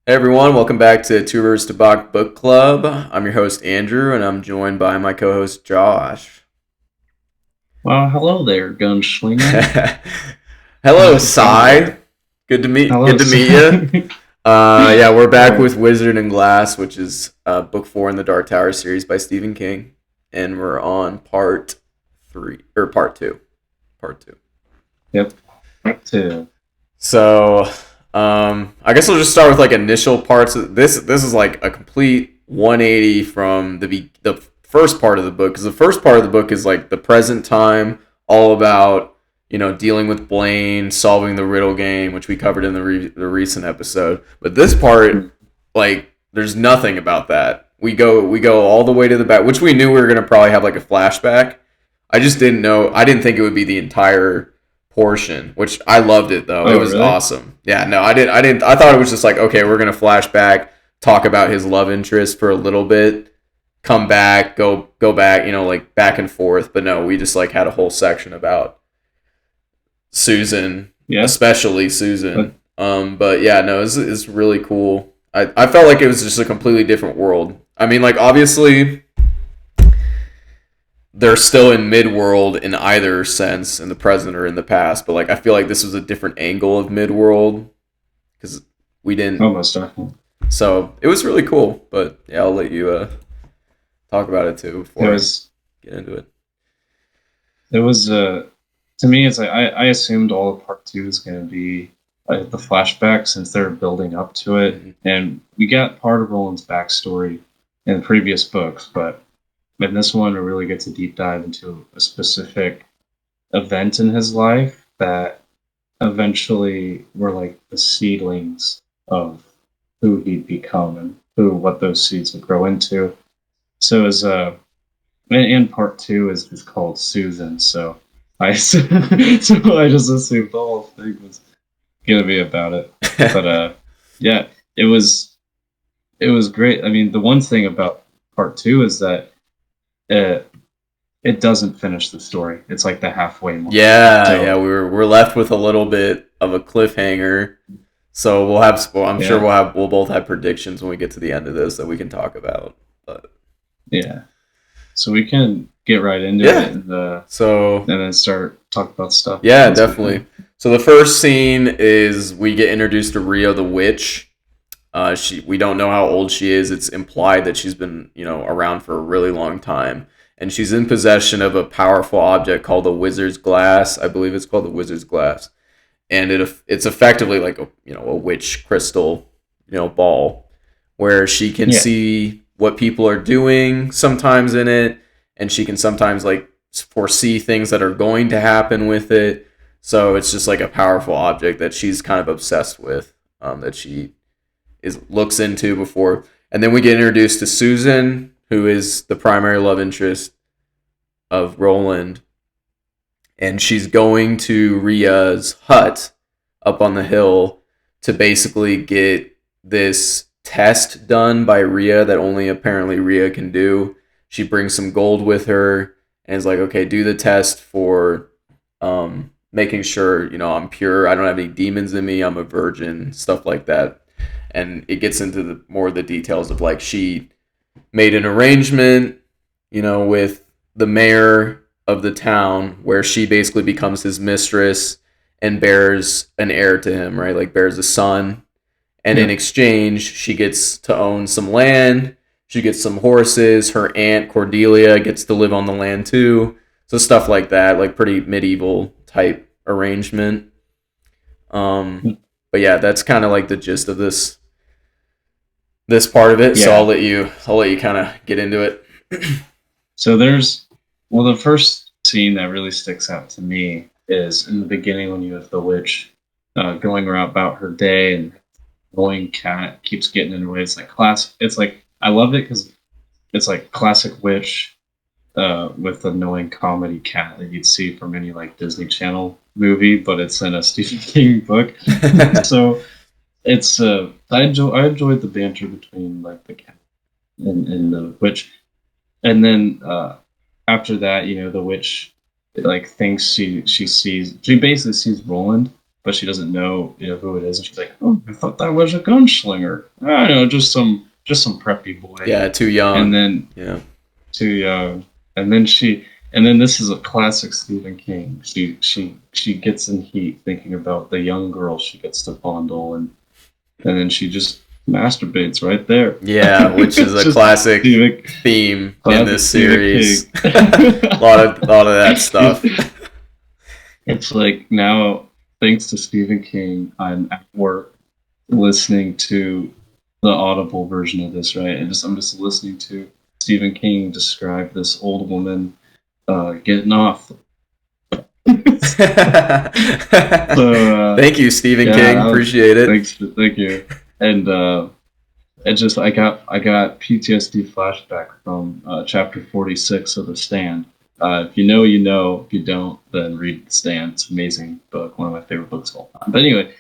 Hey everyone, welcome back to Two Rivers Tabac Book Club. I'm your host Andrew, and I'm joined by my co-host Josh. Well, hello there, gunslinger. Hello, How's it going? Sai. Good Hello, to meet you. sir. Yeah, we're back Right. with Wizard and Glass, which is book four in the Dark Tower series by Stephen King, and we're on part three or part two. Part two. Yep. Up to So, I guess I'll just start with like initial parts. This is like a complete 180 from the first part of the book because the first part of the book is like the present time, all about dealing with Blaine, solving the riddle game, which we covered in the recent episode. But this part, like, there's nothing about that. We go all the way to the back, which we knew we were gonna probably have like a flashback. I just didn't know. I didn't think it would be the entire portion, which I loved it though. It Oh, was really? awesome. Yeah, no, I didn't. I didn't. I thought it was just like, okay, we're gonna flash back, talk about his love interest for a little bit, come back, go back, like back and forth. But no, we just like had a whole section about Susan, Yeah. especially But Susan. But yeah, no, it's really cool. I felt like it was just a completely different world. I mean, like obviously they're still in mid-world in either sense, in the present or in the past, but like I feel like this was a different angle of mid-world because we didn't. almost definitely. So it was really cool. But yeah, I'll let you talk about it too It before I was. get into it. It was. To me, it's like I assumed all of part two is going to be the flashback since they're building up to it, Mm-hmm. and we got part of Roland's backstory in previous books, but in this one, we really get to deep dive into a specific event in his life that eventually were like the seedlings of who he'd become and what those seeds would grow into. So as and part two is called Susan. So I so I just assumed the whole thing was gonna be about it. But yeah, it was great. I mean, the one thing about part two is that it it doesn't finish the story. It's like the halfway mark. Yeah, So we're left with a little bit of a cliffhanger. So we'll have. Well, I'm sure yeah, we'll both have predictions when we get to the end of this that we can talk about. But yeah. So we can get right into it yeah, and so then start talk about stuff yeah, once we can. definitely. So the first scene is we get introduced to Rio the witch. We don't know how old she is. It's implied that she's been around for a really long time, and she's in possession of a powerful object called the Wizard's Glass. I believe it's called the Wizard's Glass, and it's effectively like a witch crystal ball where she can Yeah. see what people are doing sometimes in it, and she can sometimes like foresee things that are going to happen with it. So it's just like a powerful object that she's kind of obsessed with, that she is looks into before. And then we get introduced to Susan, who is the primary love interest of Roland, and she's going to Ria's hut up on the hill to basically get this test done by Ria that only apparently Ria can do. She brings some gold with her and is like, okay, do the test for making sure I'm pure. I don't have any demons in me. I'm a virgin, stuff like that. And it gets into more of the details of like she made an arrangement, with the mayor of the town where she basically becomes his mistress and bears an heir to him, right? Like bears a son. And in Yeah. exchange, she gets to own some land. She gets some horses. Her aunt Cordelia gets to live on the land too. So stuff like that, like pretty medieval type arrangement. Um, but yeah, that's kind of like the gist of this part of it. So I'll Yeah. let you kind of get into it. So there's well the first scene that really sticks out to me is in the beginning when you have the witch going around about her day and annoying cat keeps getting in her way. It's like class. It's like I love it because it's like classic witch with annoying comedy cat that you'd see from any like Disney Channel movie, but it's in a Stephen King book. So it's I enjoyed the banter between like the cat and the witch, and then after that, the witch like thinks she basically sees Roland, but she doesn't know, who it is, and she's like, "Oh, I thought that was a gunslinger. I know, just some preppy boy." Yeah, too And young. then Yeah. too young, and then this is a classic Stephen King. She gets in heat thinking about the young girl she gets to fondle, and then she just masturbates right there. Yeah, which is It's a just classic Stephen, theme in classic this Stephen series. King. A lot of that stuff. It's like now, thanks to Stephen King, I'm at work listening to the audible version of this, right? And I'm just listening to Stephen King describe this old woman getting off. So Thank you, Stephen yeah, King. Appreciate it. thank you. And it just I got PTSD flashback from chapter 46 of The Stand. If you know, you know. If you don't, then read The Stand. It's an amazing book, one of my favorite books of all time. But anyway,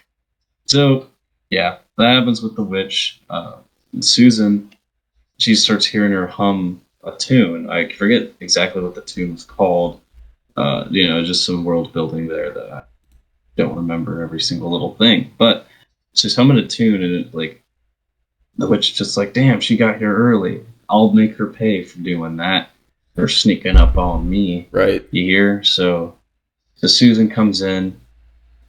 so yeah, that happens with the witch. Susan, she starts hearing her hum a tune. I forget exactly what the tune was called. Just some world building there that I don't remember every single little thing. But she's humming a tune, and it like the witch is just like, damn, she got here early. I'll make her pay for doing that. For sneaking up on me. Right. You hear? So Susan comes in.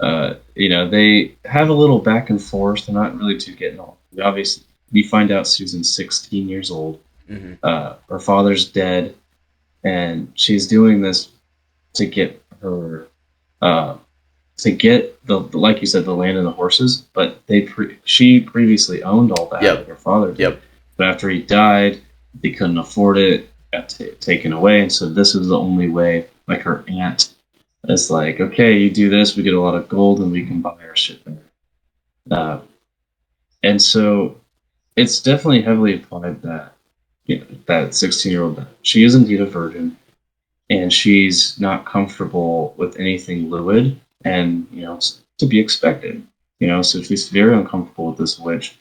They have a little back and forth. They're not really too getting on. Obviously, we find out Susan's 16 years old. Hmm. Her father's dead, and she's doing this to get her, to get the like you said, the land and the horses. But she previously owned all that. Yep. Like her father did. Yep. But after he died, they couldn't afford it. Got taken away, and so this is the only way. Like her aunt is like, okay, you do this, we get a lot of gold, and we can buy our shit there. Uh, and so it's definitely heavily implied that that 16-year-old, she is indeed a virgin, and she's not comfortable with anything lewd, and it's to be expected. So she's very uncomfortable with this witch.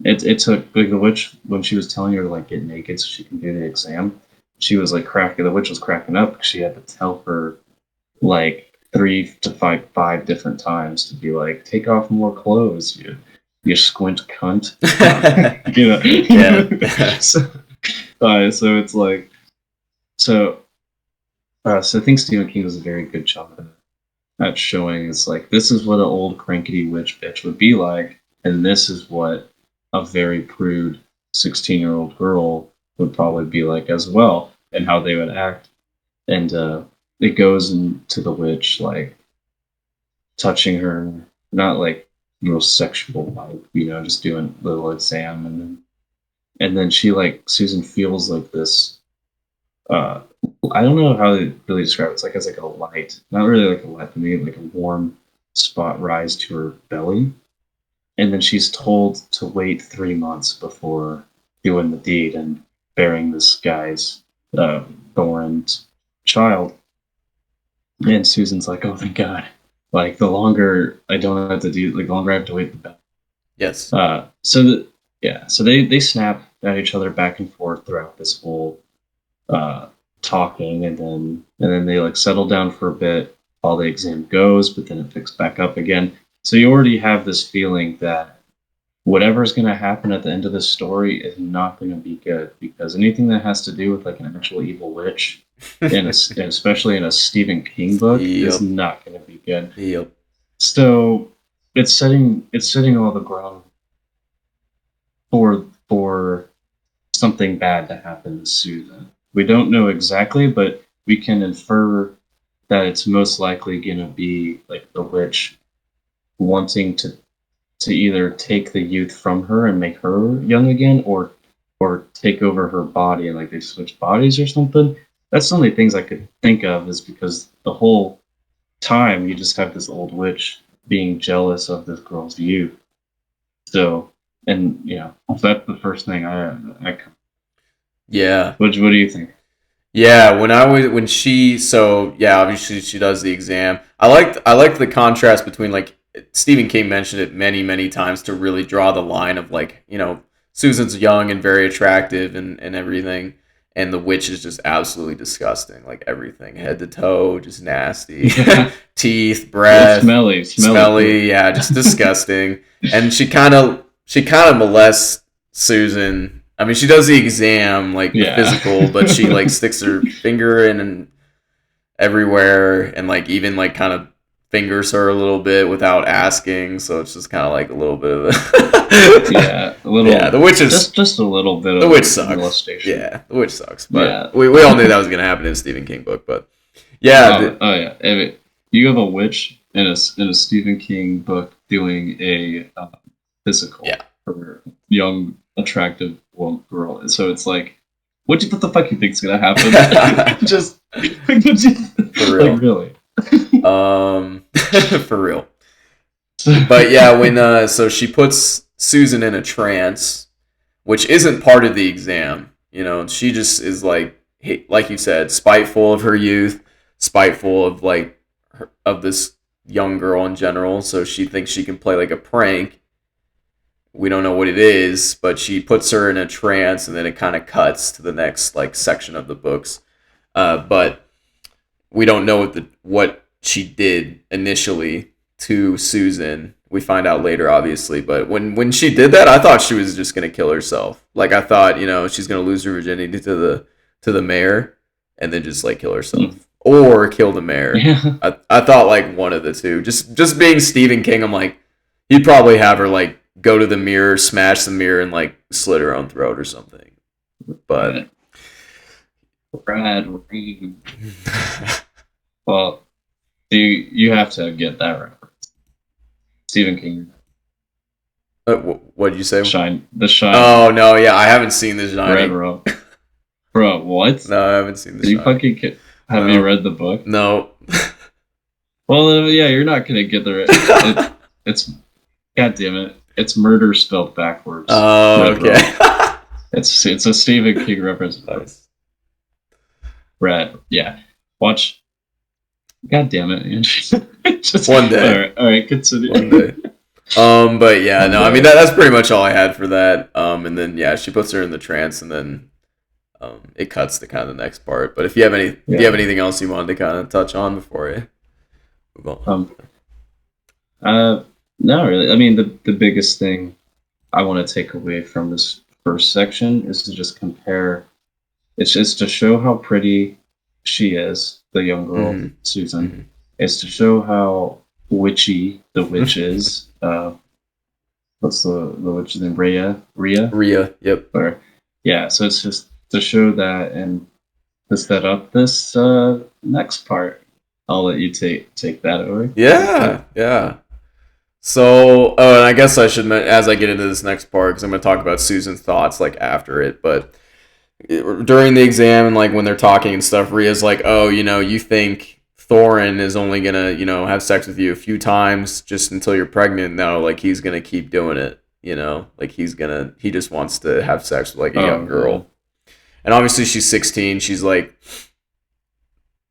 It took like the witch when she was telling her to like get naked so she can do the exam. She was like cracking. The witch was cracking up because she had to tell her like three to five different times to be like, take off more clothes, you squint cunt. Yeah. So it's like so. So I think Stephen King does a very good job at showing it's like this is what an old crankety witch bitch would be like, and this is what a very prude 16-year-old girl would probably be like as well, and how they would act. And it goes into the witch like touching her, not like real sexual, like just doing a little exam, and then she like Susan feels like this. Uh, I don't know how to really describe it. It's like as like a light, not really like a light, but maybe like a warm spot rise to her belly, and then she's told to wait 3 months before doing the deed and bearing this guy's Thorin's child. And Susan's like, "Oh, thank God! Like the longer I don't have to do, like the longer I have to wait, the better." Yes. So they snap at each other back and forth throughout this whole talking, and then they like settle down for a bit while the exam goes, but then it picks back up again. So you already have this feeling that whatever's going to happen at the end of this story is not going to be good, because anything that has to do with like an actual evil witch, and especially in a Stephen King book, is Yep. not going to be good. Yep. So it's setting all the ground for something bad to happen to Susan. We don't know exactly, but we can infer that it's most likely going to be like the witch wanting to either take the youth from her and make her young again, or take over her body and like they switch bodies or something. That's the only things I could think of, is because the whole time you just have this old witch being jealous of this girl's youth. So, and so that's the first thing I Yeah. what do you think? Yeah, when she so yeah, obviously she does the exam. I liked the contrast between like Stephen King mentioned it many times to really draw the line of like, Susan's young and very attractive and everything, and the witch is just absolutely disgusting, like everything head to toe, just nasty. Yeah. teeth, Well, breath, smelly. smelly, yeah, just disgusting. And she kind of molests Susan. I mean, she does the exam, like the Yeah. physical, but she like sticks her finger in and everywhere, and like even like kind of fingers her a little bit without asking. So it's just kind of like a little bit of Yeah, a yeah, little, the witch is just a little bit the of witch sucks. molestation. Yeah, the witch sucks. But Yeah. we all knew that was gonna happen in a Stephen King book. But yeah, Oh yeah. If you have a witch in a Stephen King book doing a physical yeah, for young attractive girl, so it's like, what the fuck you think's gonna happen? Just for like real. really. For real. But yeah, when so she puts Susan in a trance, which isn't part of the exam. You know, she just is like you said, spiteful of her youth, spiteful of like of this young girl in general. So she thinks she can play like a prank. We don't know what it is, but she puts her in a trance, and then it kind of cuts to the next like section of the books. But we don't know what she did initially to Susan. We find out later, obviously, but when she did that, I thought she was just gonna kill herself. Like I thought, she's gonna lose her virginity to the mayor, and then just like kill herself or kill the mayor. Yeah. I thought like one of the two. Just being Stephen King, I'm like he'd probably have her like go to the mirror, smash the mirror, and like slit her own throat or something. But Brad Reed. Well, you have to get that reference. Stephen King. what did you say? The Shine. Oh no, yeah, I haven't seen The Red Shining. Row. Bro, what? No, I haven't seen The You Shining. fucking have you read the book? No. Well, yeah, you're not gonna get the. It's God damn it! It's murder spelled backwards. Oh, Red Row. okay. It's a Stephen King reference. Nice. Red, yeah. Watch. God damn it, man. Just, One day. All right, continue. One day. But yeah, no, I mean that's pretty much all I had for that. And then yeah, she puts her in the trance, and then it cuts to kind of the next part. But if you have anything else you wanted to kind of touch on before you move on? No, really. I mean, the biggest thing I want to take away from this first section is to just compare. It's just to show how pretty she is, the young girl, Susan. Mm-hmm. It's to show how witchy the witch is. What's the witch's name? Rhea. Yep. Or, yeah. So it's just to show that and to set up this next part. I'll let you take that over. Yeah. So, and I guess I should, as I get into this next part, because I'm going to talk about Susan's thoughts like after it, but during the exam and like when they're talking and stuff, Rhea's like, oh, you think Thorin is only going to, have sex with you a few times just until you're pregnant. No, like he's going to keep doing it, like he just wants to have sex with like a young girl. Yeah. And obviously she's 16. She's like,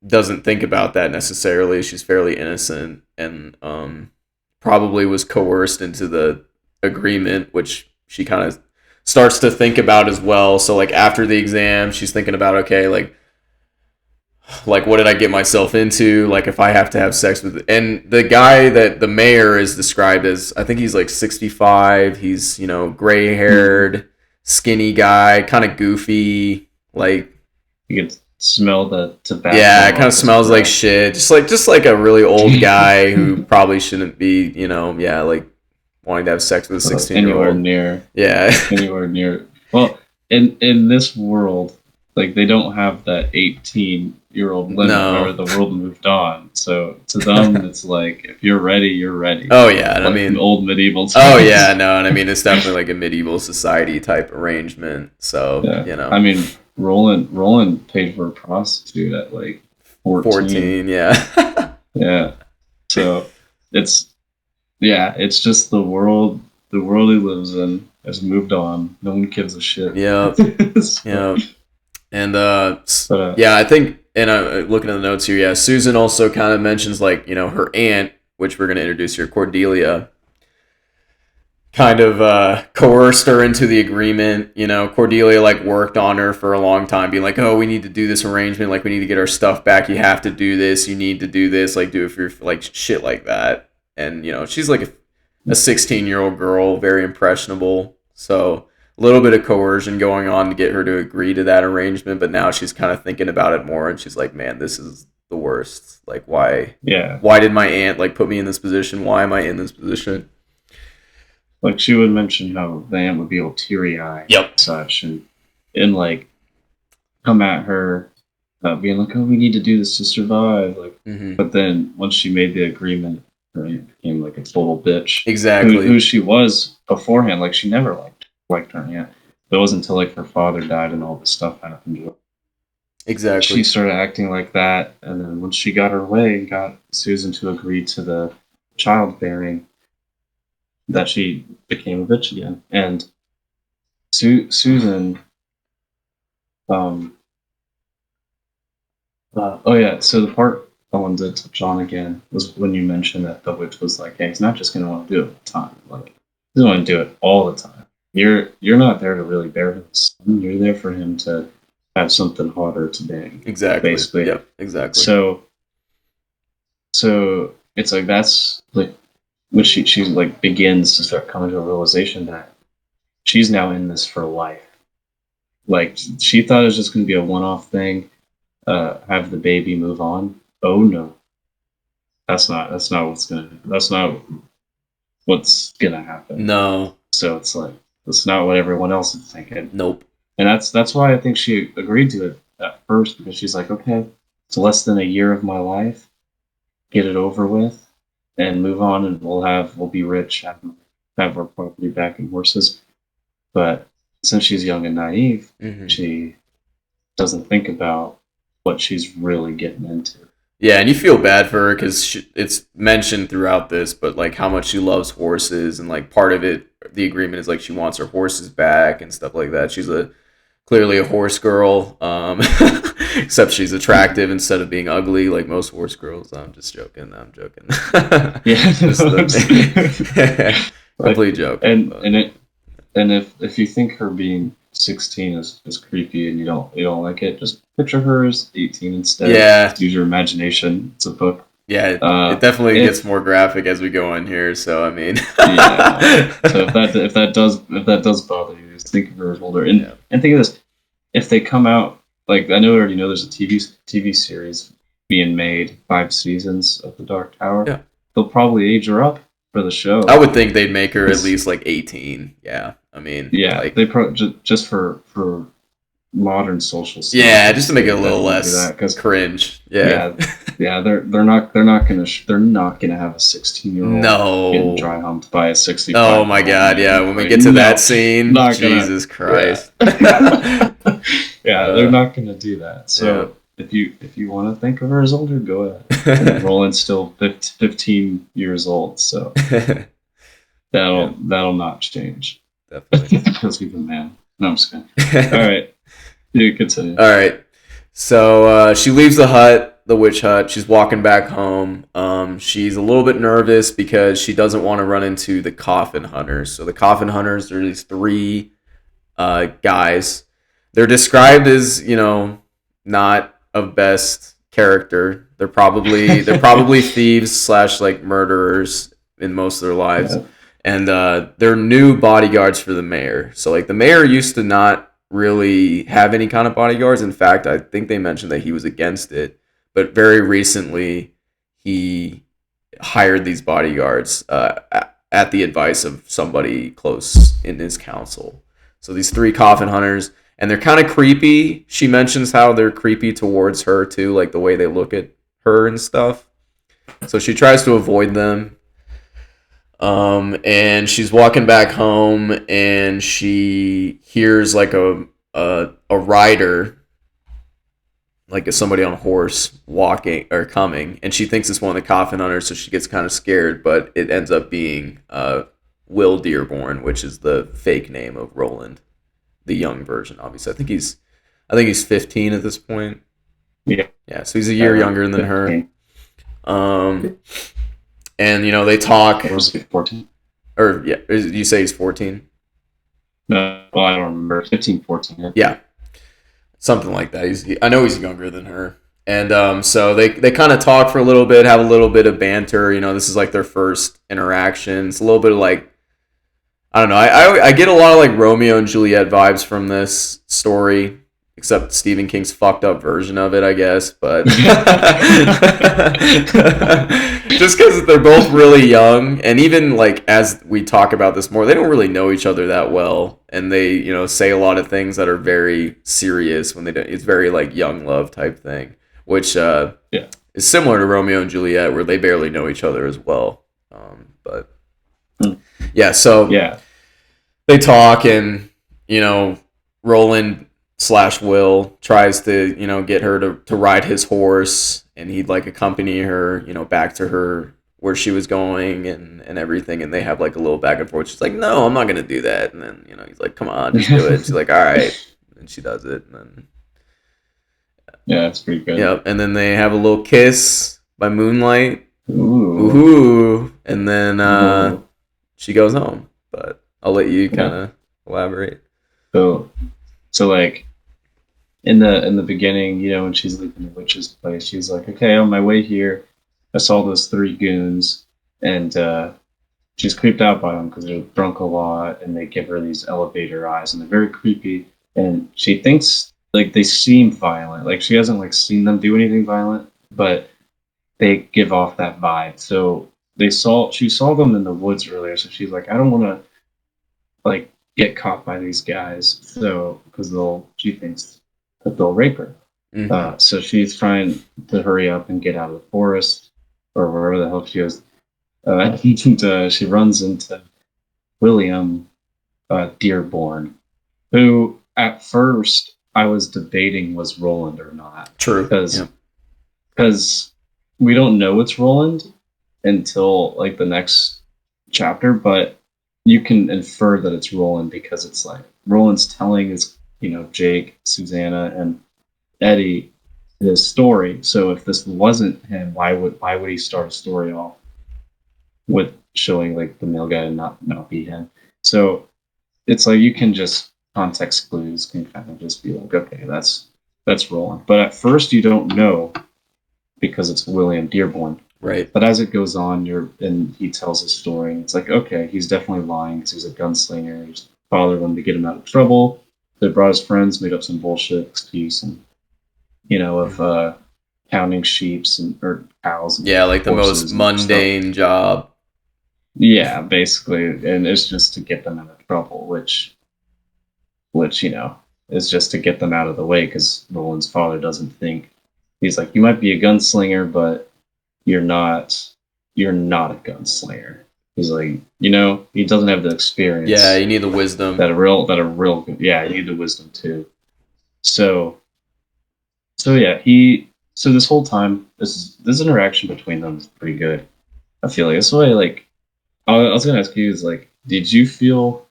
doesn't think about that necessarily. She's fairly innocent and, probably was coerced into the agreement, which she kind of starts to think about as well. So like after the exam, she's thinking about, okay, like what did I get myself into? Like if I have to have sex with it. And the guy that the mayor is described as, I think he's like 65. He's, gray haired, skinny guy, kind of goofy. Like you can smell the tobacco. Yeah, it kind of smells like shit. Just like a really old guy who probably shouldn't be, like wanting to have sex with a 16-year-old. Anywhere near. Well, in this world, like they don't have that 18-year-old limit where the world moved on. So to them, it's like if you're ready, you're ready. Oh yeah, and like I mean old medieval times. Oh yeah, no, and I mean it's definitely like a medieval society type arrangement. So I mean. Roland paid for a prostitute at like 14. Yeah. Yeah. So it's just the world he lives in has moved on. No one gives a shit. Yeah. Yeah. And I think, and looking at the notes here, Susan also kind of mentions like, her aunt, which we're going to introduce here, Cordelia, kind of coerced her into the agreement. You know, Cordelia like worked on her for a long time, being like, "Oh, we need to do this arrangement. Like, we need to get our stuff back. You have to do this. You need to do this. Like, do it for your like shit like that." And you know, she's like a 16-year-old girl, very impressionable. So a little bit of coercion going on to get her to agree to that arrangement. But now she's kind of thinking about it more, and she's like, "Man, this is the worst. Like, why? Yeah. Why did my aunt like put me in this position? Why am I in this position?" Like she would mention how the aunt would be all teary eyed Yep. and such, and like come at her, being like, "Oh, we need to do this to survive." Like, but then once she made the agreement, her aunt became like a total bitch. Exactly. Who she was beforehand. Like she never liked her aunt. But it wasn't until like her father died and all this stuff happened to her. Exactly. She started acting like that, and then once she got her way and got Susan to agree to the childbearing, that she became a bitch again. And Susan, um, oh yeah, so the part I wanted to touch on again was when you mentioned that the witch was like, "Hey, he's not just gonna want to do it all the time. Like, he's gonna want to do it all the time. You're not there to really bear him son. You're there for him to have something hotter to bang." Exactly. Basically. Yep. Exactly. So it's like that's like when she like begins to start coming to a realization that she's now in this for life. Like she thought it was just going to be a one-off thing, have the baby, move on. Oh no, that's not what's gonna happen. No. So it's like that's not what everyone else is thinking. Nope. And that's why I think she agreed to it at first, because she's like, okay, it's less than a year of my life, get it over with, and move on, and we'll be rich, have our property back and horses. But since she's young and naive, she doesn't think about what she's really getting into. Yeah, and you feel bad for her because it's mentioned throughout this, but like how much she loves horses, and like part of it, the agreement is like she wants her horses back and stuff like that. She's clearly a horse girl, except she's attractive instead of being ugly like most horse girls. I'm just joking. I'm joking. Yeah, complete joke. And if you think her being 16 is creepy and you don't like it, just picture her as 18 instead. Yeah. Just use your imagination. It's a book. Yeah, it definitely gets more graphic as we go in here. So I mean, yeah. So if that does bother you, just think of her as older. And think of this: if they come out, like I already know there's a TV series being made, 5 seasons of The Dark Tower. Yeah. They'll probably age her up for the show. I would think they'd make her at least like 18. Yeah, I mean, yeah, like, they just for modern social. Yeah, just to make it a little less cringe. Yeah, they're not gonna have a 16-year-old getting dry humped by a 65. Oh my god, yeah. When we get to that scene, Jesus Christ. Yeah, they're not gonna do that. So if you want to think of her as older, go ahead. Roland's still 15 years old, so that'll not change. Definitely, because he's a man. No, I'm just kidding. All right. You continue. All right. So she leaves the witch hut. She's walking back home. She's a little bit nervous because she doesn't want to run into the coffin hunters. So the coffin hunters are these 3 guys. They're described as, not of best character. They're probably thieves / like murderers in most of their lives. Yeah. And they're new bodyguards for the mayor. So like the mayor used to not really have any kind of bodyguards. In fact, I think they mentioned that he was against it, but very recently he hired these bodyguards at the advice of somebody close in his council. So these 3 coffin hunters, and they're kind of creepy. She mentions how they're creepy towards her too, like the way they look at her and stuff. So she tries to avoid them. And she's walking back home, and she hears like a rider, like somebody on a horse walking or coming, and she thinks it's one of the coffin hunters, so she gets kind of scared, but it ends up being Will Dearborn, which is the fake name of Roland, the young version. Obviously, I think he's 15 at this point. Yeah, so he's a year younger than her. And they talk. Was he 14? Or yeah, you say he's 14? No, well, I don't remember. 15, 14. Yeah. Yeah, something like that. I know he's younger than her, and so they kind of talk for a little bit, have a little bit of banter. You know, this is like their first interaction. It's a little bit of like I don't know. I get a lot of like Romeo and Juliet vibes from this story, except Stephen King's fucked up version of it, I guess. But just because they're both really young, and even like as we talk about this more, they don't really know each other that well, and they say a lot of things that are very serious when they don't. It's very like young love type thing, which Yeah. is similar to Romeo and Juliet, where they barely know each other as well. But Hmm. yeah, so Yeah. they talk, and Roland slash Will tries to get her to ride his horse, and he'd like accompany her back to her where she was going, and everything, and they have like a little back and forth. She's like, no, I'm not gonna do that, and then he's like, come on, just do it. And she's like, all right, and she does it, and then Yeah, it's pretty good. yep, and then they have a little kiss by moonlight. Ooh. Ooh, and then Ooh. she goes home. But I'll let you kind Yeah. of elaborate. So, so like in the beginning, when she's leaving the witch's place, she's like, "Okay, on my way here, I saw those three goons, and she's creeped out by them because they're drunk a lot, and they give her these elevator eyes, and they're very creepy. And she thinks like they seem violent, like she hasn't like seen them do anything violent, but they give off that vibe. So she saw them in the woods earlier, so she's like, I don't want to like get caught by these guys, so because she thinks that they'll rape her. Mm-hmm. So she's trying to hurry up and get out of the forest or wherever the hell she is. And she runs into William Dearborn, who at first I was debating was Roland or not, True. because Yep. we don't know it's Roland until like the next chapter, but you can infer that it's Roland because it's like Roland's telling his Jake, Susanna, and Eddie his story. So if this wasn't him, why would he start a story off with showing like the male guy and not be him? So it's like you can just context clues can kind of just be like, okay, that's Roland. But at first you don't know because it's William Dearborn. Right. But as it goes on, and he tells his story, and it's like, okay, he's definitely lying because he's a gunslinger. His father wanted to get him out of trouble. They brought his friends, made up some bullshit excuse, and of counting sheeps or cows. And yeah, like the most horses and mundane job. Yeah, basically, and it's just to get them out of trouble, which is just to get them out of the way because Roland's father doesn't think he's like, you might be a gunslinger, but you're not a gunslinger. He's like, he doesn't have the experience. Yeah, you need the wisdom. Yeah, you need the wisdom too. So yeah, so this whole time, this interaction between them is pretty good. I feel like that's why like I was gonna ask you is like, did you feel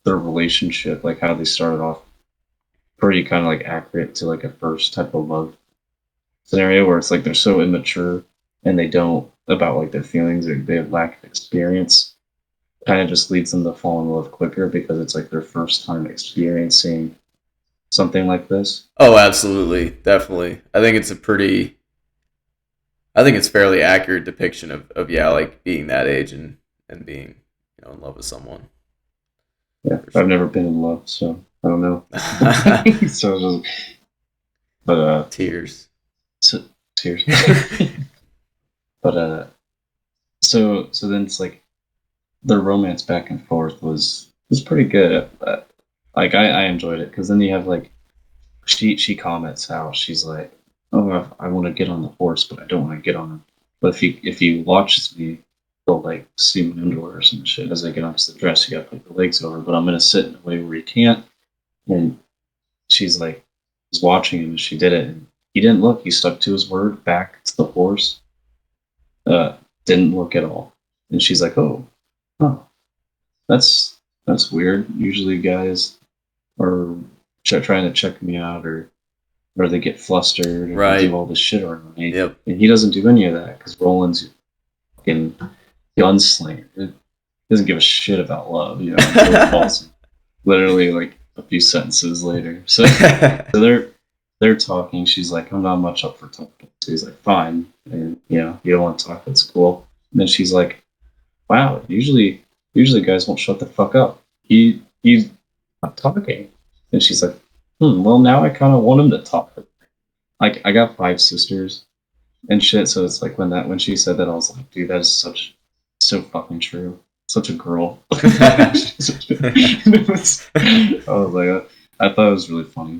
their relationship, like how they started off, pretty kind of like accurate to like a first type of love scenario where it's like they're so immature and they don't about like their feelings or they have lack of experience, kind of just leads them to fall in love quicker because it's like their first time experiencing something like this. Oh, absolutely, definitely. I think it's fairly accurate depiction of yeah, like being that age and being in love with someone. Yeah, I've never been in love, so I don't know. So, but tears. So, tears. But so then it's like the romance back and forth was pretty good. Like I enjoyed it because then you have like she comments how she's like, oh, I want to get on the horse, but I don't want to get on him. But if he watches me, he'll like see my underwear or some shit as I get onto the dress. You got to put the legs over, but I'm gonna sit in a way where he can't. And she's like, was watching him as she did it, and he didn't look. He stuck to his word, back to the horse. Didn't look at all. And she's like, oh, that's weird. Usually guys are trying to check me out or they get flustered or Right. do all this shit around me. Yep. And he doesn't do any of that because Roland's fucking gunslinger. doesn't give a shit about love, until it falls literally like a few sentences later. So they're talking. She's like, I'm not much up for talking. So he's like, fine. And you don't want to talk, that's cool. And then she's like, wow, usually guys won't shut the fuck up. He's not talking. And she's like, well now I kinda want him to talk. Like I got 5 sisters and shit, so it's like when she said that I was like, dude, that is so fucking true. Such a girl. I was like, I thought it was really funny.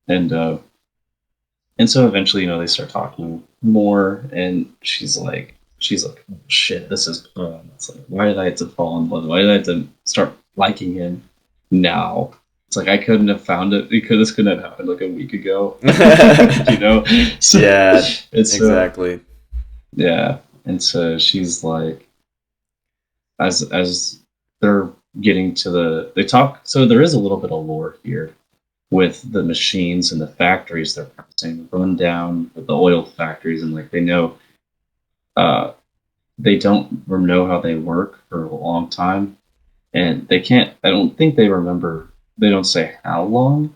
And so eventually, they start talking more, and she's like, oh, shit, this is. It's like, why did I have to fall in love? Why did I have to start liking him now? It's like I couldn't have found it because this couldn't have happened like a week ago. So, Yeah, it's exactly. yeah, and so she's like, as they're getting to they talk. So there is a little bit of lore here with the machines and the factories they're passing, run down with the oil factories, and like uh, they don't know how they work for a long time, and they can't. I don't think they remember. They don't say how long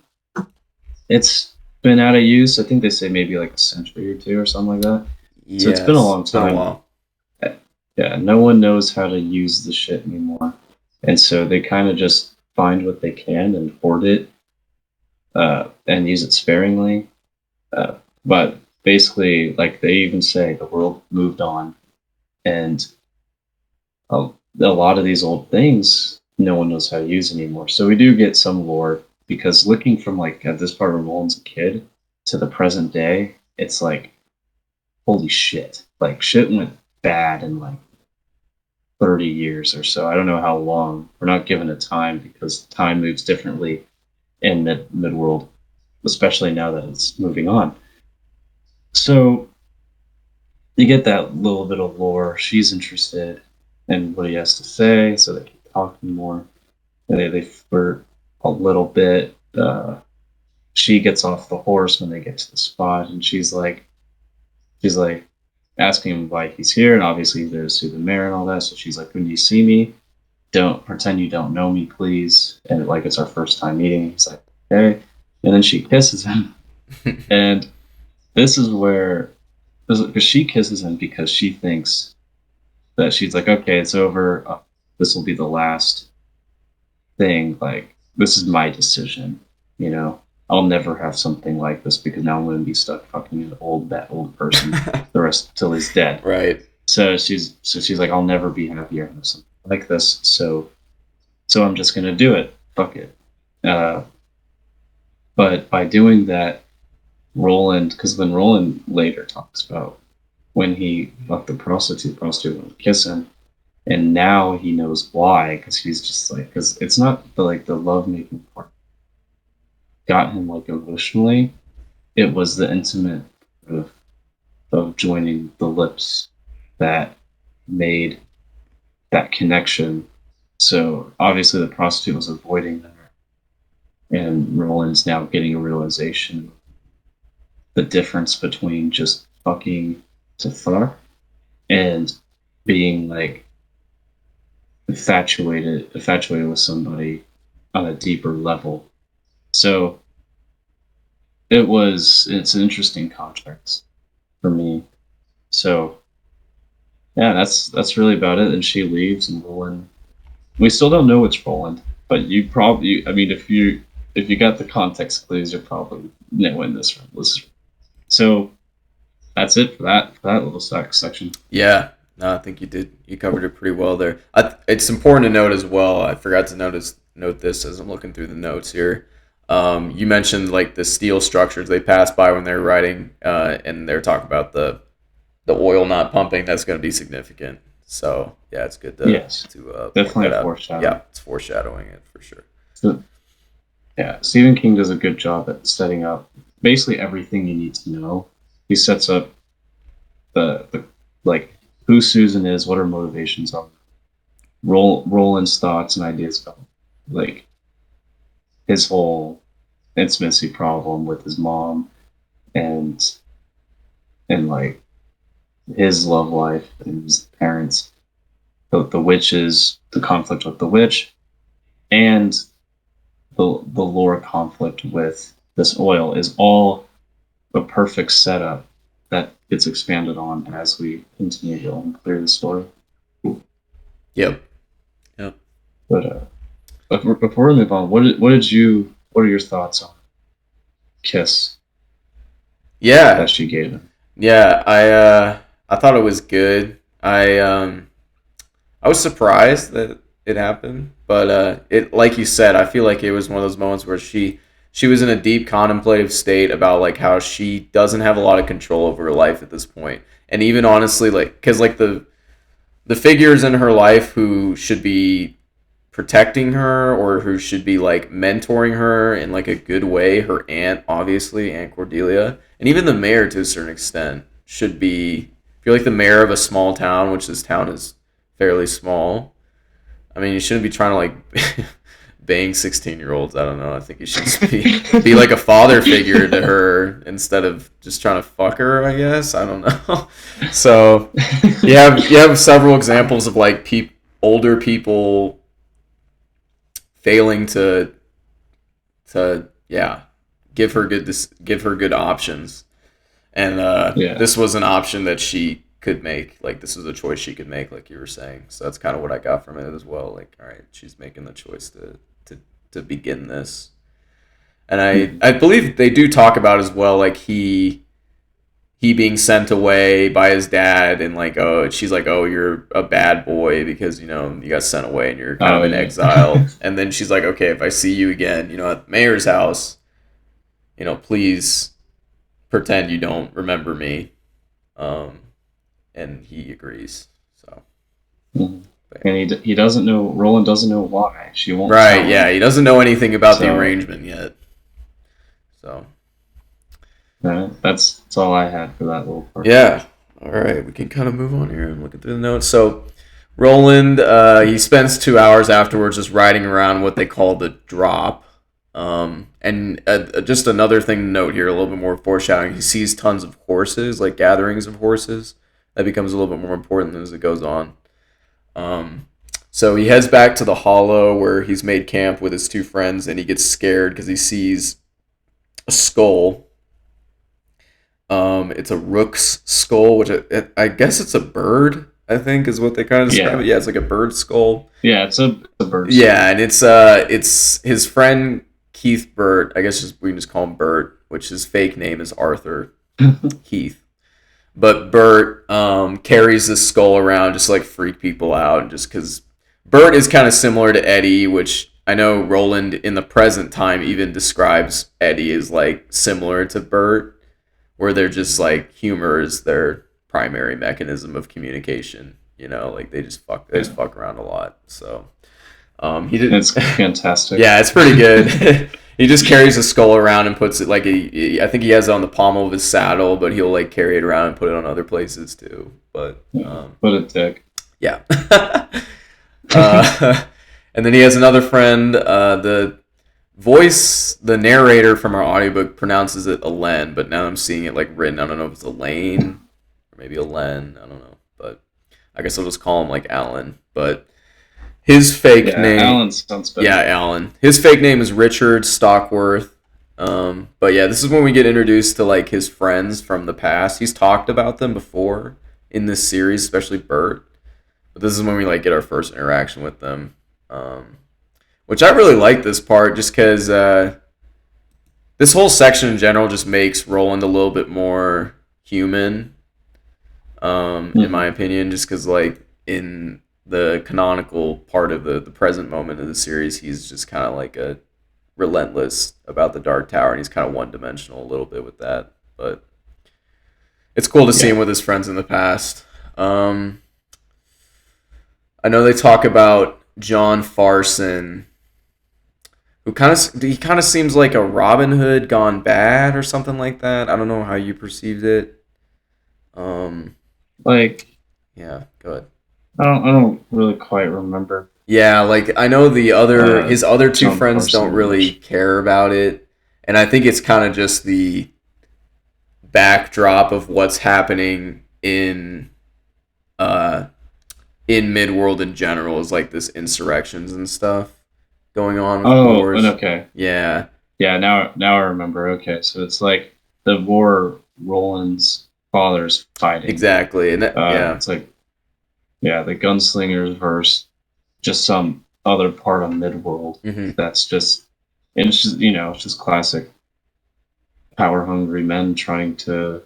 it's been out of use. I think they say maybe like a century or two or something like that. So it's been a Yes, long it's been a time. while. Yeah, no one knows how to use the shit anymore, and so they kind of just find what they can and hoard it, and use it sparingly. But basically, like they even say, the world moved on, and a lot of these old things no one knows how to use anymore. So we do get some lore because looking from like at this part of Roland's a kid to the present day, it's like holy shit! Like shit went bad in like 30 years or so. I don't know how long. We're not given a time because time moves differently in mid world, especially now that it's moving on. So you get that little bit of lore. She's interested in what he has to say, so they keep talking more. And they flirt a little bit. She gets off the horse when they get to the spot, and she's like asking him why he's here, and obviously he's there to sue the mayor and all that. So she's like, when you see me, don't pretend you don't know me, please. And like it's our first time meeting. He's like, okay. And then she kisses him, and this is where because she kisses him because she thinks that she's like, okay, it's over. This will be the last thing. Like, this is my decision. You know, I'll never have something like this because now I'm going to be stuck fucking that old person the rest till he's dead. Right. So she's like, I'll never be happier than something like this. So I'm just going to do it. Fuck it. Uh, but by doing that, Roland, because then Roland later talks about when he fucked the prostitute would kiss him, and now he knows why, because he's just like, because it's not the love making part got him like emotionally, it was the intimate of joining the lips that made that connection. So obviously the prostitute was avoiding that, and Roland's now getting a realization the difference between just fucking to fuck and being like infatuated with somebody on a deeper level. So it's an interesting contrast for me. So yeah, that's really about it. And she leaves, and Roland. We still don't know which Roland, but you probably. I mean, if you got the context clues, you're probably knowing this from this. So that's it for that little section. Yeah. No, I think you did. You covered it pretty well there. It's important to note as well. I forgot to note this as I'm looking through the notes here. You mentioned like the steel structures they pass by when they're riding, and they're talking about the oil not pumping. That's going to be significant. So yeah, it's good to Yes, point definitely that a out. foreshadow. Yeah, it's foreshadowing it for sure. So, yeah, Stephen King does a good job at setting up basically everything you need to know. He sets up the like who Susan is, what her motivations are, Roland's thoughts and ideas about like his whole intimacy problem with his mom, and like his love life and his parents, the witches, the conflict with the witch, and the lore conflict with this oil is all a perfect setup that gets expanded on as we continue to clear the story. Yep. Yep. But before we move on, what are your thoughts on Kiss Yeah. that she gave him? Yeah. I thought it was good. I was surprised that it happened, but it like you said, I feel like it was one of those moments where she was in a deep contemplative state about like how she doesn't have a lot of control over her life at this point, and even honestly, like because like the figures in her life who should be protecting her or who should be like mentoring her in like a good way, her aunt, obviously, Aunt Cordelia, and even the mayor to a certain extent should be. I feel like the mayor of a small town, which this town is fairly small. I mean, you shouldn't be trying to like bang 16-year-olds. I don't know. I think you should just be like a father figure to her instead of just trying to fuck her, I guess. I don't know. So you have several examples of like older people failing to yeah, give her good options. And Yeah. this was an option that she could make. Like this was a choice she could make, like you were saying. So that's kind of what I got from it as well. Like, all right, she's making the choice to begin this. And I believe they do talk about as well, like he being sent away by his dad, and like, oh, she's like, oh, you're a bad boy because you got sent away and you're kind of in Yeah. exile. And then she's like, okay, if I see you again, at the mayor's house, please pretend you don't remember me. And he agrees. So. Mhm. And he doesn't know. Roland doesn't know why. She won't. Right. Tell Yeah. him. He doesn't know anything about the arrangement yet. So. That's all I had for that little part. Yeah. All right. We can kind of move on here and look through the notes. So, Roland, he spends 2 hours afterwards just riding around what they call the drop. And just another thing to note here, a little bit more foreshadowing. He sees tons of horses, like gatherings of horses. That becomes a little bit more important as it goes on. So he heads back to the hollow where he's made camp with his two friends, and he gets scared because he sees a skull. It's a rook's skull, which I guess it's a bird. I think is what they kind of describe it. Yeah, it's like a bird skull. Yeah, it's a bird skull. Yeah, and it's his friend Keith Burt. I guess we can just call him Burt, which his fake name is Arthur Keith. But Burt carries this skull around just to, like, freak people out, just because Burt is kind of similar to Eddie, which I know Roland in the present time even describes Eddie as like similar to Burt, where they're just like humor is their primary mechanism of communication. Like they just fuck around a lot. So he did. It's fantastic. Yeah, it's pretty good. He just carries a skull around and puts it like I think he has it on the pommel of his saddle, but he'll like carry it around and put it on other places too. But what a dick. Yeah. And then he has another friend. The narrator from our audiobook pronounces it Alen, but now I'm seeing it like written. I don't know if it's Elaine or maybe Alen. I don't know, but I guess I'll just call him like Alan. But his fake name. Alan sounds better. Yeah, Alan. His fake name is Richard Stockworth. But yeah, this is when we get introduced to like his friends from the past. He's talked about them before in this series, especially Bert. But this is when we like get our first interaction with them. Which I really like this part just because this whole section in general just makes Roland a little bit more human, in my opinion, just because like in the canonical part of the present moment of the series, he's just kind of like a relentless about the Dark Tower, and he's kind of one-dimensional a little bit with that. But it's cool to see him with his friends in the past. I know they talk about John Farson, who kind of seems like a Robin Hood gone bad or something like that. I don't know how you perceived it. Yeah, go ahead. I don't really quite remember. Yeah, like I know his other two friends don't really care about it, and I think it's kind of just the backdrop of what's happening in in Midworld in general is like this insurrections and stuff going on with Oh, and wars. okay. Yeah, Yeah, now I remember. Okay, so it's like the war Roland's father's fighting. exactly. And that, yeah, It's like, yeah, the gunslingers versus just some other part of Midworld hmm that's just, and it's just, it's just classic power hungry men trying to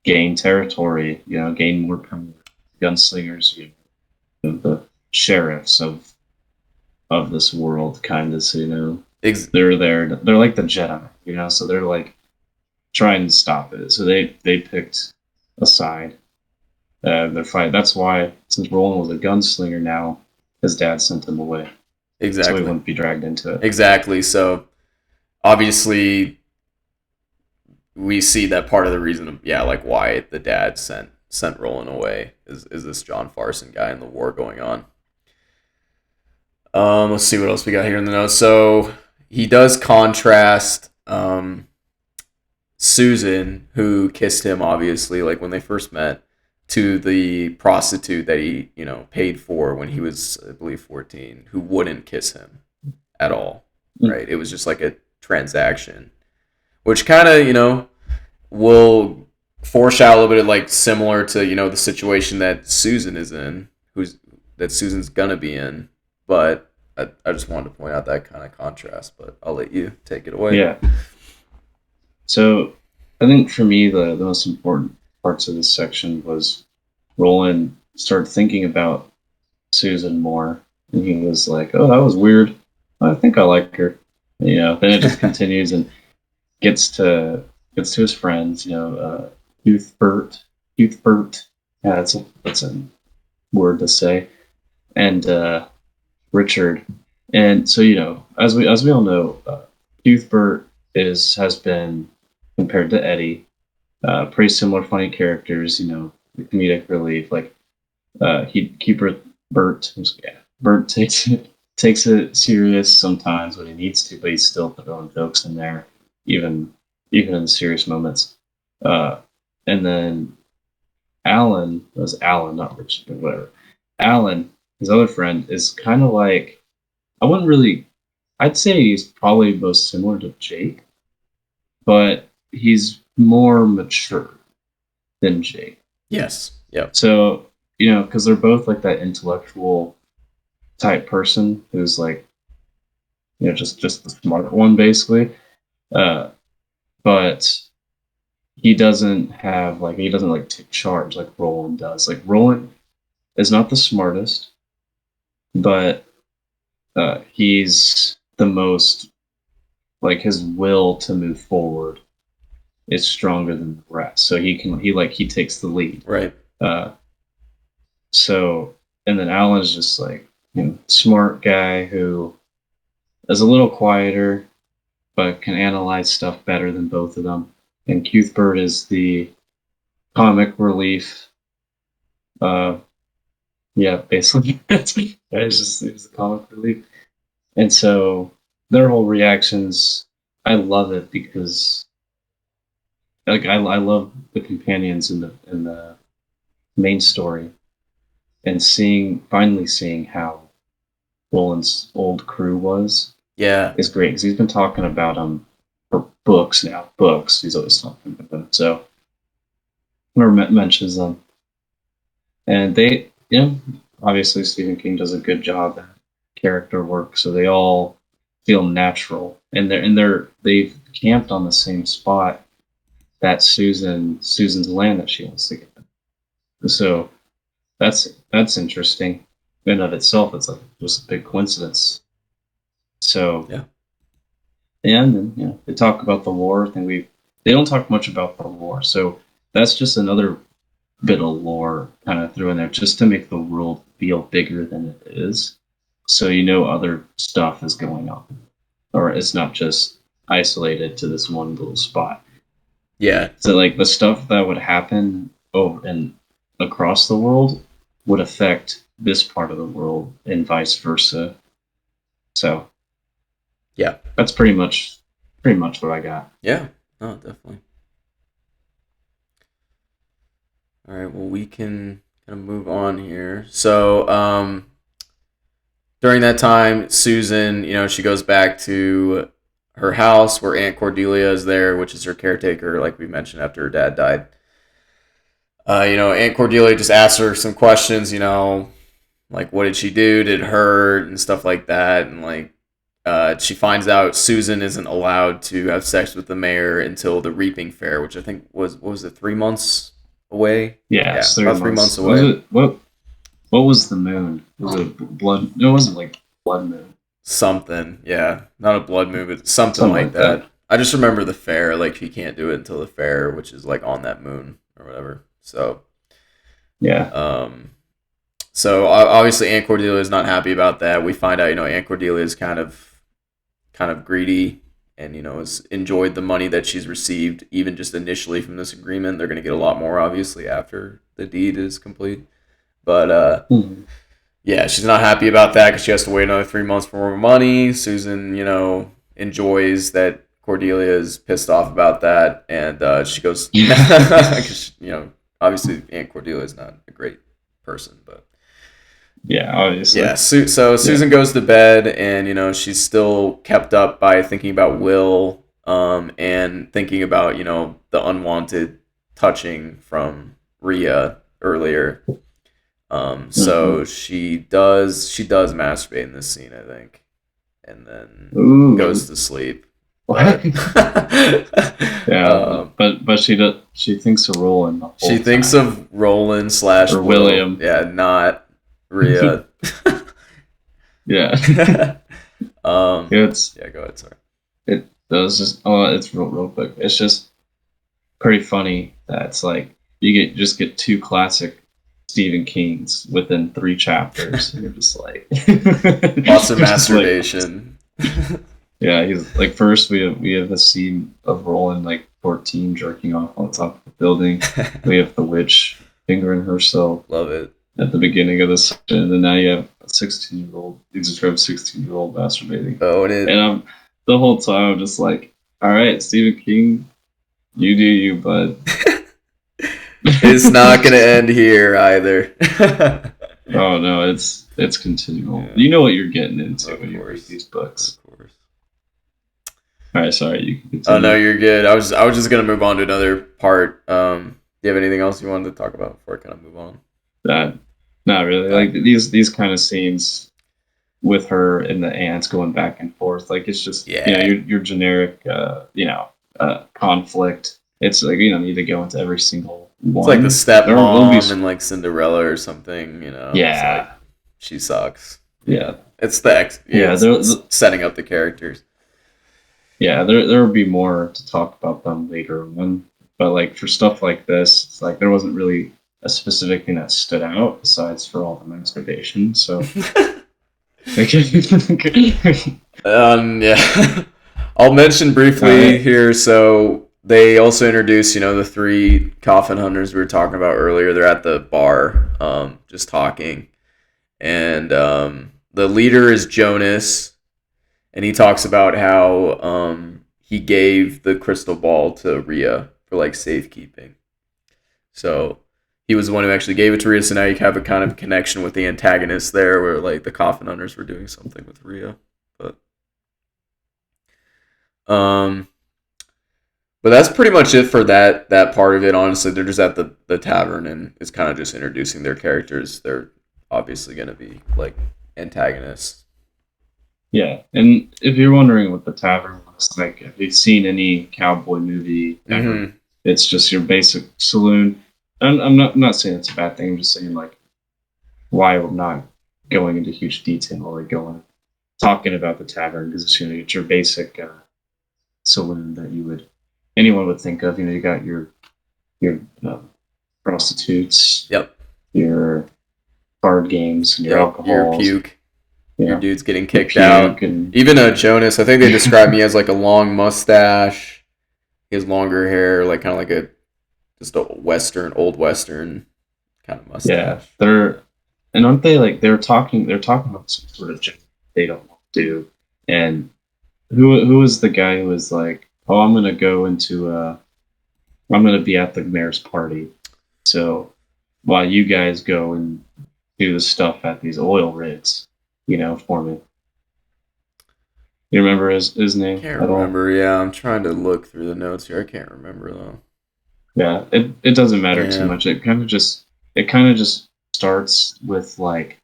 gain territory, gain more power. Gunslingers, the sheriffs of this world, kind of. So, ex- they're there. They're like the Jedi, so they're like trying to stop it. So they picked a side. They're fighting. That's why, since Roland was a gunslinger now, his dad sent him away so he exactly, wouldn't be dragged into it. exactly. So obviously we see that part of the reason, yeah, like why the dad sent Roland away is this John Farson guy and the war going on. Let's see what else we got here in the notes. So he does contrast Susan, who kissed him, obviously, like when they first met, to the prostitute that he, paid for when he was, I believe, 14, who wouldn't kiss him at all, Mm. right? It was just like a transaction, which kind of, will foreshadow a little bit of like similar to, the situation that Susan is in, that Susan's gonna be in. But I just wanted to point out that kind of contrast, but I'll let you take it away. Yeah. So I think for me, the most important parts of this section was Roland started thinking about Susan more, and he was like, "Oh, that was weird. I think I like her." Then it just continues and gets to gets to his friends. Youthbert, Youthbert. Yeah, that's a word to say, and Richard. And so, as we all know, Youthbert has been compared to Eddie. Pretty similar, funny characters. The comedic relief. Like he keeper Bert. Yeah, Bert takes it serious sometimes when he needs to, but he's still throwing jokes in there, even in the serious moments. Uh, and then Alan was Alan, not Richard, but whatever. Alan, his other friend, is kind of like, I wouldn't really. I'd say he's probably most similar to Jake, but he's more mature than Jake. Yes. Yep. So, because they're both like that intellectual type person who's like, just the smart one basically. Uh, but he doesn't like take charge like Roland does. Like Roland is not the smartest, but he's the most, like, his will to move forward is stronger than the rest. So he takes the lead. Right. Uh, so and then Alan's just like, smart guy who is a little quieter but can analyze stuff better than both of them. And Cuthbert is the comic relief. Uh, yeah, basically, it's the comic relief. And so their whole reactions, I love it because, like, I love the companions in the main story, and finally seeing how Roland's old crew Yeah. is great, because he's been talking about them for books now. Books, he's always talking about them. So, or mentions them, and they, obviously Stephen King does a good job at character work, so they all feel natural, and they've camped on the same spot that Susan's land that she wants to get. So that's interesting in and of itself. It's like just a big coincidence. So, Yeah. and then, they talk about the war. They don't talk much about the war, so that's just another bit of lore kind of threw in there just to make the world feel bigger than it is. So other stuff is going on, or it's not just isolated to this one little spot. Yeah. So like the stuff that would happen over and across the world would affect this part of the world and vice versa. So Yeah. that's pretty much what I got. Yeah. No, definitely. All right. Well, we can gonna move on here. So, during that time, Susan, she goes back to her house where Aunt Cordelia is there, which is her caretaker, like we mentioned after her dad died. Aunt Cordelia just asks her some questions, like what did she do? Did it hurt and stuff like that, and like she finds out Susan isn't allowed to have sex with the mayor until the reaping fair, which I think was what was it 3 months away? Yeah, Yeah, it's about 3 months Was away. it what was the moon? Was it blood? No, it wasn't like blood moon. Something, yeah, not a blood moon, but something Something like like that. that. I just remember the fair, like she can't do it until the fair, which is like on that moon or whatever. So, Yeah. um, obviously Aunt Cordelia is not happy about that. We find out, Aunt Cordelia is kind of greedy and has enjoyed the money that she's received even just initially from this agreement. They're going to get a lot more obviously after the deed is complete. But Mhm. yeah, she's not happy about that because she has to wait another 3 months for more money. Susan, enjoys that Cordelia is pissed off about that, and she goes, 'cause, obviously Aunt Cordelia is not a great person, but Yeah, yeah. obviously. So Yeah. Susan goes to bed, and she's still kept up by thinking about Will, and thinking about the unwanted touching from Rhea earlier. Hmm. So she does masturbate in this scene, I think, and then Ooh. goes to sleep. What? But Yeah, but she thinks of Roland the she whole thinks time. of Roland slash Or Will. William. Yeah, not Rhea. Yeah. um, It's yeah, go ahead. Sorry. it does just it's real quick. It's just pretty funny that it's like just get two classic Stephen Kings within 3 chapters, and you're just like, Lots of just like, masturbation. yeah. He's like, first we have the scene of Roland like 14 jerking off on top of the building. We have the witch fingering herself Love it. at the beginning of the section, and then now you have a 16-year-old, you describe 16-year-old masturbating, Oh, and it and I'm the whole time I'm just like, all right, Stephen King, you do you, bud. it's not gonna end here either. Oh no, it's continual. Yeah, You know what you're getting into of when you read course, these books. of course. All right, sorry, you can Oh no, continue. you're good. I was just gonna move on to another part. Do you have anything else you wanted to talk about before I kind of move on? That not really. Okay. Like these kind of scenes with her and the ants going back and forth. Like it's just Yeah, your generic conflict. It's like you don't need to go into every single it's like the one. There'll be stepmom and like Cinderella or something. It's like yeah she sucks. yeah It's the yeah it's setting up the characters. yeah there will be more to talk about them later on. But like for stuff like this, it's like there wasn't really a specific thing that stood out besides for all the masturbation. So Yeah. I'll mention all briefly right. here. So they also introduce, the three coffin hunters we were talking about earlier. They're at the bar, just talking, and the leader is Jonas, and he talks about how he gave the crystal ball to Rhea for like safekeeping. So he was the one who actually gave it to Rhea. So now you have a kind of connection with the antagonist there, where like the coffin hunters were doing something with Rhea. But um, but that's pretty much it for that part of it. Honestly, they're just at the tavern and it's kind of just introducing their characters. They're obviously going to be like antagonists. Yeah, and if you're wondering what the tavern looks like, if you've seen any cowboy movie ever, Mm-hmm. it's just your basic saloon. And I'm not saying it's a bad thing. I'm just saying like why we're not going into huge detail or like going talking about the tavern because it's your basic saloon that anyone would think of. You got your prostitutes, Yep. your card games, and your Yep. Your alcohols. puke. You Your know, dude's getting your kicked puke out. and Even Jonas, I think they describe me as like a long mustache. He has longer hair, like kind of like a just a old western kind of yeah, mustache. aren't they like they're talking about some sort of job they don't want to do. And who was the guy who was like, oh, I'm gonna be at the mayor's party, so while you guys go and do the stuff at these oil rigs, for me. You remember his name Can't at all? remember. Yeah, I'm trying to look through the notes here. I can't remember though. Yeah, it doesn't matter too Yeah. much. It kind of just starts with like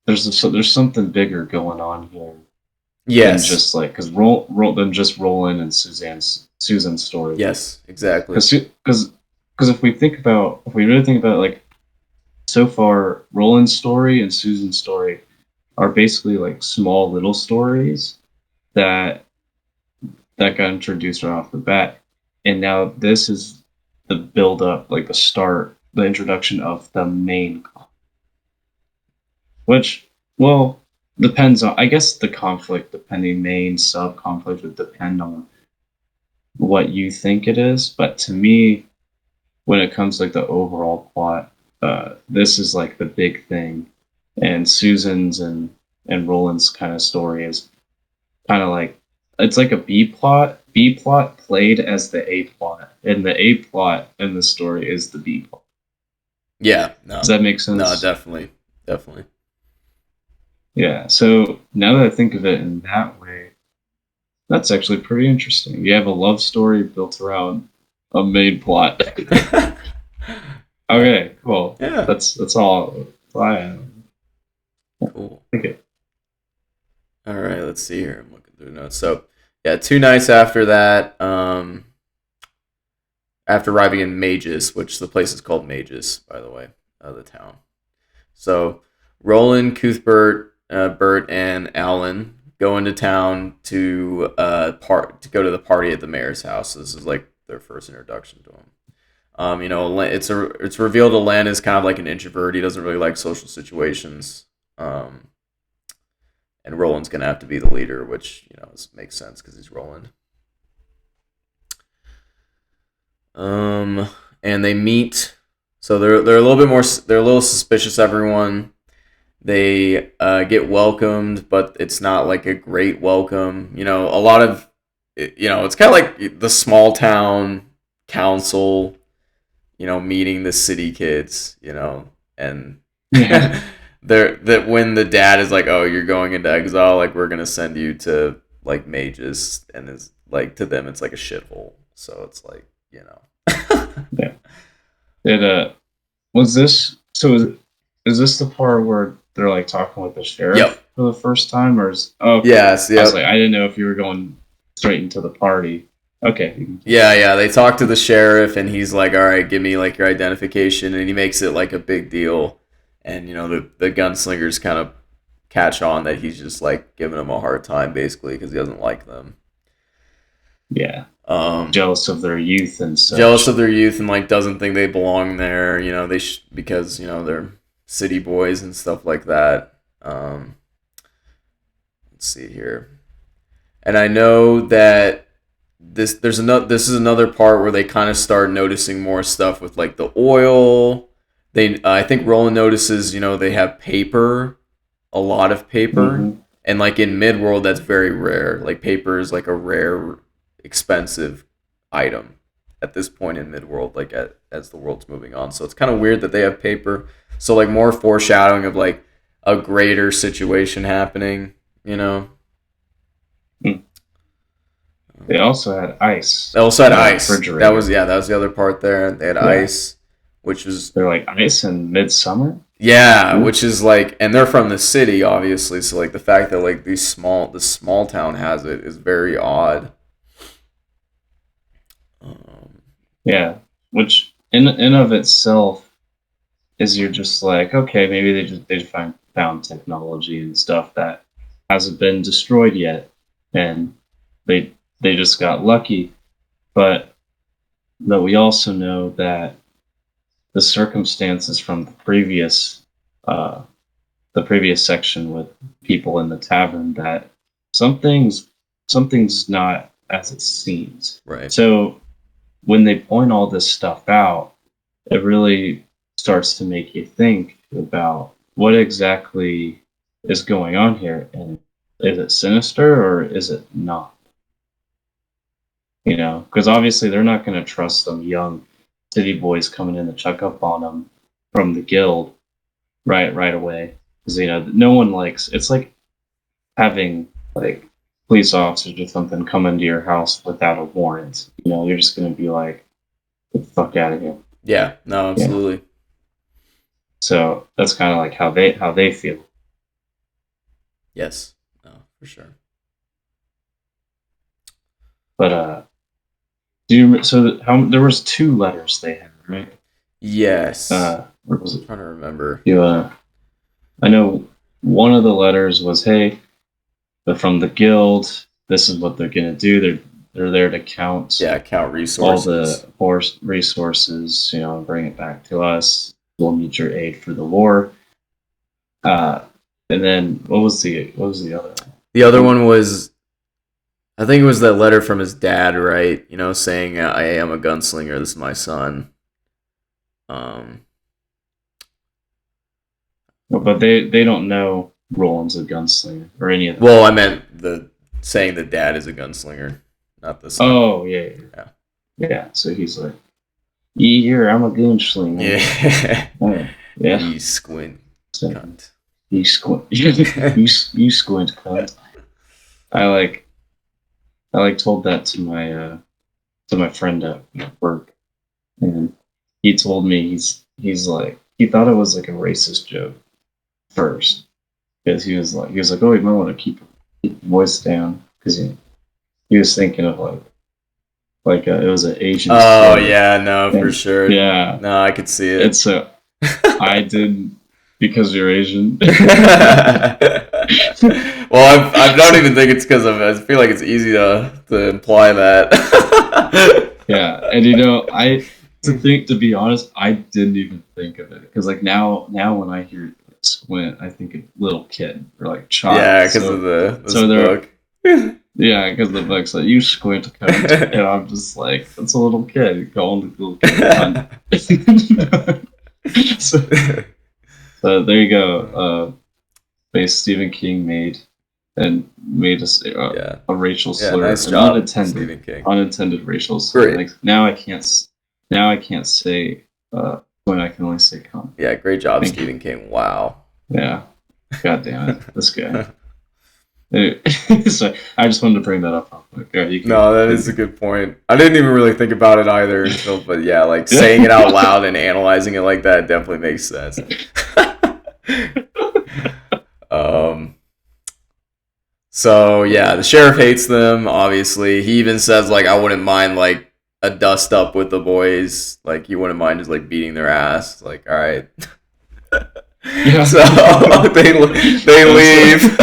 there's something bigger going on here than Yes. just like roll than just Roland and Susan's story. Yes. Exactly. Because if we really think about it, like so far, Roland's story and Susan's story are basically like small little stories that got introduced right off the bat, and now this is the build up, like the start, the introduction of the main, which well depends on, I guess, the conflict. Depending, main sub conflict would depend on what you think it is, but to me, when it comes to like the overall plot, this is like the big thing, and Susan's and Roland's kind of story is kind of like it's like a B plot played as the A plot, and the A plot in the story is the B plot. Yeah. Does No. that make No. sense? Definitely. Definitely. Yeah. So now that I think of it in that way, that's actually pretty interesting. You have a love story built around a main plot. Yeah. Okay, cool. Yeah. That's all. I Cool. think it. All right. Let's see here. I'm looking through the notes. So yeah, 2 nights after that. After arriving in Magus, which the place is called Magus, by the way, the town. So Roland, Cuthbert, Bert, and Alan go into town to go to the party at the mayor's house. This is like their first introduction to him. It's revealed Len is kind of like an introvert. He doesn't really like social situations. Um, and Roland's gonna have to be the leader, which makes sense because he's Roland. Um, and they meet. So they're a little bit more. They're a little suspicious. Everyone. They get welcomed, but it's not like a great welcome. A lot of it's kind of like the small town council. Meeting the city kids. And Yeah, that when the dad is like, "Oh, you're going into exile. Like we're gonna send you to like Mages," and is like to them, it's like a shithole. So it's like. yeah. It was this. So is this the part where they're like talking with the sheriff Yep. for the first time, or is okay? Yes. I was like, Yep. I didn't know if you were going straight into the party. Okay, you can Yeah. Yeah. They talk to the sheriff, and he's like, "All right, give me like your identification," and he makes it like a big deal. And the gunslingers kind of catch on that he's just like giving them a hard time, basically, because he doesn't like them. yeah, Um, jealous of their youth and Jealous such. of their youth and like doesn't think they belong there. Because they're city boys and stuff like that. Let's see here. And I know that this is another part where they kind of start noticing more stuff with like the oil. I think Roland notices they have paper, a lot of paper, Hmm. and like in Midworld that's very rare. Like paper is like a rare, expensive item at this point in Midworld. Like as the world's moving on, so it's kind of weird that they have paper. So like more foreshadowing of like a greater situation happening. You know. They also had ice They also had in their ice. refrigerator. That was the other part there. They had Yeah, ice, which was they're like ice in midsummer. yeah, Hmm. which is like, and they're from the city, obviously. So like the fact that like this small town has it is very odd. Um, Yeah, which in of itself is, you're just like, okay, maybe they found technology and stuff that hasn't been destroyed yet, and they just got lucky. But we also know that the circumstances from uh, the previous section with people in the tavern, that something's something's not as it seems. right. So when they point all this stuff out, it really starts to make you think about what exactly is going on here, and is it sinister or is it not? Because obviously they're not going to trust some young city boys coming in to check up on him from the guild right away because no one likes it's like having like police officers or something come into your house without a warrant. You're just gonna be like, get the fuck out of here. Yeah, no, Yeah. absolutely. So that's kind of like how they feel. Yes, no, for sure. But do you so how there was two letters they had, right? Yes, What was I'm it? trying to remember. I know one of the letters was, "Hey, they're from the guild. This is what they're gonna do. They're there to count Yeah, count all resources. the horse resources, and bring it back to us. We'll need your aid for the war." Uh, and then what was the other one? The other one was, I think it was that letter from his dad, right? You know, saying, "I am a gunslinger. This is my son." Um, But they don't know Roland's a gunslinger or any of that. well, I meant the saying the dad is a gunslinger, not the son. Oh yeah, Yeah. yeah. So he's like, "Yeah, I'm a gunslinger." Yeah. Yeah. You squint, So, cunt. you squint. you squint, cunt. I told that to my friend at work, and he told me he's like he thought it was like a racist joke first because he was like, oh, you might want to keep the voice down because he was thinking of like it was an Asian Oh slur. yeah, no, for And, sure. yeah, No, I could see it. it's I did because you're Asian. Well, I don't even think it's because of it. I feel like it's easy to imply that. Yeah, and to be honest, I didn't even think of it because like now when I hear squint, I think of little kid or like child. Yeah, because of this book. Yeah, because the book's like you squint, cunt, and I'm just like that's a little kid calling the little kid cunt. So there you go. Stephen King made Yeah. a racial Yeah, slur, nice an job, Stephen King. unintended racial slur. Great. Like now I can't say when I can only say cunt. Yeah, great job, Thank Stephen King. Wow. Yeah, god damn it, this guy. So I just wanted to bring that up. No, that is a good point. I didn't even really think about it either until, but yeah, like saying it out loud and analyzing it like that definitely makes sense. So yeah, the sheriff hates them. Obviously, he even says like, "I wouldn't mind like a dust up with the boys. Like, he wouldn't mind just like beating their ass." Like, all right. Yeah. So they leave,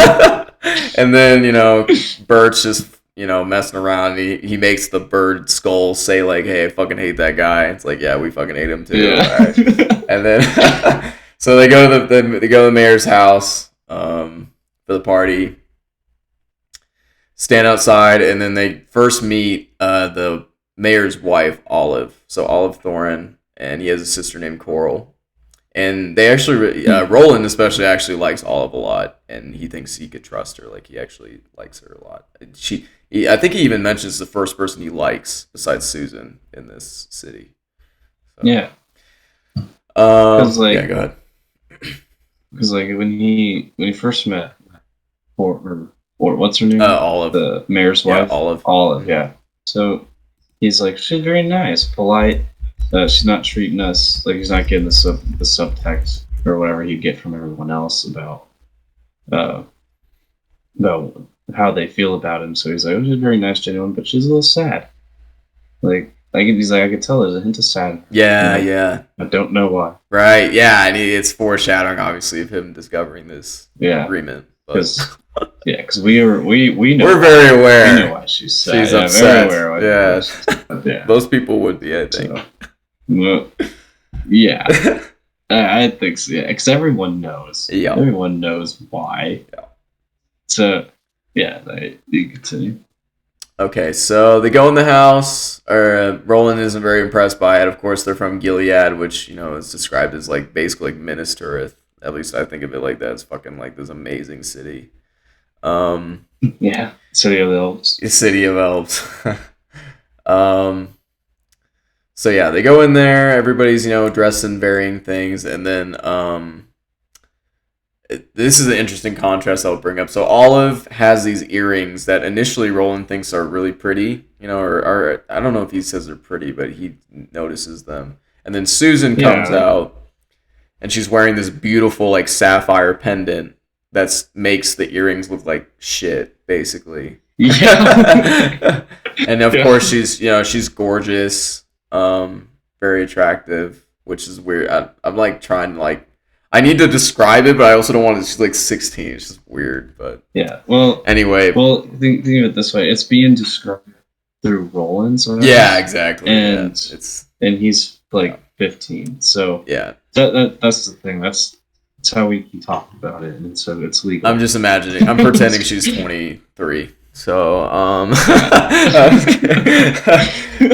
and then Bert's just messing around. He makes the bird skull say like, "Hey, I fucking hate that guy." It's like, yeah, we fucking hate him too. Yeah. All right. And then so they go to the mayor's house for the party. Stand outside, and then they first meet the mayor's wife, Olive. So Olive Thorin, and he has a sister named Coral. And they actually, Roland especially actually likes Olive a lot, and he thinks he could trust her. Like, he actually likes her a lot. I think he even mentions the first person he likes besides Susan in this city. So. Yeah. Yeah, go ahead. Because like when he first met, or what's her name? Olive, the mayor's wife. Olive. Yeah. So he's like, she's very nice, polite. She's not treating us like he's not getting the subtext or whatever he'd get from everyone else about how they feel about him. So he's like, oh, she's very nice, genuine, but she's a little sad. He's like, I could tell there's a hint of sad. Yeah, yeah. I don't know why. Right, yeah, and it's foreshadowing, obviously, of him discovering this agreement. Because we know. We're very aware. We know why she's sad. She's upset. Very aware why she's sad. Yeah. Most people would be, I think. Yeah. I think so, yeah. Because everyone knows. Yeah. Everyone knows why. Yeah. So, yeah, you continue. Okay, so they go in the house. Roland isn't very impressed by it. Of course, they're from Gilead, which, is described as, like, basically like Minas Tirith. At least I think of it like that. It's fucking, like, this amazing city. Yeah, City of Elves. City of Elves. So yeah, they go in there. Everybody's dressed in varying things, and then this is an interesting contrast I'll bring up. So Olive has these earrings that initially Roland thinks are really pretty, or I don't know if he says they're pretty, but he notices them. And then Susan comes Yeah, out, and she's wearing this beautiful like sapphire pendant that makes the earrings look like shit, basically. yeah, And of yeah, course she's gorgeous, very attractive, which is weird. I'm like trying to like I need to describe it, but I also don't want to. She's like 16. It's just weird, but yeah. Well, anyway. think of it this way: it's being described through Roland's Yeah, eyes, exactly. Yeah, and it's he's yeah, like 15. So yeah. that's the thing. That's how we can talk about it, and so it's I'm legal. just imagining. I'm pretending she's 23. So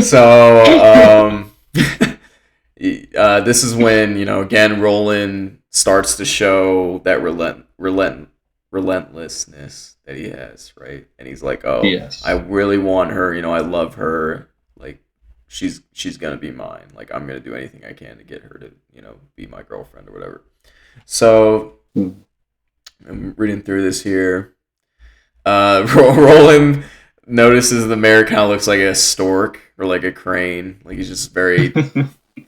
so this is when again Roland starts to show that relentlessness that he has, right? And he's like, oh, I Yes. really want her. I love her. Like she's gonna be mine. Like I'm gonna do anything I can to get her to be my girlfriend or whatever. So Hmm. I'm reading through this here. Roland notices the mayor kind of looks like a stork or like a crane. Like he's just very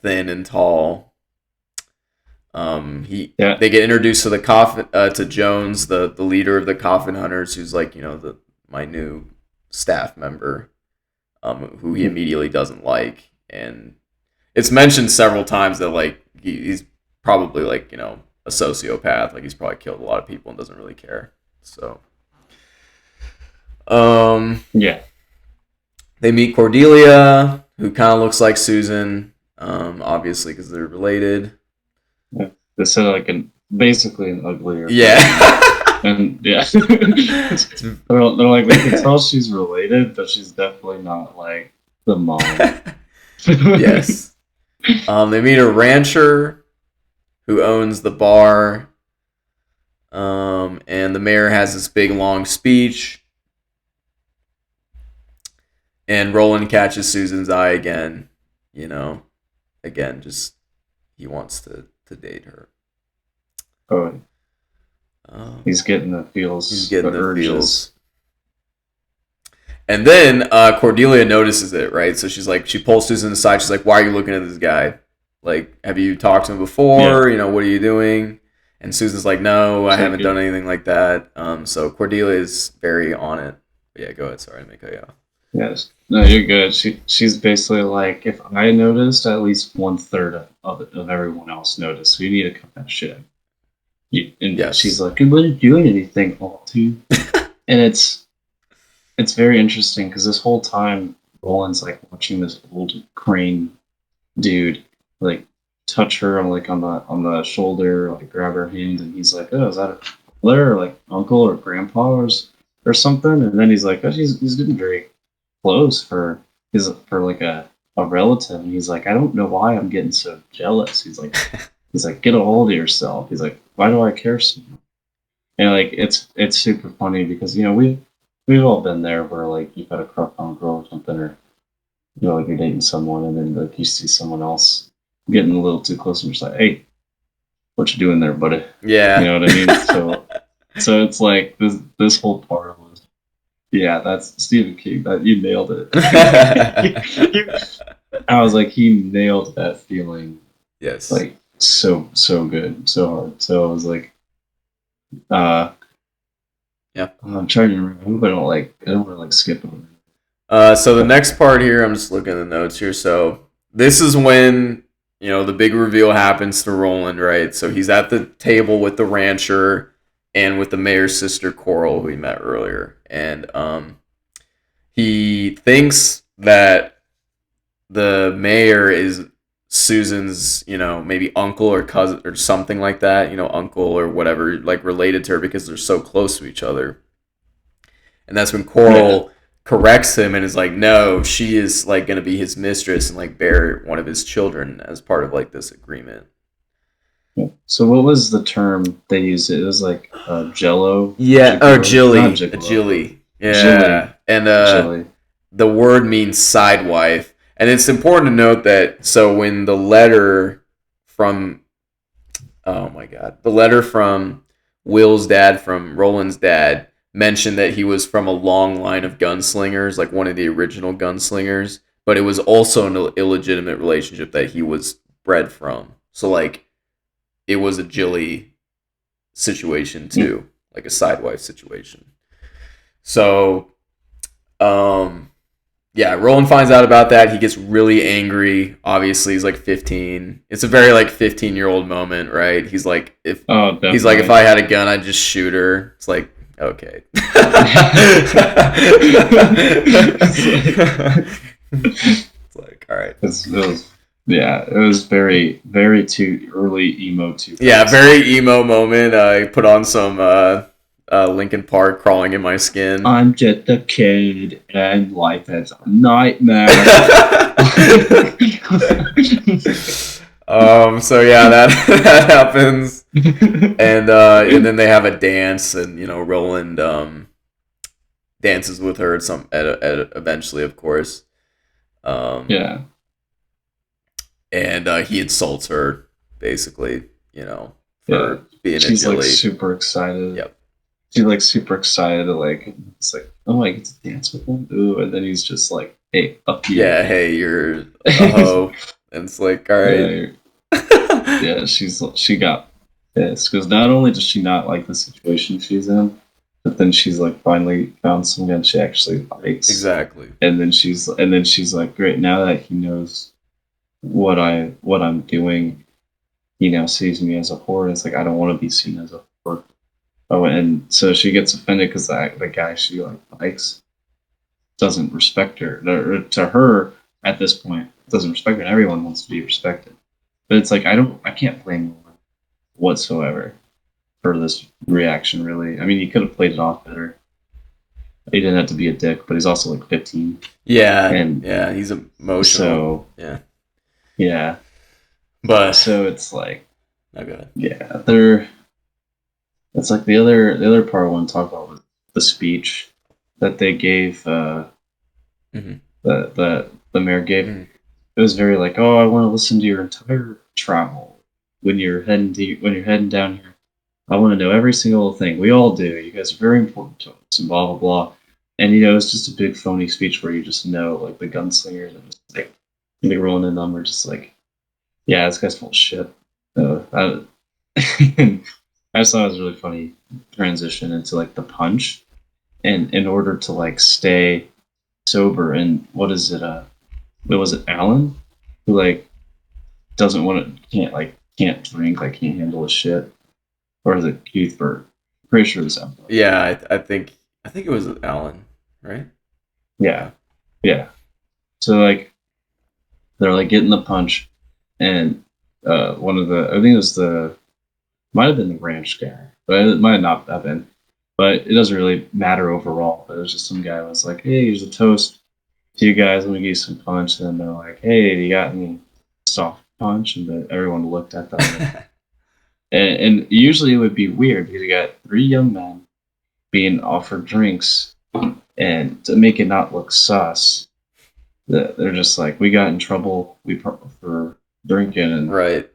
thin and tall. Yeah. They get introduced to the coffin to Jones, the leader of the coffin hunters, who's like the my new staff member, who he immediately doesn't like, and it's mentioned several times that like he's probably like a sociopath, like he's probably killed a lot of people and doesn't really care. So Yeah. they meet Cordelia, who kind of looks like Susan, obviously because they're related. Yeah. They said like basically an uglier Yeah. version. And yeah. They're like we can tell she's related, but she's definitely not like the mom. Yes. They meet a rancher who owns the bar. And the mayor has this big long speech. And Roland catches Susan's eye again. Again, just he wants to date her. Oh, he's getting the He's feels, getting the the urges. feels. And then Cordelia notices it, right? So she pulls Susan aside. She's like, "Why are you looking at this guy? Like, have you talked to him Yeah. before? What are you doing?" And Susan's like, "No, I So haven't done good. anything like that." So Cordelia is very on it. But yeah, go ahead. Sorry to make cut you off. Yes. No, you're good. She's basically like, if I noticed, at least 1/3 of everyone else noticed. So you need to cut that shit. And she's Yes. like, "I wasn't doing anything, all too." And it's very interesting because this whole time Roland's like watching this old crane dude like touch her on the shoulder, like grab her hand, and he's like, "Oh, is that a brother or like uncle or grandpa or something?" And then he's like, "Oh, he's getting very close for like a relative." And he's like, "I don't know why I'm getting so jealous." He's like, "Get a hold of yourself." He's like, "Why do I care so much?" And like it's super funny because we've all been there where like you've had a crush on a girl or something, or like you're dating someone and then like you see someone else getting a little too close and you're just like, "Hey, what you doing there, buddy?" You Yeah. know what I mean? So it's like this whole part was, yeah, that's Stephen King. That you nailed it. I was like, he nailed that feeling Yes. like so good, so hard. So I was like, uh, Yeah. I'm trying to remember. I hope I don't want to like skip over. So the next part here, I'm just looking at the notes here. So this is when the big reveal happens to Roland, right? So he's at the table with the rancher and with the mayor's sister Coral, who we met earlier, and he thinks that the mayor is Susan's, maybe uncle or cousin or something like that, uncle or whatever, like related to her because they're so close to each other. And that's when Yeah. Coral corrects him and is like, no, she is like going to be his mistress and like bear one of his children as part of like this agreement. Yeah. So what was the term they used? It was like Jello, Yeah, or Gigolo, not Jilly, a Gigolo, Jilly. Jilly, Yeah, and Jilly. the word means sidewife. And it's important to note that so when the letter from oh my god, the letter from Will's dad, from Roland's dad, mentioned that he was from a long line of gunslingers, like one of the original gunslingers, but it was also an illegitimate relationship that he was bred from. So like it was a Jilly situation too, like a sidewife situation. So um yeah, Roland finds out about that. He gets really angry. Obviously, he's like 15. It's a very like 15-year-old moment, right? He's like if Definitely. I had a gun, I'd just shoot her. It's like okay. It's like all right. Yeah, it was very, very too early emo Yeah, Tupac very stuff. emo moment. I put on some Linkin Park, "Crawling in My Skin." I'm just a kid, and life is a nightmare. So yeah, that that happens, and then they have a dance, and Roland dances with her eventually, of course, um, Yeah, and he insults her basically, yeah. for being a She's like Jilly. super excited. Yep. She's like super excited to like. It's like, oh, I get to dance with him. Ooh, and then he's just like, hey, up you. Yeah. Hey, you're a hoe, and it's like, all right. Yeah, yeah. She got pissed because not only does she not like the situation she's in, but then she's like finally found someone she actually likes, Exactly. and then she's like, great. Now that he knows what I'm doing, he now sees me as a whore. It's like I don't want to be seen as a whore. Oh, and so she gets offended because the guy she like likes doesn't respect her. Or to her, at this point, doesn't respect her. And everyone wants to be respected, but it's like I can't blame her whatsoever for this reaction. Really, I mean, he could have played it off better. He didn't have to be a dick, but he's also like 15, Yeah. and Yeah. He's emotional. so Yeah. yeah, But so it's like oh god. yeah, they're it's like the other part I want to talk about was the speech that they gave. Hmm. The mayor gave. Hmm. It was very like, oh, I want to listen to your entire travel when you're heading down here. I want to know every single thing. We all do. You guys are very important to us, and blah blah blah. And it's just a big phony speech where you just know like the gunslingers and just like they rolling in them are just like, yeah, this guy's full of shit. I, I just thought it was a really funny transition into like the punch, and in order to like stay sober. And what is it? What was it? Alan, who like doesn't want to, can't drink, like can't handle his shit, or is it Cuthbert? Pretty sure it's Alan. Yeah, I think it was Alan, right? Yeah, Yeah. yeah. So like they're like getting the punch, and one of the I think it was the might have been the ranch guy, but it might not have been. But it doesn't really matter overall. But it was just some guy was like, "Hey, here's a toast to you guys. Let me give you some punch." And then they're like, "Hey, you got any soft punch?" And then everyone looked at them, and usually it would be weird because you got three young men being offered drinks, and to make it not look sus, they're just like, "We got in trouble for drinking, and Right.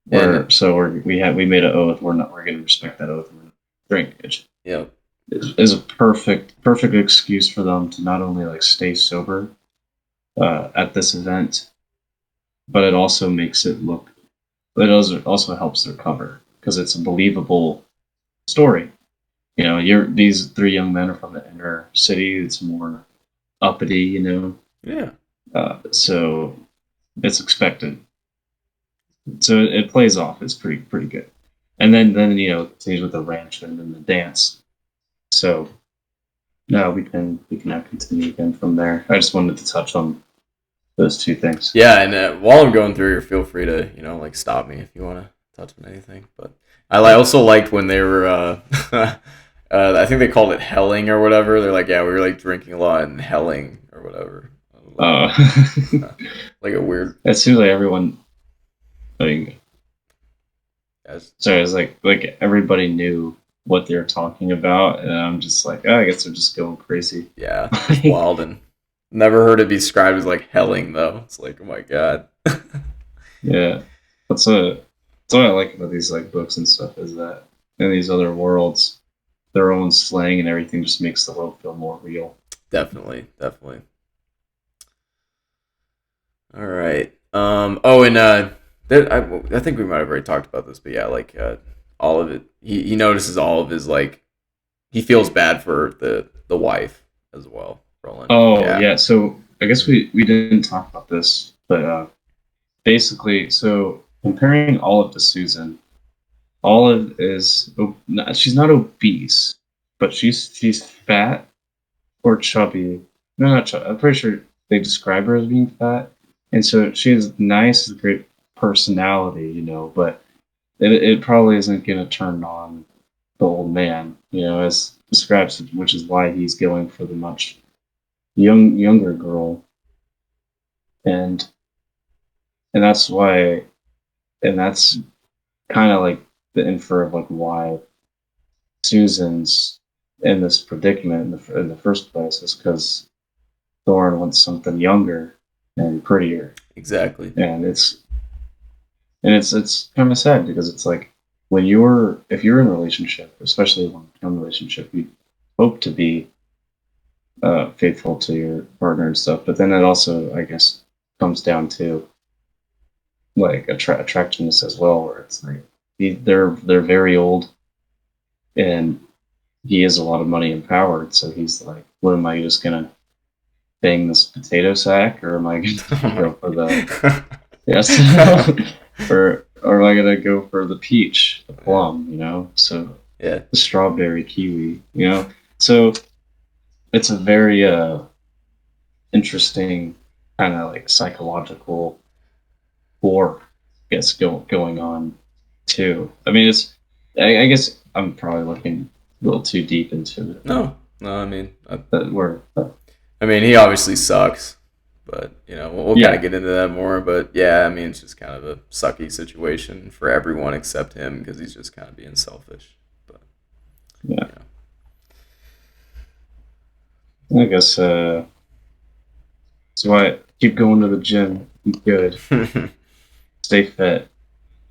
we're And so we made an oath. We're going to respect that oath. We're going to drink." It yeah, is a perfect excuse for them to not only like stay sober at this event, but it also makes it look. It also helps their cover because it's a believable story. These three young men are from the inner city. It's more uppity, yeah, so it's expected. So it plays off. It's pretty good. And then it continues with the ranch and then the dance. So no, we can now continue again from there. I just wanted to touch on those two things. yeah. And while I'm going through here, feel free to like stop me if you want to touch on anything. But also liked when they were I think they called it helling or whatever. They're like, yeah, we were like drinking a lot and helling or whatever. Like Uh, like a weird. it seems like everyone. I mean, Yes. sorry, it's like everybody knew what they were talking about, and I'm just like, oh, I guess they're just going crazy. Yeah, just wild and Never heard it be described as like helling though. It's like, oh my god. Yeah, that's what I like about these like books and stuff is that in these other worlds, their own slang and everything just makes the world feel more real. Definitely, definitely. All right. Oh, and I think we might have already talked about this, but yeah, like all of it. He notices all of his like he feels bad for the wife as well, Roland. Oh Yeah. yeah, so I guess we didn't talk about this, but basically, so comparing Olive to Susan, Olive is she's not obese, but she's fat or chubby. No, not chubby. I'm pretty sure they describe her as being fat, and so she has nice, great personality, but it probably isn't going to turn on the old man, as describes, which is why he's going for the much younger girl, and that's why, and that's kind of like the infer of like why Susan's in this predicament in the first place is because Thorne wants something younger and prettier, Exactly. and it's kind of sad because it's like if you're in a relationship, especially a long-term relationship, you hope to be faithful to your partner and stuff, but then it also, I guess, comes down to like attractiveness as well, where it's like they're very old, and he has a lot of money and power, so he's like, what am I just gonna bang this potato sack, or am I gonna go for the yes, or am I gonna go for the peach, the plum, So Yeah. the strawberry kiwi, So it's a very interesting kind of like psychological war, I guess, going on too. I mean, I guess I'm probably looking a little too deep into it. No, no. I mean, But we're I mean, he obviously sucks, but we'll kind of yeah, get into that more. But yeah, I mean, it's just kind of a sucky situation for everyone except him because he's just kind of being selfish. But yeah. I guess so. I keep going to the gym. Eat good. yeah. Stay fit.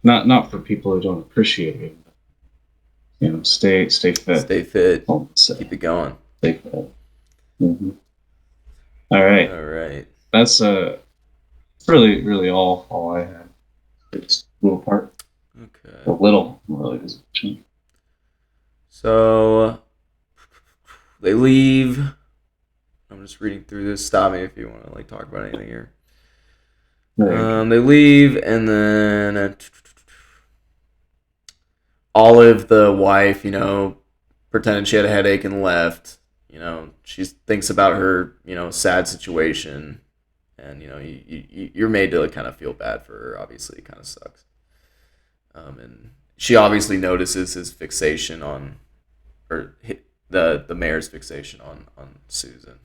Not for people who don't appreciate it. Stay fit. Stay fit. Say, Keep it going. stay fit. Mm-hmm. All right. All right. That's really all I had. It's a little part. A Okay. little really. So they leave. I'm just reading through this. Stop me if you want to like talk about anything here. They leave, and then Olive, the wife, pretended she had a headache and left. She thinks about her, sad situation, and you're made to like, kind of feel bad for her. Obviously, it kind of sucks. And she obviously notices his fixation on, or the mayor's fixation on Susan.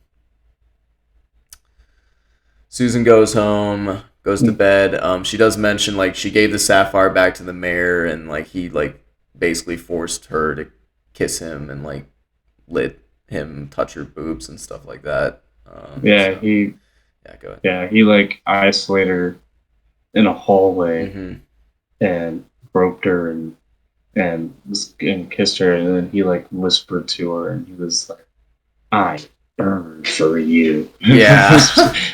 Susan goes home, goes to bed. She does mention like she gave the sapphire back to the mayor, and like he like basically forced her to kiss him and like let him touch her boobs and stuff like that. Yeah, So, yeah, go ahead. yeah, he like isolated her in a hallway Mm-hmm. and groped her and kissed her, and then he like whispered to her, and he was like, "I burn for you." Yeah.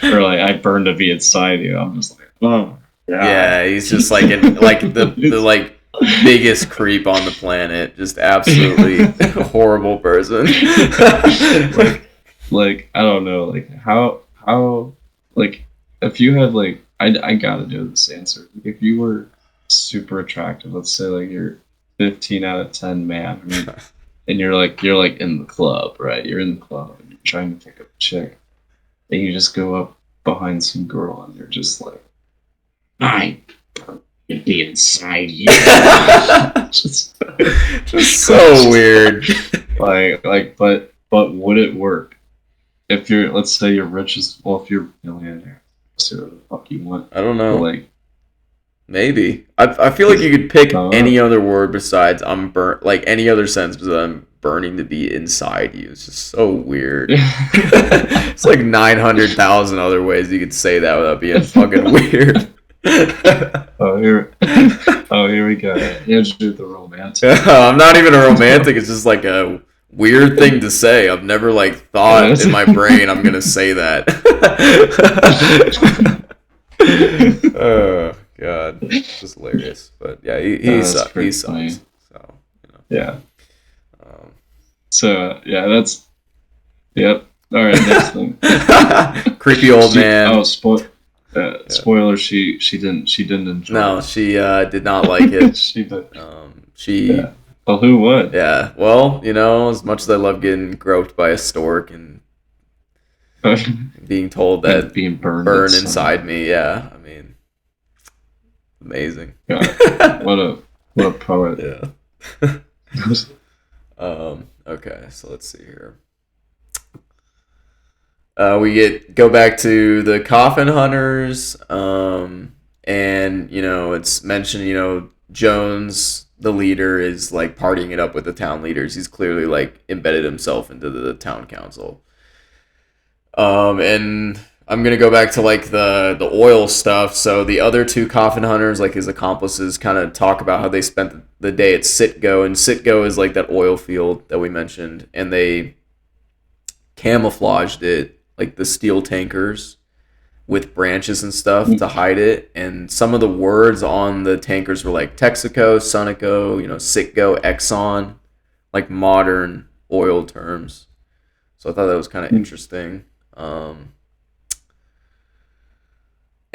Or like, "I burn to be inside you." I'm just like, oh yeah. Yeah, he's just like like the like biggest creep on the planet, just absolutely horrible person. like I don't know, like how like if you had like I gotta know this answer. Like, if you were super attractive, let's say like you're 15 out of 10 man, I mean, and you're like in the club, right? You're in the club and you're trying to pick up a chick, and you just go up behind some girl and you're just like, I can be inside you. just, Just so weird. but would it work? If you're, let's say you're rich as well, if you're a millionaire, see what the fuck you want. I don't But know. like, Maybe. I feel like you could pick uh, any other word besides I'm burnt, like any other sentence besides burning to be inside you. It's just so weird. It's like 900,000 other ways you could say that without being fucking weird. Oh, here we go. Andrew the romantic. I'm not even a romantic. It's just like a weird thing to say. I've never like thought in my brain I'm gonna say that. Oh God, it's just hilarious. But yeah, he sucks. He sucks. Funny. So Yeah. um, So yeah, that's yep. All right, next thing. creepy old man. Oh, spoiler. She didn't enjoy. No, it. she did not like it. She did. She. Yeah. Well, who would? Yeah. Well, as much as I love getting groped by a stork and being told that being burned inside me, yeah. I mean, amazing. God, what a poet. Yeah. Okay, so let's see here. We go back to the coffin hunters, and it's mentioned, Jones, the leader, is like partying it up with the town leaders. He's clearly like embedded himself into the town council. And I'm gonna go back to like the oil stuff. So the other two coffin hunters, like his accomplices, kind of talk about how they spent the day at Citgo, and Citgo is like that oil field that we mentioned, and they camouflaged it, like the steel tankers, with branches and stuff to hide it. And some of the words on the tankers were like Texaco, Sunoco, Citgo, Exxon, like modern oil terms. So I thought that was kind of interesting.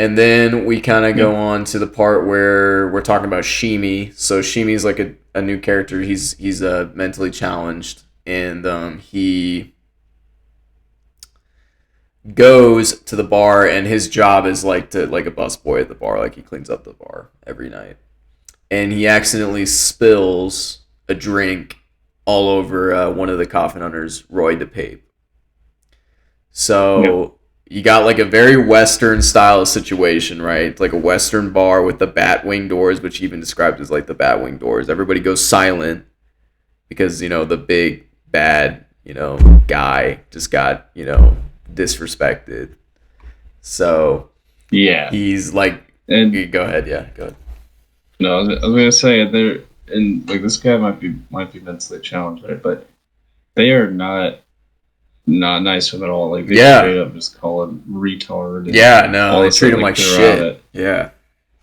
And then we kind of go on to the part where we're talking about Shimi. So Shimi's like a new character. He's mentally challenged, and he goes to the bar, and his job is like a busboy at the bar. Like he cleans up the bar every night, and he accidentally spills a drink all over one of the coffin hunters, Roy DePape. So you got like a very Western style situation, right? Like a Western bar with the Batwing doors, which he even described as like the Batwing doors. Everybody goes silent because, the big bad, guy just got, disrespected. So yeah, he's like, and go ahead. Yeah, go ahead. No, I was gonna say and like this guy might be mentally challenged, right? But they are not nice with it at all. Like they straight up just call him retard. Yeah, no, they treat him like shit. Yeah.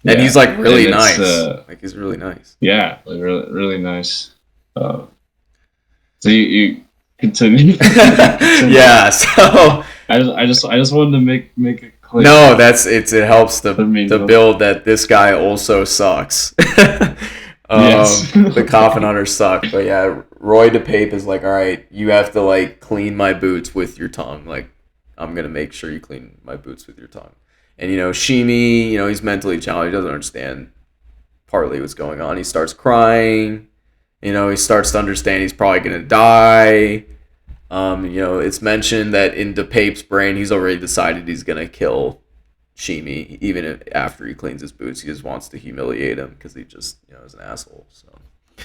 And he's like really nice. Like he's really nice. Yeah, like really, really nice. So you continue. Yeah. So I just wanted to make it clear. No, it helps to build that this guy also sucks. Yes. The coffin hunters suck, but yeah, Roy DePape is like, all right, you have to like clean my boots with your tongue. Like, I'm gonna make sure you clean my boots with your tongue. And Shimi, he's mentally challenged. He doesn't understand partly what's going on. He starts crying. He starts to understand he's probably gonna die. It's mentioned that in DePape's brain, he's already decided he's gonna kill Shimi, even after he cleans his boots. He just wants to humiliate him because he just, is an asshole. So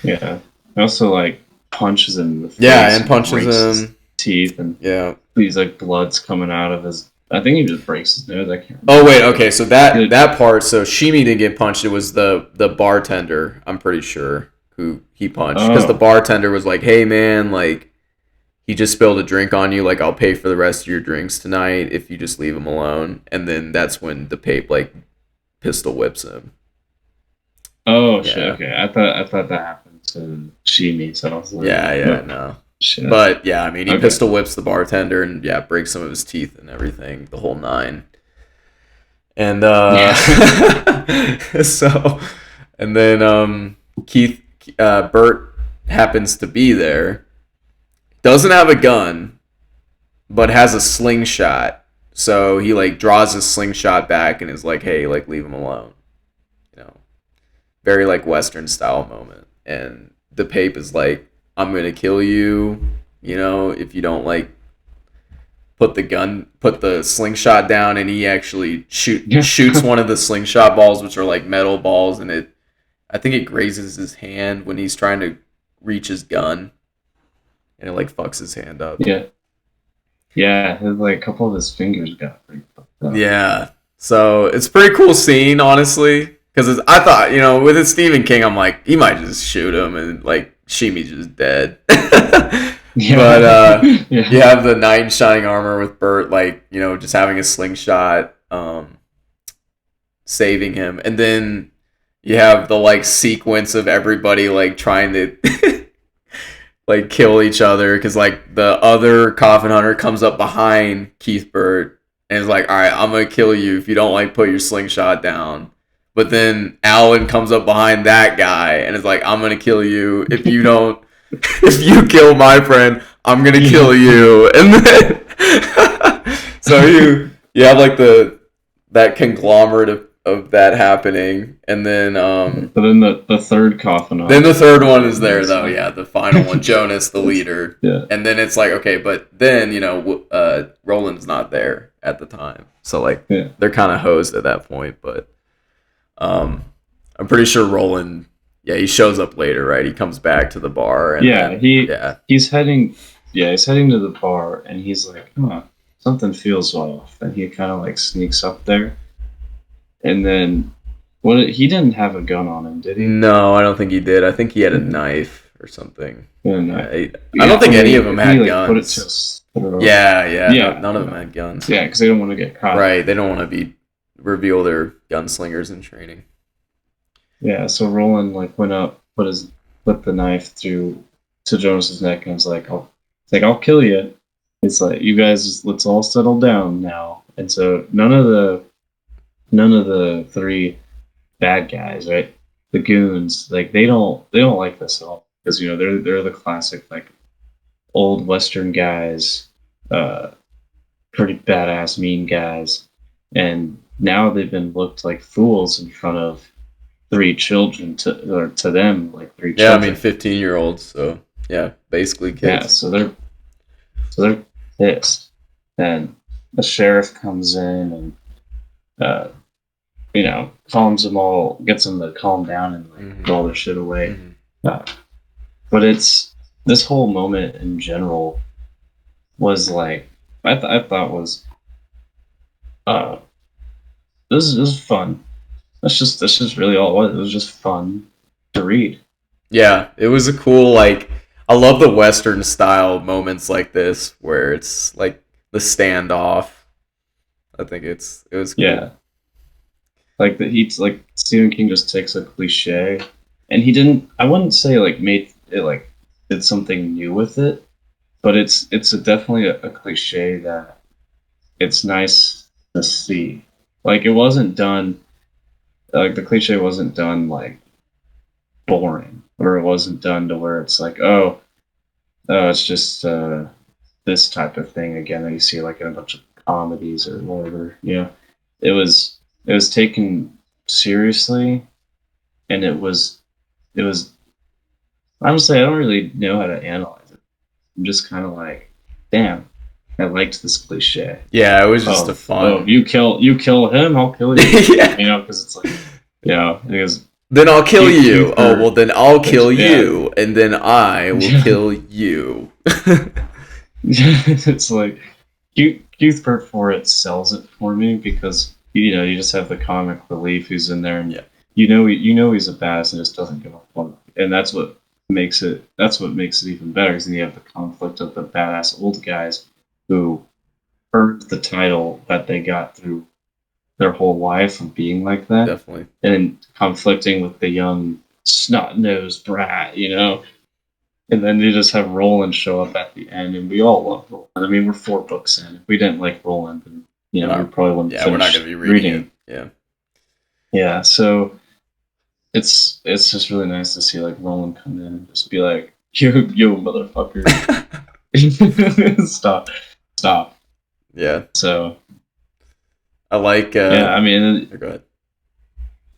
yeah, he also like punches him in the face. Yeah, and punches him teeth, and he's like blood's coming out of his. I think he just breaks his nose. I can't remember. Oh wait, okay, so that part. So Shimi didn't get punched. It was the bartender. I'm pretty sure who he punched because the bartender was like, "Hey man, like." He just spilled a drink on you. Like, I'll pay for the rest of your drinks tonight if you just leave him alone. And then that's when DePape like pistol whips him. Oh shit! Okay, I thought that happened to Shimi. So I was like, no. Shit. But yeah, I mean, he pistol whips the bartender and breaks some of his teeth and everything, the whole nine. And so, and then Bert happens to be there. Doesn't have a gun, but has a slingshot. So he like draws his slingshot back and is like, "Hey, like leave him alone." Very like Western style moment. And DePape is like, "I'm gonna kill you, if you don't like put the slingshot down." And he actually shoots one of the slingshot balls, which are like metal balls, and I think it grazes his hand when he's trying to reach his gun. and it like fucks his hand up. Yeah. Yeah, like a couple of his fingers got pretty fucked up. Yeah. So it's a pretty cool scene, honestly. Because I thought, with it Stephen King, I'm like, he might just shoot him and like Shimi's just dead. But Yeah. you Yeah. have the knight in shining armor with Bert, like, just having a slingshot, saving him. And then you have the like sequence of everybody like trying to like kill each other because like the other coffin hunter comes up behind Keith Burt and is like, all right, I'm gonna kill you if you don't like put your slingshot down. But then Alan comes up behind that guy and is like, I'm gonna kill you if you don't if you kill my friend, I'm gonna kill you. And then so you have like that conglomerate of that happening, and then But then the third coffin. then the third one is there though, yeah, the final one, Jonas, the leader. Yeah. And then it's like, okay, but then Roland's not there at the time, so like they're kind of hosed at that point. But I'm pretty sure Roland, yeah, he shows up later, right? He comes back to the bar. And he's heading to the bar, and he's like, huh, something feels off, and he kind of like sneaks up there, and then he didn't have a gun on him, did he? No, I don't think he did. I think he had a knife or something. Yeah, I don't think any of them had guns. Put it to his throat. Yeah. None of them had guns. Yeah, because they don't want to get caught. Right, they don't want to reveal their gunslingers in training. Yeah, so Roland like went up, put the knife through to Jonas's neck, and was like, I'll kill you. It's like, you guys, let's all settle down now. And so none of the three bad guys, right? The goons, like they don't like this at all, because they're the classic like old Western guys, pretty badass mean guys, and now they've been looked like fools in front of three children to them like three children. Yeah, I mean 15-year-olds, so yeah, basically kids. Yeah, so they're pissed. And the sheriff comes in and calms them all, gets them to calm down and like put all their shit away. But it's this whole moment in general was like I thought was this is fun. That's just really all it was. It was just fun to read. Yeah, it was a cool, like, I love the Western style moments like this where it's like the standoff. I think it was cool. Yeah. Like Stephen King just takes a cliche, and I wouldn't say like made it like did something new with it, but it's definitely a cliche that it's nice to see. Like it wasn't done. Like the cliche wasn't done like boring, or it wasn't done to where it's like, it's just this type of thing again that you see like in a bunch of comedies or whatever. It was taken seriously, and it was honestly, I don't really know how to analyze it. I'm just kind of like, damn, I liked this cliche. Yeah, it was just a fun. Oh, you kill him, I'll kill you. Yeah. Because it's like, because then I'll kill you. Oh, well, then I'll kill you, and then I will kill you. It's like Keith Burt for it sells it for me, because you just have the comic relief who's in there, and he's a badass and just doesn't give a fuck, and that's what makes it even better, because then you have the conflict of the badass old guys who earned the title that they got through their whole life of being like that. Definitely. And conflicting with the young snot-nosed brat, And then you just have Roland show up at the end, and we all love Roland. I mean, we're 4 books in. If we didn't like Roland, then we probably wouldn't. Yeah, we're not going to be reading it. Yeah. Yeah, so it's just really nice to see like Roland come in and just be like, yo motherfucker. Stop. Yeah. So I like I mean, go ahead.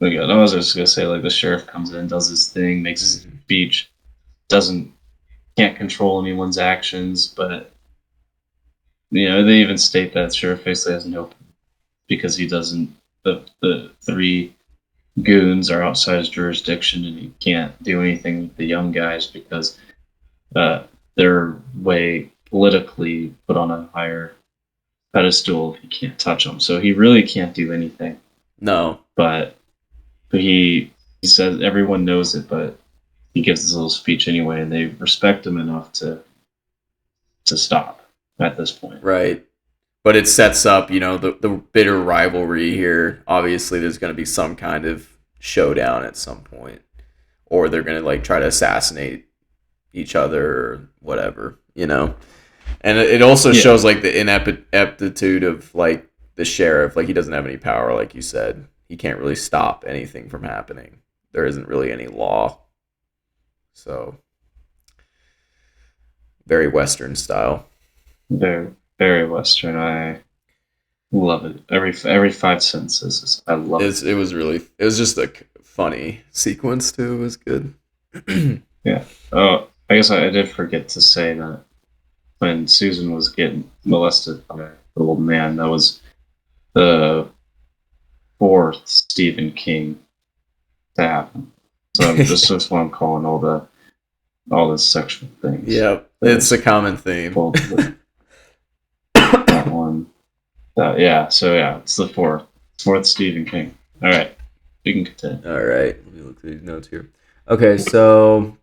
I was just gonna say, like, the sheriff comes in, does his thing, makes his speech, can't control anyone's actions, but they even state that sheriff basically has no, because he doesn't, the 3 goons are outside his jurisdiction, and he can't do anything with the young guys because they're way politically put on a higher pedestal. He can't touch them, so he really can't do anything. No. But he says everyone knows it, but he gives this little speech anyway, and they respect him enough to stop at this point. Right. But it sets up, the bitter rivalry here. Obviously, there's going to be some kind of showdown at some point, or they're going to like try to assassinate each other or whatever, And it also shows like the ineptitude of like the sheriff. Like he doesn't have any power, like you said. He can't really stop anything from happening. There isn't really any law. So very Western style. Very, very Western. I love it. Every 5 sentences. I love it. It was just a funny sequence too. It was good. Yeah. Oh, I guess I did forget to say that when Susan was getting molested by the old man, that was the fourth Stephen King to happen. So this is what I'm calling all the sexual things. Yeah, it's a common theme. Well, that one. So it's the fourth Stephen King. All right, we can continue. All right, let me look through these notes here. Okay, so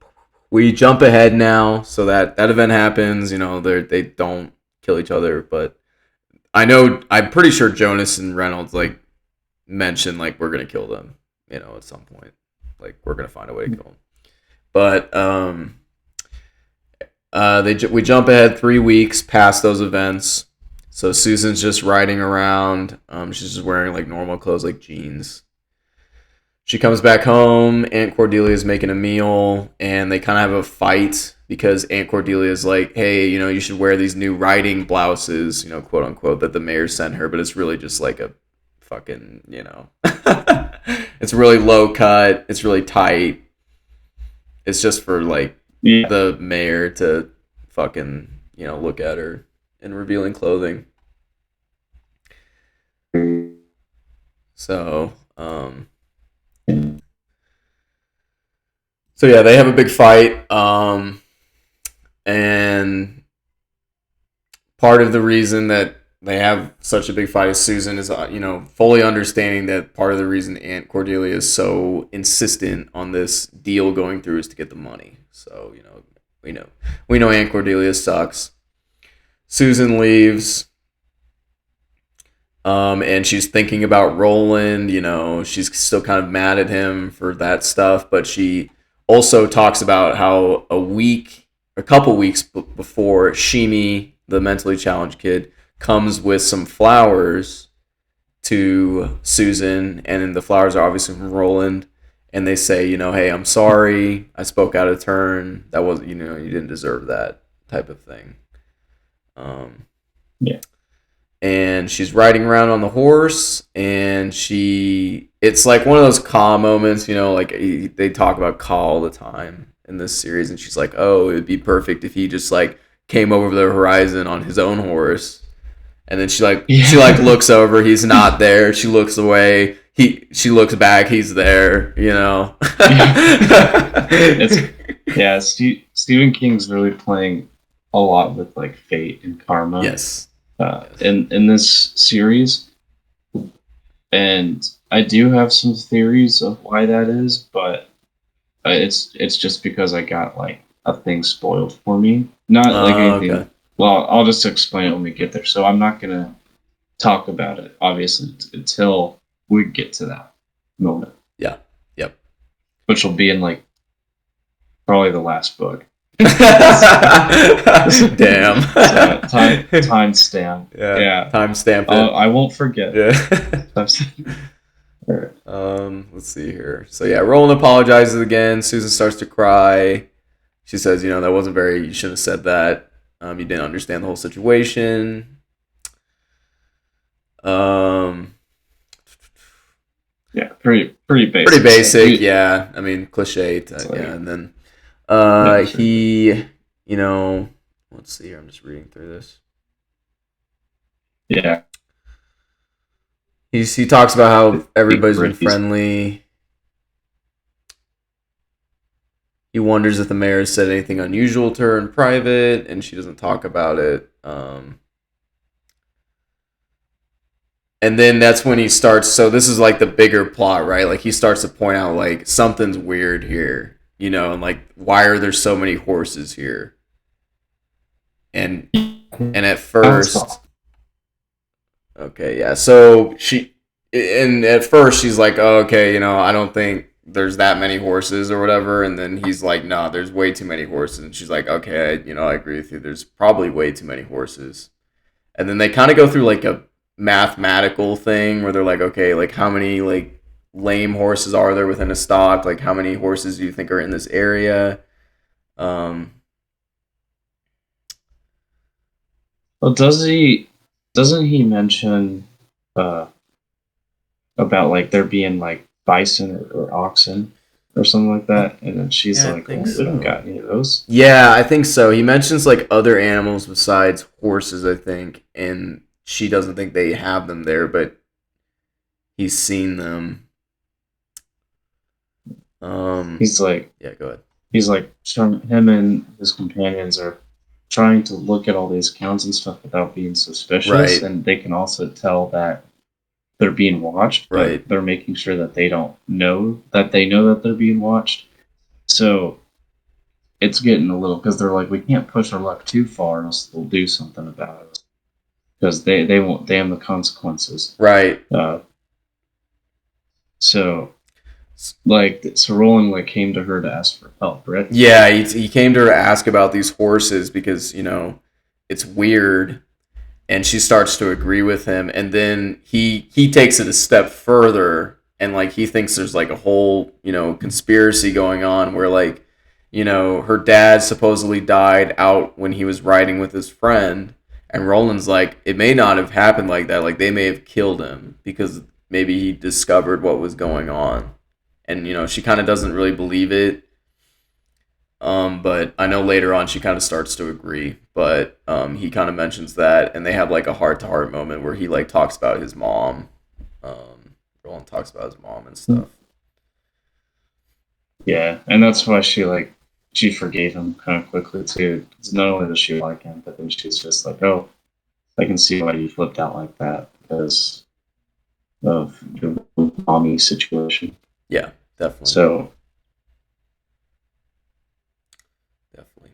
we jump ahead now. So that event happens. They don't kill each other, but I'm pretty sure Jonas and Reynolds like mention like we're gonna kill them. At some point, like we're gonna find a way to kill them. But we jump ahead 3 weeks past those events. So Susan's just riding around. She's just wearing like normal clothes, like jeans. She comes back home. Aunt Cordelia is making a meal, and they kind of have a fight because Aunt Cordelia is like, "Hey, you should wear these new riding blouses, quote unquote, that the mayor sent her." But it's really just like a fucking, it's really low cut. It's really tight. It's just for like the mayor to fucking, look at her in revealing clothing. So, so yeah, they have a big fight. And part of the reason that they have such a big fight is Susan is, fully understanding that part of the reason Aunt Cordelia is so insistent on this deal going through is to get the money. So, we know Aunt Cordelia sucks. Susan leaves. And she's thinking about Roland, she's still kind of mad at him for that stuff, but she also talks about how a couple weeks before, Shimi, the mentally challenged kid, comes with some flowers to Susan, and then the flowers are obviously from Roland, and they say, hey, I'm sorry, I spoke out of turn, that wasn't, you didn't deserve that type of thing. Yeah. And she's riding around on the horse, and it's like one of those Ka moments, like they talk about Ka all the time in this series, and she's like, oh, it would be perfect if he just like came over the horizon on his own horse. And then she looks over, he's not there. She looks away, she looks back, he's there. Stephen King's really playing a lot with like fate and karma. Yes. In this series, and I do have some theories of why that is, but it's just because I got like a thing spoiled for me. Not like anything. Okay. Well, I'll just explain it when we get there. So I'm not gonna talk about it, obviously, until we get to that moment. Yeah. Yep. Which will be in like probably the last book. Damn. Time stamp. Yeah. Time stamp it. I won't forget. Yeah. Right. Let's see here. So yeah, Roland apologizes again. Susan starts to cry. She says, that wasn't you shouldn't have said that. You didn't understand the whole situation. Yeah, pretty basic. Pretty basic, yeah. I mean, cliche. Yeah, and then he, let's see here. I'm just reading through this. Yeah. He talks about how everybody's been friendly. he wonders if the mayor said anything unusual to her in private, and she doesn't talk about it. And then that's when he starts. So this is like the bigger plot, right? Like he starts to point out like something's weird here, and like why are there so many horses here? And at first, okay, yeah. So and at first she's like, oh, okay, I don't think there's that many horses or whatever. And then he's like, no, there's way too many horses. And she's like, okay, I agree with you. There's probably way too many horses. And then they kind of go through like a mathematical thing where they're like, okay, like how many like lame horses are there within a stock? Like how many horses do you think are in this area? Well, doesn't he mention uh about like there being like bison or oxen or something like that? And then she's Yeah, I like, think well, we don't so. got any of those. Yeah, I think so. He mentions like other animals besides horses, I think, and she doesn't think they have them there, but he's seen them. He's like Yeah, go ahead. him and his companions are trying to look at all these accounts and stuff without being suspicious, Right. and they can also tell that they're being watched, Right. but they're making sure that they don't know that they're being watched. So it's getting a little because they're like, we can't push our luck too far, else they'll do something about it because they won't damn the consequences. Right. So so Roland like came to her to ask for help, right? Yeah, he came to her to ask about these horses because, it's weird, and she starts to agree with him, and then he takes it a step further, and like he thinks there's like a whole, conspiracy going on where like, her dad supposedly died out when he was riding with his friend, and Roland's like, it may not have happened like that, like they may have killed him because maybe he discovered what was going on. And she kind of doesn't really believe it. But I know later on she kind of starts to agree. But he kind of mentions that, and they have like a heart to heart moment where he like talks about his mom. Roland talks about his mom and stuff. Yeah, and that's why she forgave him kind of quickly too. 'Cause not only does she like him, but then she's just like, oh, I can see why you flipped out like that because of your mommy situation. Yeah, definitely. So definitely.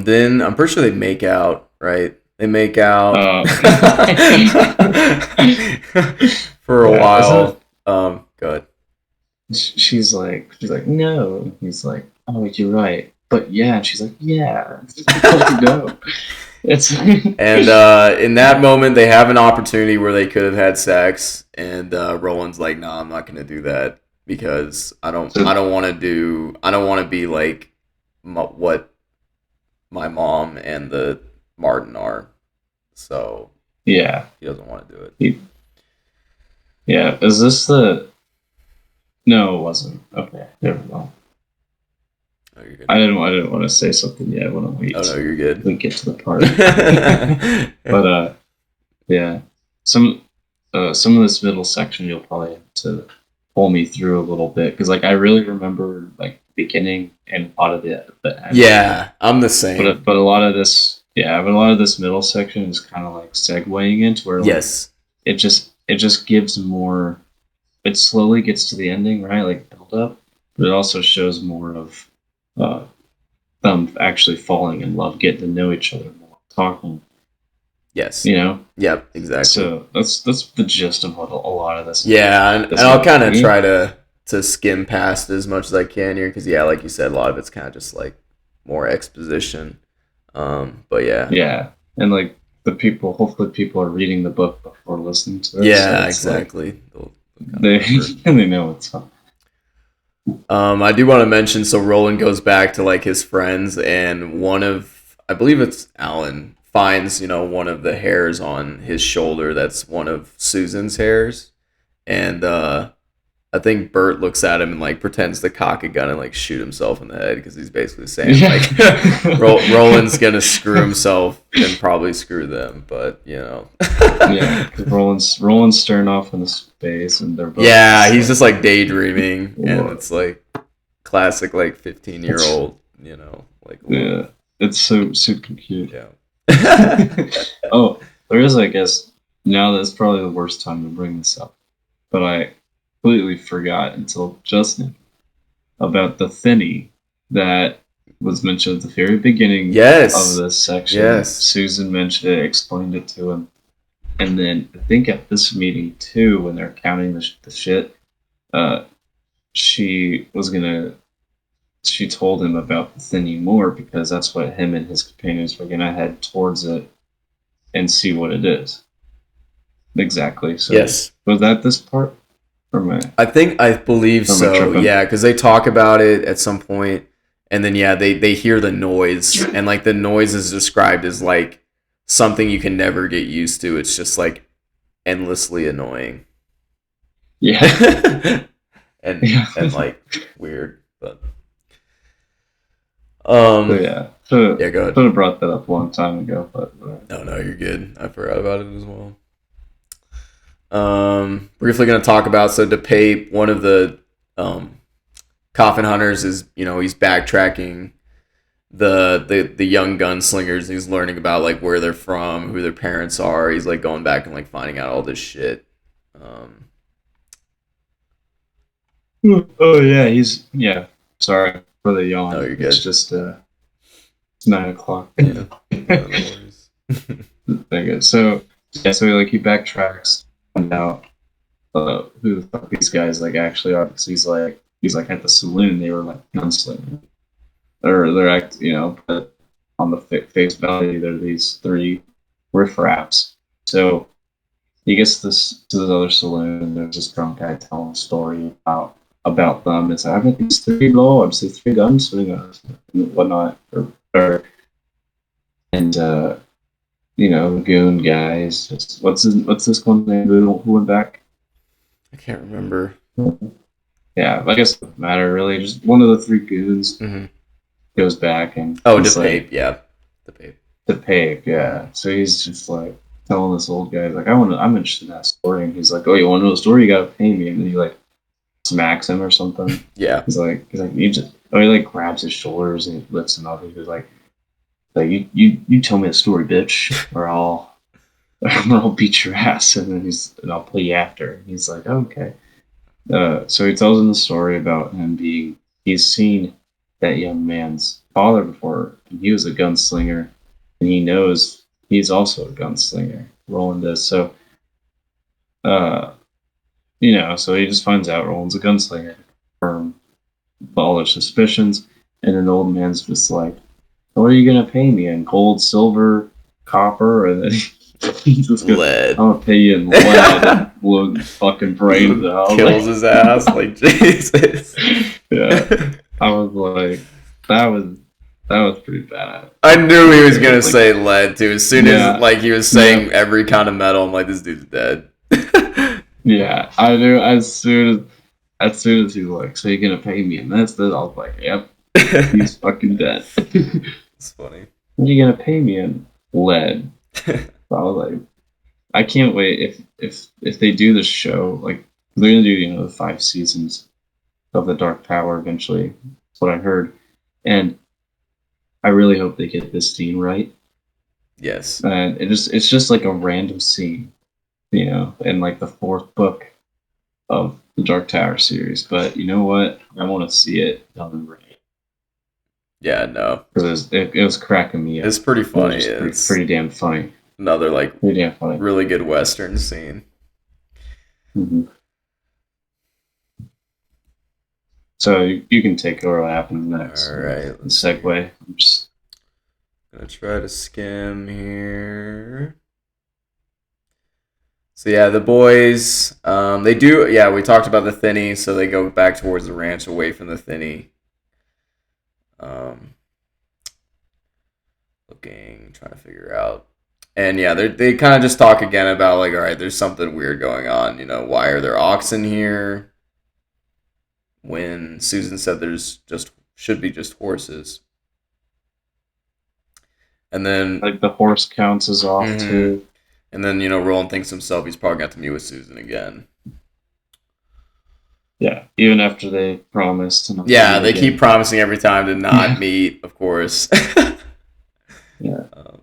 Then I'm pretty sure they make out, right? They make out for a while. Go ahead. She's like, no. He's like, oh, you're right. But yeah, and she's like, yeah. No. It's and in that moment, they have an opportunity where they could have had sex, and Roland's like, "No, I'm not going to do that because I don't want to be like what my mom and the Martin are." So yeah, he doesn't want to do it. Yeah, is this the? No, it wasn't. Okay, there we go. Oh, you're good. I didn't want to say something yet. I want to wait. Oh no, you're good. We get to the part. But yeah, some of this middle section you'll probably have to pull me through a little bit because like I really remember like the beginning and a lot of the end. Yeah, I'm the same. But a lot of this middle section is kind of like segueing into where like, yes, it just gives more. It slowly gets to the ending, right? Like build up, but it also shows more of them actually falling in love, getting to know each other more, talking. Yes. Yep. Exactly. So that's the gist of what a lot of this. Yeah, and I'll kind of try to skim past as much as I can here because like you said, a lot of it's kind of just like more exposition. But yeah. Yeah, and like hopefully people are reading the book before listening to it. Yeah, so exactly. Like, they know what's up. I do want to mention, so Roland goes back to like his friends, and I believe it's Alan, finds one of the hairs on his shoulder that's one of Susan's hairs, and I think Bert looks at him and like pretends to cock a gun and like shoot himself in the head because he's basically saying like Roland's gonna screw himself and probably screw them, but yeah, because Roland's staring off into space and they're both he's just like daydreaming, and it's like Classic, like It's 15-year-old, like look. yeah, it's so super cute. Yeah. Oh, there is, I guess. Now that's probably the worst time to bring this up, but I completely forgot until just now about the thinny that was mentioned at the very beginning of Yes. this section. Yes. Susan mentioned it, explained it to him, and then I think at this meeting too, when they're counting the shit, uh, she was gonna. She told him about the thinny more because that's what him and his companions were gonna head towards it and see what it is. Exactly. So Yes. was that this part? Or am I, I believe or am I so. tripping? Yeah, because they talk about it at some point, and then yeah, they hear the noise, and like the noise is described as like something you can never get used to. It's just like endlessly annoying, Yeah. and Yeah. like weird. But So um, yeah. Should yeah, go ahead. should have brought that up a long time ago, but No, no, you're good. I forgot about it as well. Briefly going to talk about so DePape, one of the um, coffin hunters, is he's backtracking the young gunslingers. He's learning about like where they're from, who their parents are. He's like going back and like finding out all this shit. Um, oh yeah, he's yeah. Sorry for the no, yawn. you're It's good. just it's 9 o'clock. Yeah, no, no worries. Okay, so yeah, so like he backtracks, find out who the fuck these guys like actually are. Because he's like at the saloon. They were like gunslingers, or they're but on the face value, they're these three riffraffs. So he gets to this other saloon, and there's this drunk guy telling a story about them. It's like, I've got these three lords, these three gunslingers, and whatnot, and goon guys. Just what's this one name who went back? I can't remember. Yeah, I guess it doesn't matter really. Just one of the three goons Hmm. goes back, and Oh, he's like DePape, yeah, DePape. the pig. Yeah, so he's just like telling this old guy, he's like, I'm interested in that story, and he's like, oh, you want to know the story? You gotta pay me, and then he like smacks him or something. Yeah, He's like you just, or he like grabs his shoulders and he lifts him up. He's like you tell me the story, bitch, or I'll beat your ass, and I'll play you after. And he's like, okay. So he tells him the story about him he's seen that young man's father before, and he was a gunslinger, and he knows he's also a gunslinger. Roland does so. Uh, so he just finds out Roland's a gunslinger, confirm all their suspicions, and then the old man's just like, "What are you gonna pay me in gold, silver, copper?" And then he's just gonna, lead. "I'm gonna pay you in lead," and blow his fucking brains out. Kills his ass like Jesus. Yeah, I was like, that was that was pretty bad. I knew he was gonna Like, say lead too. As soon as yeah, like he was yeah, saying every kind of metal, I'm like, this dude's dead. yeah. I knew as soon as he was like, "So you're gonna pay me?" And that's this, I was like, "Yep, he's fucking dead." It's funny. What are you gonna pay me in lead? So I was like, I can't wait if they do this show, like they're gonna do the 5 seasons of the Dark Tower eventually. That's what I heard, and I really hope they get this scene right. Yes. And it's just like a random scene, in like the fourth book of the Dark Tower series. But you know what? I want to see it done right Yeah. No. because it was cracking me It's up. pretty It was funny. just It's pretty damn funny. another like Pretty damn funny. really good Western scene. Hmm. So you can take over what happens next. All right. And Let's see. segue. I'm just Gonna try to skim here. So yeah, the boys, they do. Yeah, we talked about the thinny, so they go back towards the ranch, away from the thinny. Um, trying to figure out, and yeah, they kind of just talk again about like, all right, there's something weird going on. Why are there oxen here? When Susan said there's just should be just horses, and then, like the horse counts is off mhm. too. And then Roland thinks himself he's probably got to meet with Susan again. Yeah, even after they promised to not Yeah, meet they keep again. promising every time to not Yeah, meet, of course. yeah. um,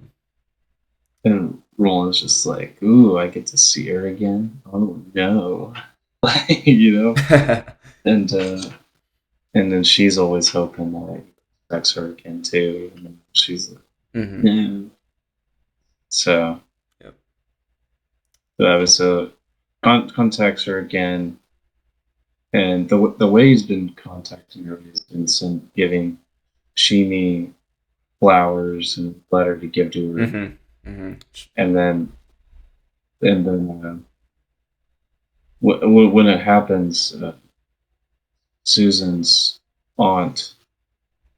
And Roland's just like, "Ooh, I get to see her again. Oh no!" Like, you know. And then she's always hoping that I text her again too. And she's like, mhm. yeah. So Yep. that was contacts her again, and the way he's been contacting her is been giving Shimi flowers and a letter to give to her, Mhm. Mhm. and then when it happens, Susan's aunt,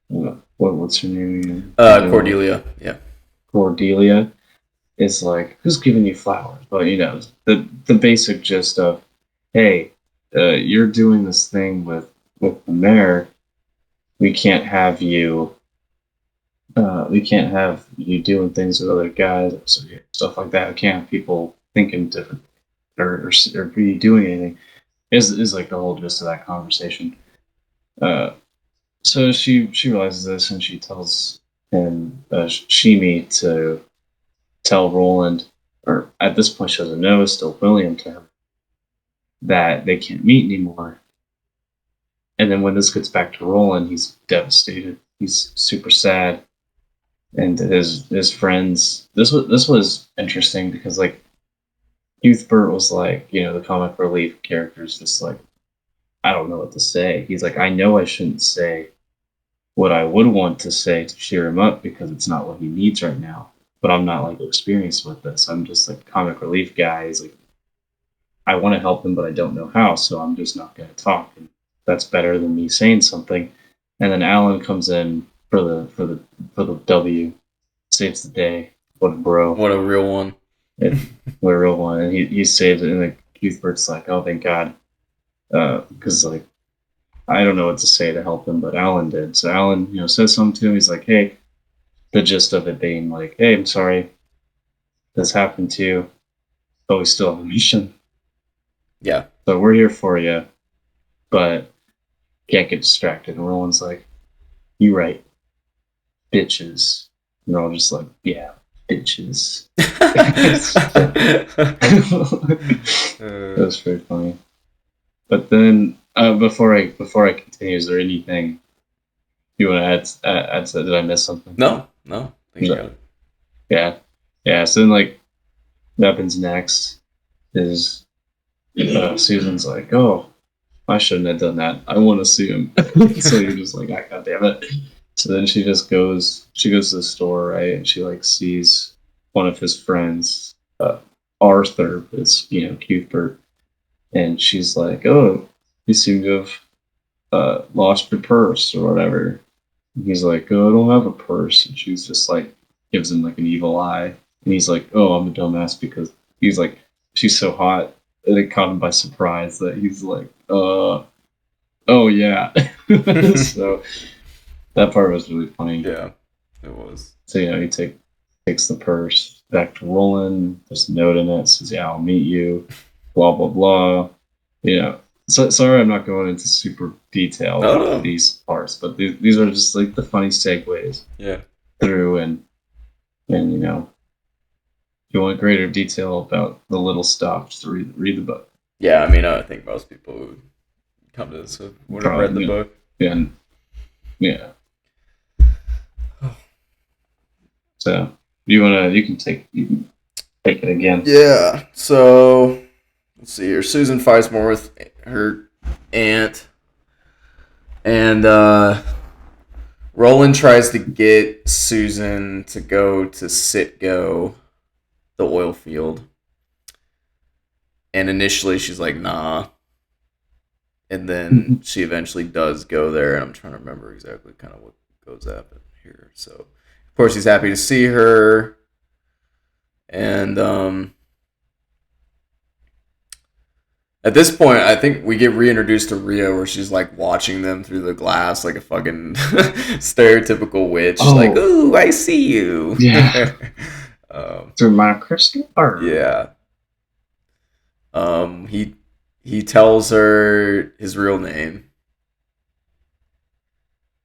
what's her name again? Cordelia. Yeah. Cordelia is like, who's giving you flowers? But the basic gist of, hey, you're doing this thing with the mayor. We can't have you. We can't have you doing things with other guys, so, stuff like that. We can't have people thinking different or be doing anything. Is like the whole gist of that conversation. Uh, so she realizes this and she tells him, Shimi, to tell Roland, or at this point she doesn't know, it's still William to her, that they can't meet anymore. And then when this gets back to Roland, he's devastated. He's super sad. And his friends, this was interesting because like Cuthbert was like, the comic relief character's just like, I don't know what to say. He's like, I know I shouldn't say what I would want to say to cheer him up because it's not what he needs right now. But I'm not like experienced with this. I'm just like comic relief guy. He's like, I want to help him, but I don't know how, so I'm just not going to talk. And that's better than me saying something. And then Alan comes in for the W, saves the day. What a bro! What a real one. What a real one! And he saves it. And like Cuthbert's like, oh thank God, because like I don't know what to say to help him, but Alan did. So Alan, says something to him. He's like, hey, the gist of it being like, hey, I'm sorry this happened to you, but we still have a mission. Yeah. So we're here for you, but can't get distracted. And Roland's like, you right, bitches. And they're all just like, yeah, bitches. That was very funny. But then, before I continue, is there anything you want to add to that? Did I miss something? No. I think you got it. Yeah, yeah. So then, like, what happens next is Susan's like, "Oh, I shouldn't have done that. I want to sue him." So you're just like, "Ah, God damn it!" So then she just goes. She goes to the store, right? And she like sees one of his friends, Arthur. It's Cuthbert, and she's like, "Oh, you seem to have lost your purse or whatever." And he's like, "Oh, I don't have a purse." And she's just like, gives him like an evil eye, and he's like, "Oh, I'm a dumbass," because he's like, she's so hot, and it caught him by surprise that he's like, oh yeah." So that part was really funny. Yeah, it was. So he takes the purse back to Roland. There's a note in it, says, "Yeah, I'll meet you." Blah blah blah. So sorry, I'm not going into super detail about No. these parts, but these are just like the funny segues Yeah. through, and if you want greater detail about the little stuff, just read the book. Yeah, I mean, I think most people who come to this would have read the Probably, book. and yeah. So you can take it again. Yeah. So let's see here. Susan fights more with her aunt, and Roland tries to get Susan to go to Citgo, the oil field, and initially she's like, "Nah," and then she eventually does go there. And I'm trying to remember exactly kind of what goes up here. So, of course, he's happy to see her, and at this point, I think we get reintroduced to Rio, where she's like watching them through the glass, like a fucking stereotypical witch. Like, Oh "Ooh, I see you." yeah, through my crystal ball. Yeah. He he tells her his real name.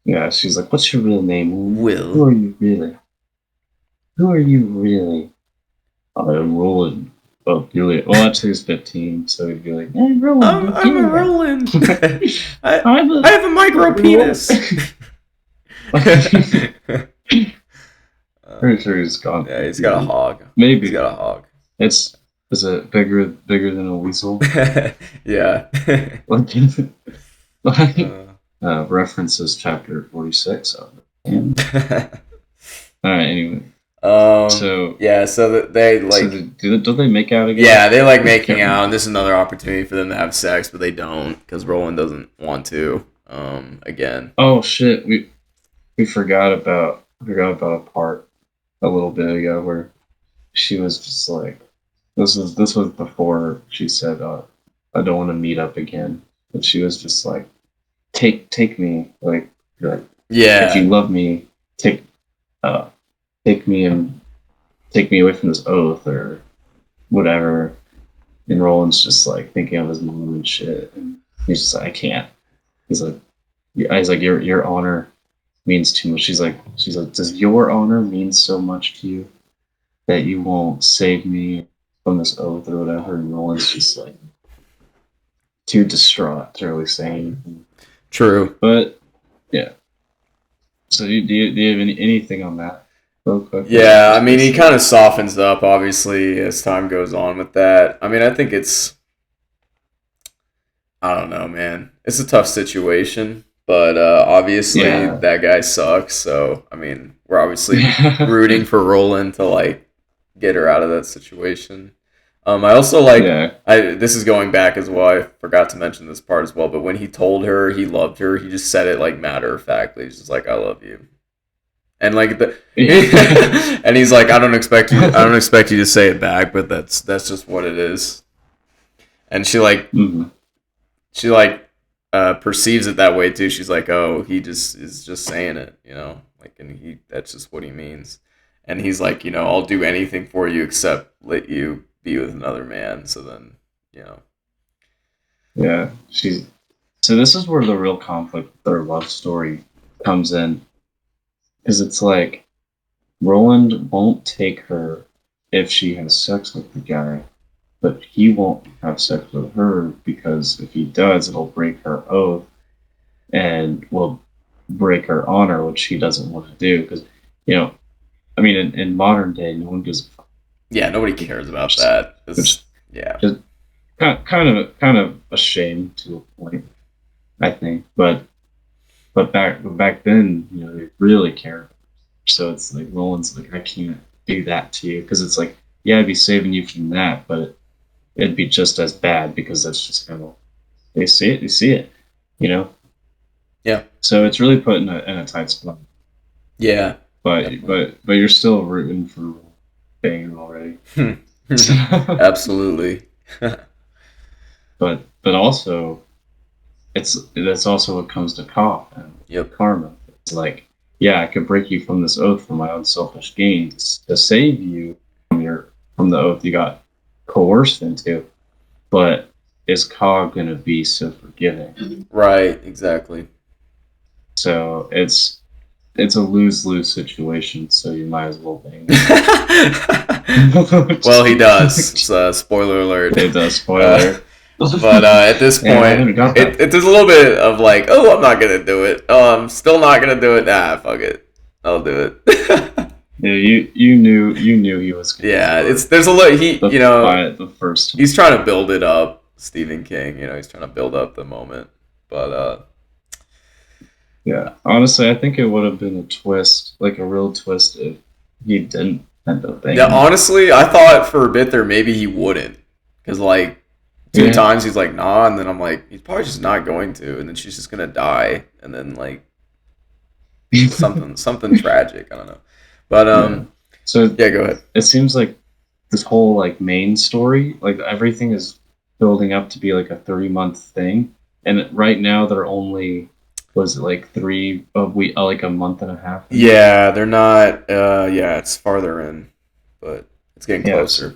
Yeah, she's like, "What's your real name? Who Will. are you really? Who are you really?" I'm Roland. Oh, Julia. Well, actually, he's 15, so he'd be like, "Hey, Roland, I'm a Julia. Roland. I I'm I a have a micro Roland." penis. Pretty sure he's gone. Yeah, he's got a hog. He's Maybe got a hog. it's is it bigger than a weasel? Yeah. Like, like Uh, references chapter 46 of it. All right. Anyway, so yeah, so that they so like don't they make out again? yeah, they like I making can't out, remember. and this is another opportunity for them to have sex, but they don't because Roland doesn't want to. Again. Oh shit, we forgot about a part a little bit ago where she was just like, this was before she said, "I don't want to meet up again," but she was just like, "Take me, like if you Yeah. love me, take uh take me and take me away from this oath or whatever." And Roland's just like thinking of his mom and shit, and he's just like, "I can't." He's like, "Your honor means too much." She's like, "Does your honor mean so much to you that you won't save me from this oath or whatever?" And Roland's just like too distraught to really say anything. True. But yeah. So do you have anything on that real quick, or is it Yeah, I just mean, he basically kind of softens up, obviously, as time goes on with that. I mean, I think I don't know, man. It's a tough situation, but obviously yeah. that guy sucks. So, I mean, we're obviously rooting for Roland to like get her out of that situation. I also like. Yeah. This is going back as well. I forgot to mention this part as well. But when he told her he loved her, he just said it like matter of factly. He's just like, "I love you," and like the, and he's like, I don't expect you to say it back, but that's just what it is." And Mhm. she like perceives it that way too. She's like, "Oh, he just is just saying it, like, and he that's just what he means." And he's like, "I'll do anything for you except let you be with another man." So then, you know, Yeah. So this is where the real conflict with their love story comes in, because it's like Roland won't take her if she has sex with the guy, but he won't have sex with her because if he does, it'll break her oath and will break her honor, which she doesn't want to do. Because, you know, I mean, in modern day, no one gives a fuck, yeah, nobody cares about which, that. which Yeah, is kind of a shame to a point, I think. But back then, they really cared. So it's like Roland's like, "I can't do that to you," because it's like, yeah, I'd be saving you from that, but it'd be just as bad because that's just kind of they see it, you know. yeah, So it's really put in a tight spot. yeah, definitely. But you're still rooting for Bane already. Absolutely. But also that's also what comes to Koth and Yep. karma. It's like, yeah, I could break you from this oath for my own selfish gain to save you from the oath you got coerced into. But is Cog gonna be so forgiving? Right. Exactly. So it's a lose lose situation. So you might as well bang. Well, he does. It's a spoiler alert. It does, Uh, spoiler. but at this And I point, haven't got that. there's a little bit of like, oh, I'm not gonna do it. Oh, I'm still not gonna do it. Nah, fuck it. I'll do it. Yeah, you knew he was gonna Yeah, do it there's a lot. He the first time. he's trying to build it up. Stephen King, he's trying to build up the moment. But Yeah, honestly, I think it would have been a twist, like a real twist, if he didn't end up yeah, banging her. honestly, I thought for a bit there maybe he wouldn't, because like two Yeah, times he's like nah, and then I'm like he's probably just not going to, and then she's just gonna die, and then like something tragic. I don't know, but yeah. So yeah, go ahead. it seems like this whole like main story, like everything is building up to be like a 3 month thing, and right now they're only was it like like a month and a half in. Yeah, they're not. Yeah, it's farther in, but it's getting Yes, closer.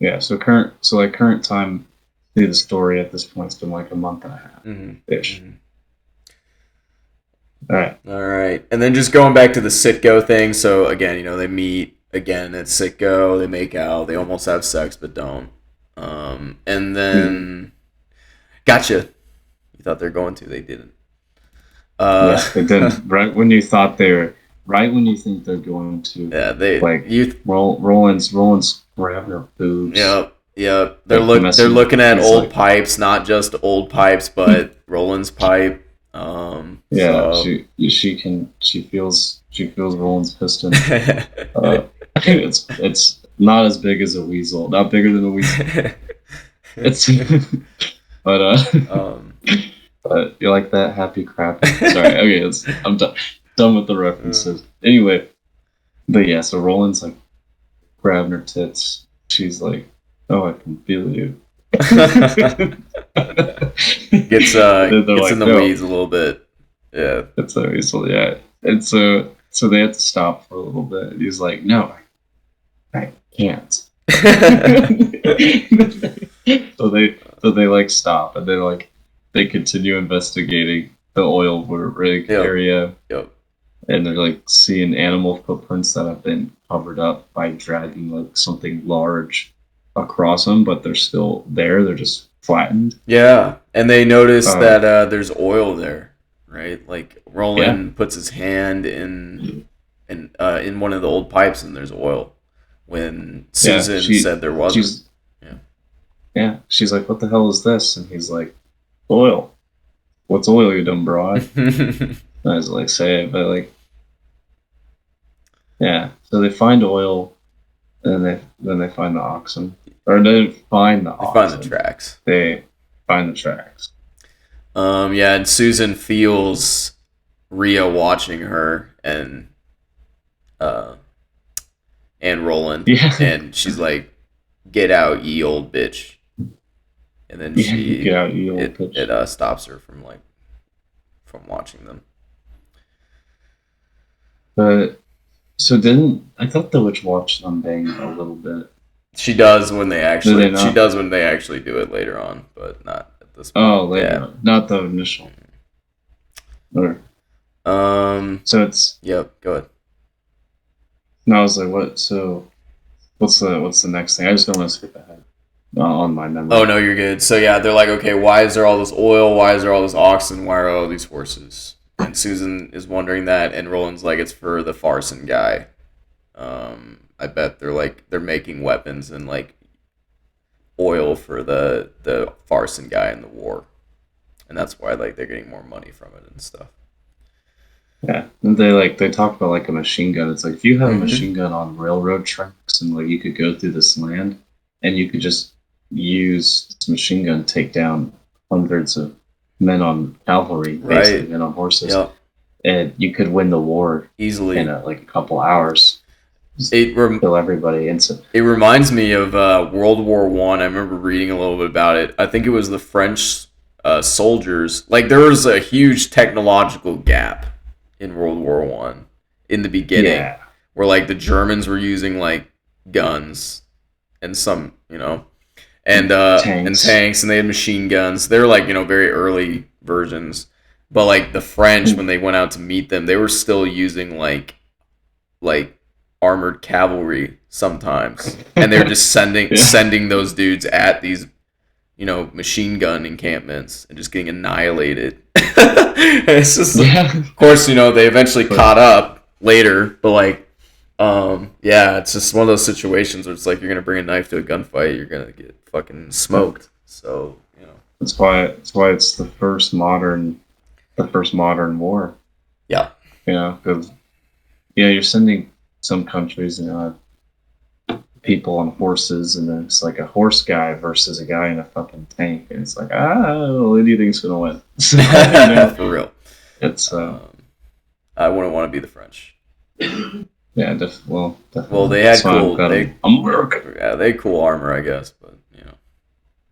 yeah. So current time through the story at this point. It's been like a month and a half ish. Mm-hmm. All right. All right. And then just going back to the Sitco thing. So again, they meet again at Sitco. They make out. They almost have sex, but don't. And then, gotcha. You thought they're going to. They didn't. Yeah, they didn't. Right when you thought they're. Right when you think they're going to. Yeah, they like Roland's grabbing her boobs. Yep. They're looking at old pipes, not just old pipes, but Roland's pipe. Yeah, so. she feels Roland's piston. It's not as big as a weasel, not bigger than a weasel. It's but you like that happy crap. Sorry, okay, I'm done with the references. Anyway, but yeah, so Roland's like grabbing her tits. She's like, "Oh, I can feel you." gets like, in the weeds a little bit. Yeah, it's a weasel. Yeah, and so they have to stop for a little bit. He's like, "No, I can't." so they like stop, and they continue investigating the oil rig area. Yep. And they're like seeing animal footprints that have been covered up by dragging like something large across them, but they're still there. They're just flattened. Yeah, and they notice that there's oil there, right? Like Roland puts his hand in one of the old pipes, and there's oil. When Susan said there wasn't. Yeah, she's like, "What the hell is this?" And he's like, "Oil. What's oil, you dumb broad?" I was like, say it, but like, yeah. So they find oil, and then they find the oxen, or they find the oxen. Find the tracks. They find the tracks. Yeah, and Susan feels Rhea watching her and Roland, and she's like, "Get out, ye old bitch!" And then get out, ye old bitch. It stops her from watching them. But so I thought the witch watched them bang a little bit. She does when they actually. She does when they actually do it later on, but not at this point. Oh, later, not the initial. Or, so it's. Yep. Go ahead. No, I was like, what? So, what's the next thing? I just don't want to skip ahead on my memory. Oh no, you're good. So yeah, they're like, okay, why is there all this oil? Why is there all this oxen? Why are all these horses? And Susan is wondering that, and Roland's like, it's for the Farson guy. I bet they're making weapons and like oil for the Farson guy in the war, and that's why like they're getting more money from it and stuff. Yeah, and they talk about like a machine gun. It's like if you have a machine gun on railroad tracks and like you could go through this land and you could just use this machine gun to take down hundreds of men on cavalry, basically men on horses, and you could win the war easily in a couple hours. Kill everybody instantly. It reminds me of World War I. I remember reading a little bit about it. I think it was the French soldiers. Like there was a huge technological gap in World War I in the beginning, where like the Germans were using like guns and some, and tanks, and they had machine guns. They were like very early versions, but like the French when they went out to meet them, they were still using like armored cavalry sometimes, and they're just sending those dudes at these machine gun encampments and just getting annihilated. It's just of course they eventually caught up later, but like it's just one of those situations where it's like you're gonna bring a knife to a gunfight, you're gonna get fucking smoked. So that's why it's the first modern war. Yeah, because you're sending some countries people on horses, and then it's like a horse guy versus a guy in a fucking tank, and it's like anything's gonna win. So, for real. It's I wouldn't want to be the French. Yeah, definitely. Well, they had cool. American. Yeah, they had cool armor, I guess, but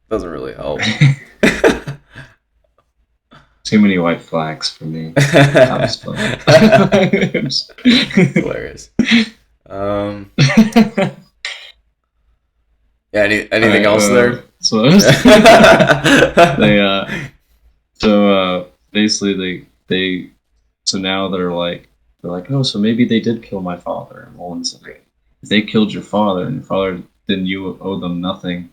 doesn't really help. Too many white flags for me. Hilarious. Yeah. Anything else there? So they basically they so now they're like, oh, so maybe they did kill my father. And Roland's like, if they killed your father and your father, then you owe them nothing.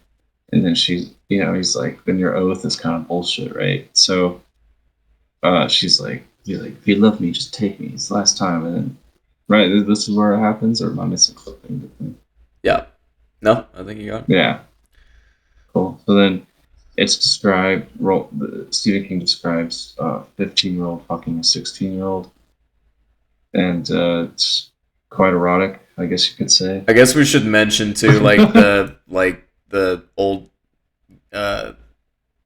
And then he's like, then your oath is kind of bullshit, right? So he's like, if you love me, just take me. It's the last time. And then, right, this is where it happens, or am I missing something? Yeah. No, I think you got it. Yeah, cool. So then it's described, Stephen King describes a 15-year-old fucking a 16-year-old. And it's quite erotic, I guess you could say. I guess we should mention too, the old the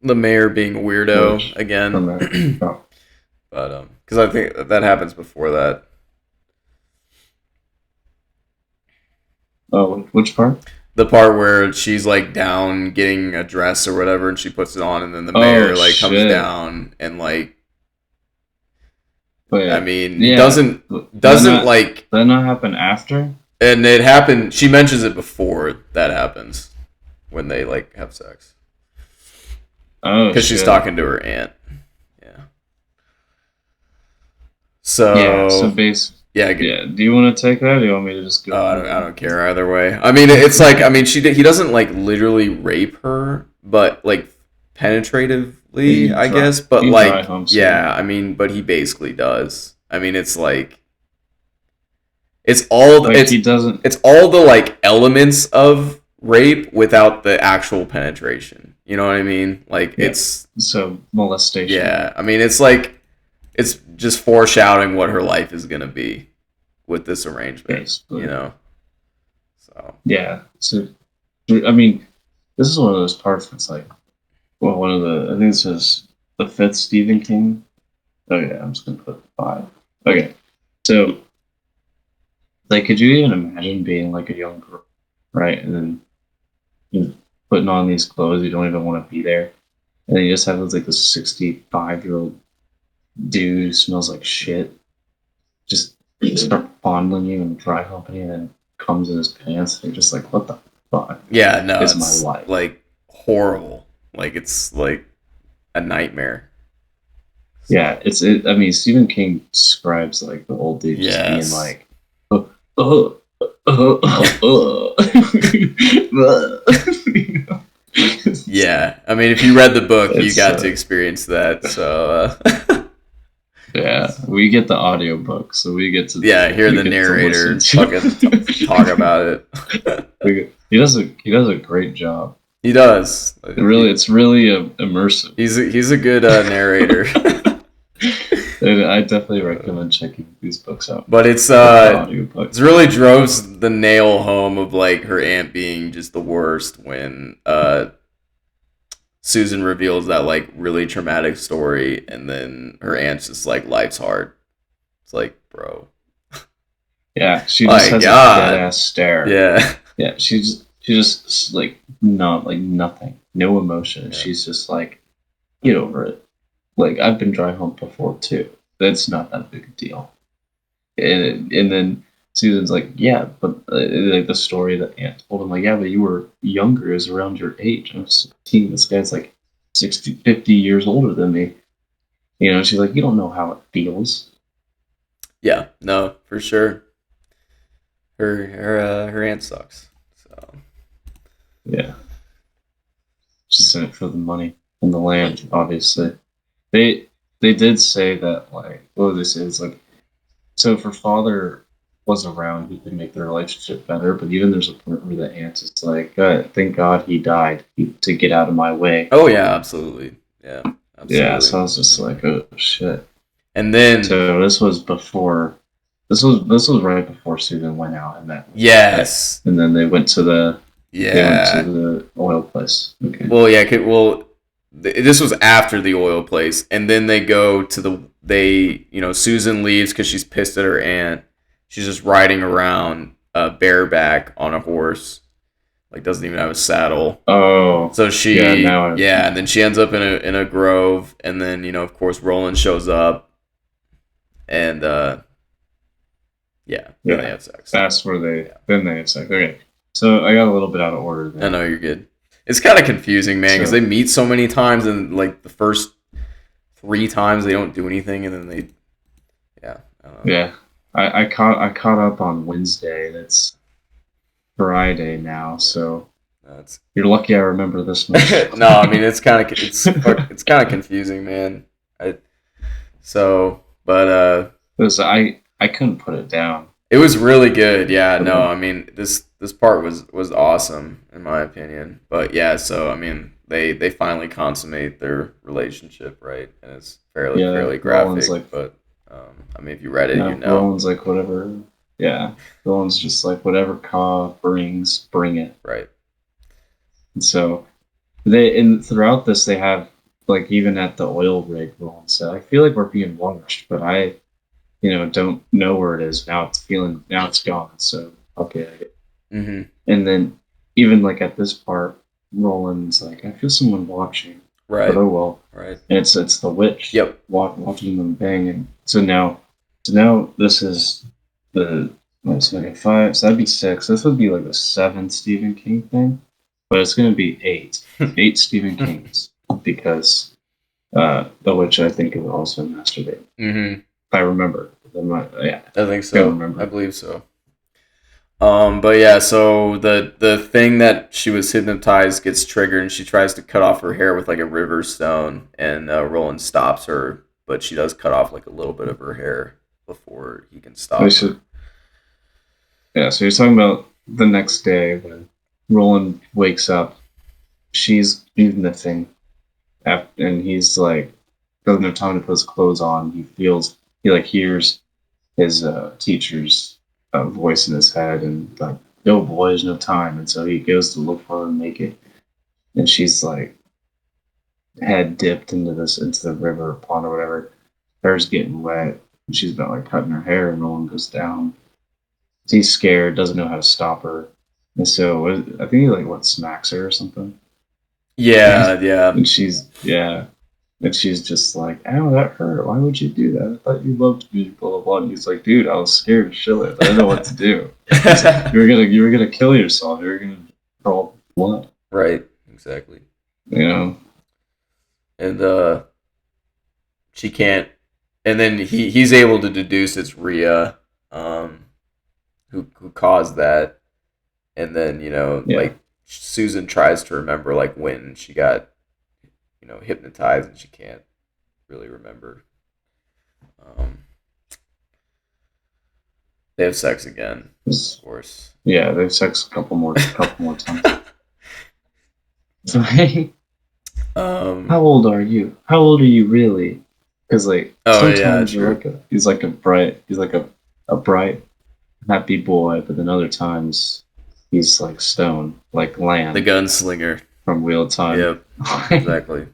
mayor being a weirdo again. Oh. But because I think that happens before that. Oh, which part? The part where she's like down getting a dress or whatever, and she puts it on, and then the mayor comes down and like. Wait, I mean, yeah. doesn't that not happen after? And it happened. She mentions it before that happens, when they like have sex. Oh, because she's talking to her aunt. Yeah. So yeah. Do you want to take that, or do you want me to just go? I don't care either way. I mean, it's like he doesn't like literally rape her, but like penetratively, I guess. But like, yeah, I mean, but he basically does. I mean, it's like it's all it's all the like elements of rape without the actual penetration. You know what I mean? Like it's so molestation. Yeah, I mean, it's like it's just foreshadowing what her life is gonna be with this arrangement. Basically. You know. So yeah, so I mean, this is one of those parts that's like, well, I think this is the 5th Stephen King. Oh yeah, I'm just gonna put 5. Okay, so like, could you even imagine being like a young girl, right, and then putting on these clothes you don't even want to be there, and then you just have like this 65-year-old dude who smells like shit just start fondling you and dry humping you, and then comes in his pants, and you're just like, what the fuck? Yeah, no, it's my life. Like horrible. Like it's like a nightmare. Yeah, I mean, Stephen King describes like the old dude just being like, yeah, I mean, if you read the book, you got to experience that. So yeah, we get the audio book, so we get to hear the narrator fucking talk about it. He does a great job. He does. It's really immersive. He's a good narrator. I definitely recommend checking these books out. But it's really drove the nail home of like her aunt being just the worst when Susan reveals that like really traumatic story, and then her aunt's just like, life's hard. It's like, bro. Yeah, she just has a dead ass stare. Yeah. Yeah, she just like nothing, no emotion. Yeah. She's just like, get over it. Like, I've been dry humped before too. That's not that big a deal. And then Susan's like, yeah, but like the story that aunt told him, like, yeah, but you were younger, is around your age. I'm 16. This guy's like 50 years older than me. You know, she's like, you don't know how it feels. Yeah, no, for sure. Her aunt sucks. So yeah, she's in it for the money and the land, obviously. They did say that, like, what did they say? It's like, so if her father was around, he could make the relationship better. But even there's a point where the aunt is like, thank God he died to get out of my way. Oh yeah, absolutely. Yeah, absolutely. Yeah, so I was just like, oh shit. And then so this was right before Susan went out and met. Yes. And then they went to the oil place. Okay. Well, yeah. This was after the oil place, and then they go to Susan leaves because she's pissed at her aunt. She's just riding around bareback on a horse, like doesn't even have a saddle. Oh, so she and then she ends up in a grove, and then of course Roland shows up, and then they have sex. That's where then they have sex. Okay, so I got a little bit out of order there. I know you're good. It's kind of confusing, man, because So they meet so many times, and like the first three times they don't do anything, and then they, yeah, I don't know. yeah, I caught up on Wednesday. That's Friday now, Yeah, so that's you're lucky I remember this much. no. I mean, it's kind of confusing, man. I so, but Because I couldn't put it down. it was really good. Yeah, But no, I mean this part was awesome in my opinion. But yeah, so I mean they finally consummate their relationship, right? And it's yeah, fairly Roland's graphic, like but I mean if you read it, you no, know, Roland's like whatever. Yeah, Roland's just like whatever Ka brings, bring it. right? And so they and throughout this they have like even at the oil rig, Roland said, I feel like we're being watched, but I don't know where it is now. Now it's gone. So okay, Mm-hmm. and then even like at this part, Roland's like, I feel someone watching, but Right. oh well. Right. And it's the witch Yep. watching them bang. And so now this is the what's like a five. So that'd be six. This would be like the seventh Stephen King thing, but it's gonna be eight Stephen Kings because the witch I think is also masturbating. Mm-hmm. If I remember, yeah, I think don't so. I remember. believe so. But yeah, so the thing that she was hypnotized gets triggered, and she tries to cut off her hair with like a river stone, and Roland stops her, but she does cut off like a little bit of her hair before he can We stop her. should, yeah. So you're talking about the next day when Roland wakes up. She's missing, and he's like doesn't have time to put his clothes on. He like hears his teacher's voice in his head, and like, no boys, no time. And so he goes to look for her and make it, and she's like head dipped into the river or pond or whatever. Hair's getting wet. And she's about like cutting her hair, and Roland goes down. He's scared, doesn't know how to stop her, and so I think he like what smacks her or something. Yeah, yeah, And she's just like, "Ow, that hurt. Why would you do that? I thought you loved me." Blah blah blah. And he's like, "Dude, I was scared shitless. I didn't know what to do. You were gonna kill yourself. You were gonna draw blood. right, exactly. You know? And she can't, and then he's able to deduce it's Rhea, um, who caused that, and then Yeah. like Susan tries to remember like when she got hypnotized, and she can't really remember. Um, they have sex again, of course. Yeah. They've sex a couple more times. So, hey, how um, old are you? How old are you really? Because like oh yeah, sometimes true. he's like a bright happy boy, but then other times he's like stone, like The Lan gunslinger. from Wheel of Time. Yep, exactly.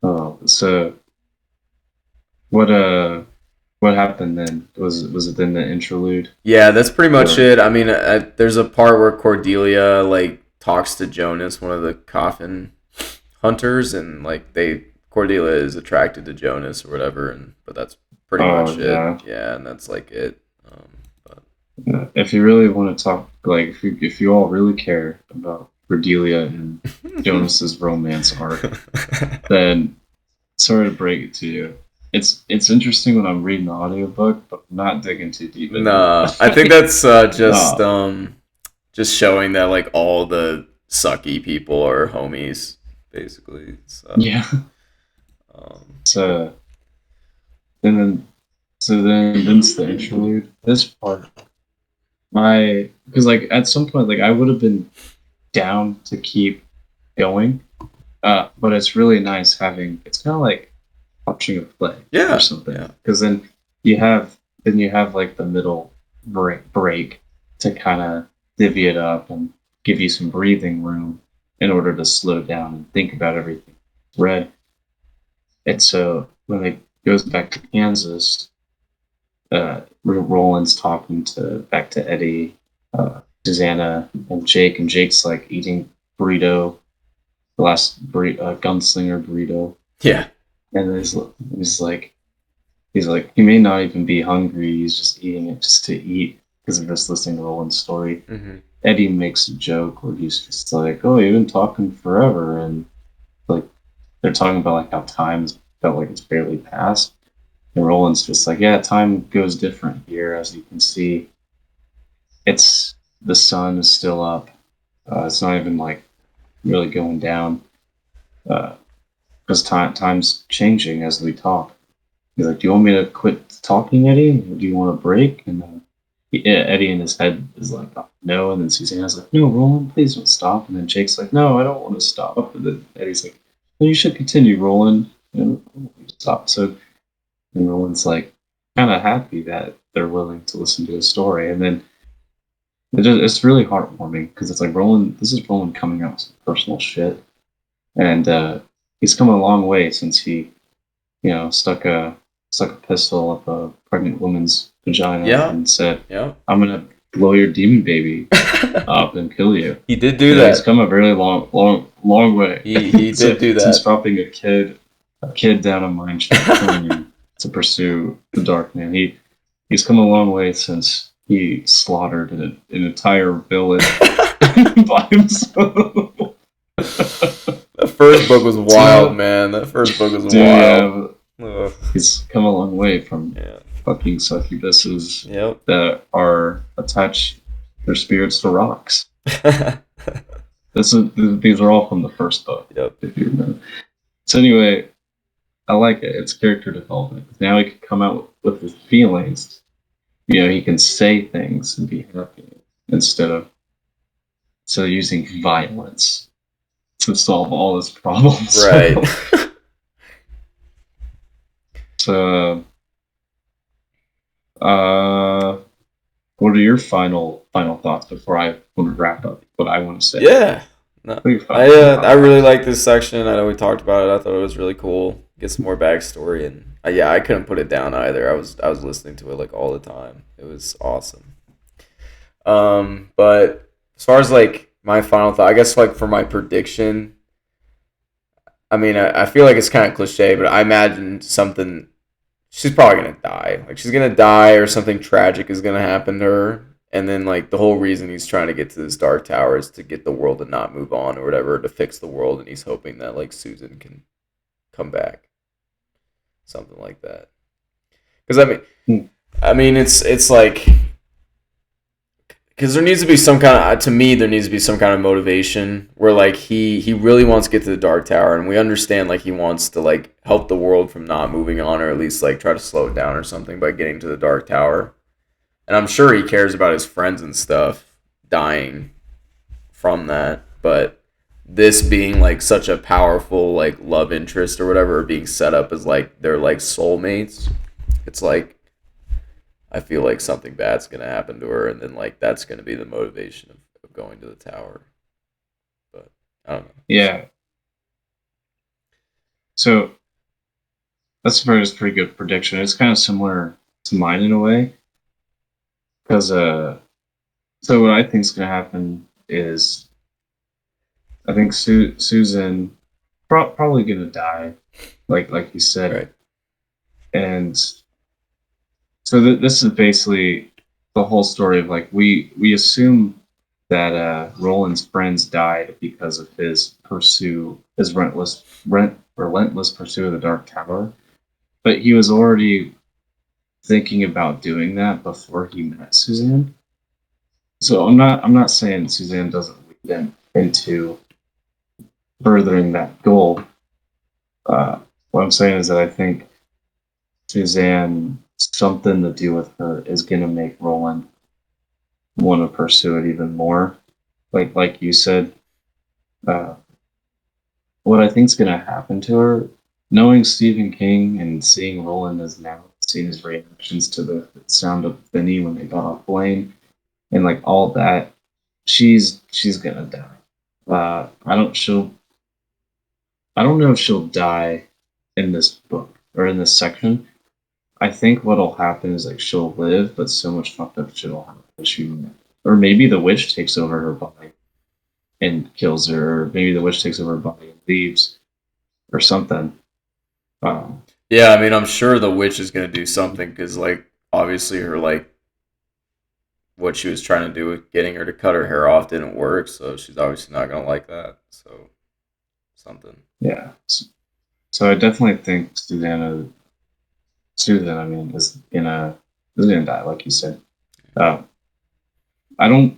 Oh, so what what happened then? Was it then the interlude? Yeah, that's pretty much Or it. I mean, there's a part where Cordelia like talks to Jonas, one of the coffin hunters, and like Cordelia is attracted to Jonas or whatever, and but that's pretty oh much it. yeah. Yeah, and that's like it. But Yeah. If you really want to talk, like if you all really care about Cordelia and Jonas's romance arc, then sorry to break it to you. It's interesting when I'm reading the audiobook, but I'm not digging too deep into nah, I think it. that's uh, just showing that like all the sucky people are homies, basically. So yeah. um, So and then then's the interlude. This part, my because like at some point like I would have been down to keep going, but it's really nice having. It's kind of like watching a play or yeah, something yeah, because then you have like the middle break to kind of divvy it up and give you some breathing room in order to slow down and think about everything read. And so when it goes back to Kansas, Roland's talking to back to Eddie, Susanna, and Jake's like eating burrito, the last gunslinger burrito, yeah. and he's like he may not even be hungry. He's just eating it just to eat because of just listening to Roland's story. Mm-hmm. Eddie makes a joke where he's just like, "Oh, you've been talking forever," and like they're talking about like how time's felt like it's barely passed. And Roland's just like, "Yeah, time goes different here, as you can see. It's the sun is still up. It's not even like really going down because time's changing as we talk." He's like, "Do you want me to quit talking, Eddie? Or do you want a break?" And Eddie in his head is like, "Oh, no." And then Susanna's like, "No, Roland, please don't stop." And then Jake's like, "No, I don't want to stop." And then Eddie's like, "No, you should continue, Roland." And stop. So and Roland's like kind of happy that they're willing to listen to his story. And then it's really heartwarming because it's like Roland, this is Roland coming out with some personal shit. And he's come a long way since he, stuck a pistol up a pregnant woman's vagina Yeah. and said, Yeah. "I'm gonna blow your demon baby up and kill you." He did do He's that. come a very long way. He So, did do since that. dropping a kid down a mine shaft to pursue the dark man. He's come a long way since he slaughtered an entire village by himself. That first book was wild, So, man. That first book was dude, wild. yeah, Ugh. he's come a long way from Yeah. fucking succubuses Yep. that are attached their spirits to rocks. Yep. These are all from the first book, if you remember. So anyway, I like it. It's character development. Now he can come out with his feelings. He can say things and be happy instead of using violence to solve all his problems. Right. So, what are your final thoughts before I want to wrap up what I want to say? Yeah. No. What are your I really thoughts? like this section. I know we talked about it. I thought it was really cool. Get some more backstory, and yeah, I couldn't put it down either. I was listening to it like all the time. It was awesome. But as far as like my final thought, I guess like for my prediction, I mean, I feel like it's kind of cliche, but I imagine something. She's probably gonna die. Like she's gonna die, or something tragic is gonna happen to her. And then like the whole reason he's trying to get to this dark tower is to get the world to not move on or whatever, to fix the world, and he's hoping that like Susan can come back, something like that. Because Hmm. it's like because there needs to be some kind of to me there needs to be some kind of motivation where like he really wants to get to the dark tower, and we understand like he wants to like help the world from not moving on, or at least like try to slow it down or something by getting to the dark tower. And I'm sure he cares about his friends and stuff dying from that, but this being like such a powerful like love interest or whatever, being set up as like they're like soulmates, it's like I feel like something bad's gonna happen to her, and then like that's gonna be the motivation of going to the tower. But I don't know. Yeah. So that's a pretty good prediction. It's kind of similar to mine in a way, because so what I think is going to happen is I think Susan probably going to die, like you said, Right. and so this is basically the whole story of like we assume that Roland's friends died because of his relentless pursuit of the Dark Tower, but he was already thinking about doing that before he met Suzanne. So I'm not saying Suzanne doesn't lead him into furthering that goal. What I'm saying is that I think Suzanne, something to do with her, is gonna make Roland want to pursue it even more. Like you said, uh, what I think is gonna happen to her, knowing Stephen King and seeing Roland as now, seeing his reactions to the sound of Vinny when they got off Blaine, and like all that, she's gonna die. I don't know if she'll die in this book or in this section. I think what'll happen is like she'll live, but so much fucked up shit will happen. Or maybe the witch takes over her body and kills her. Or maybe the witch takes over her body and leaves, or something. Um, Yeah, I mean, I'm sure the witch is gonna do something because like obviously her like what she was trying to do with getting her to cut her hair off didn't work, so she's obviously not gonna like that. So something. Yeah. So I definitely think Susan, I mean, is gonna die, like you said. Uh, I don't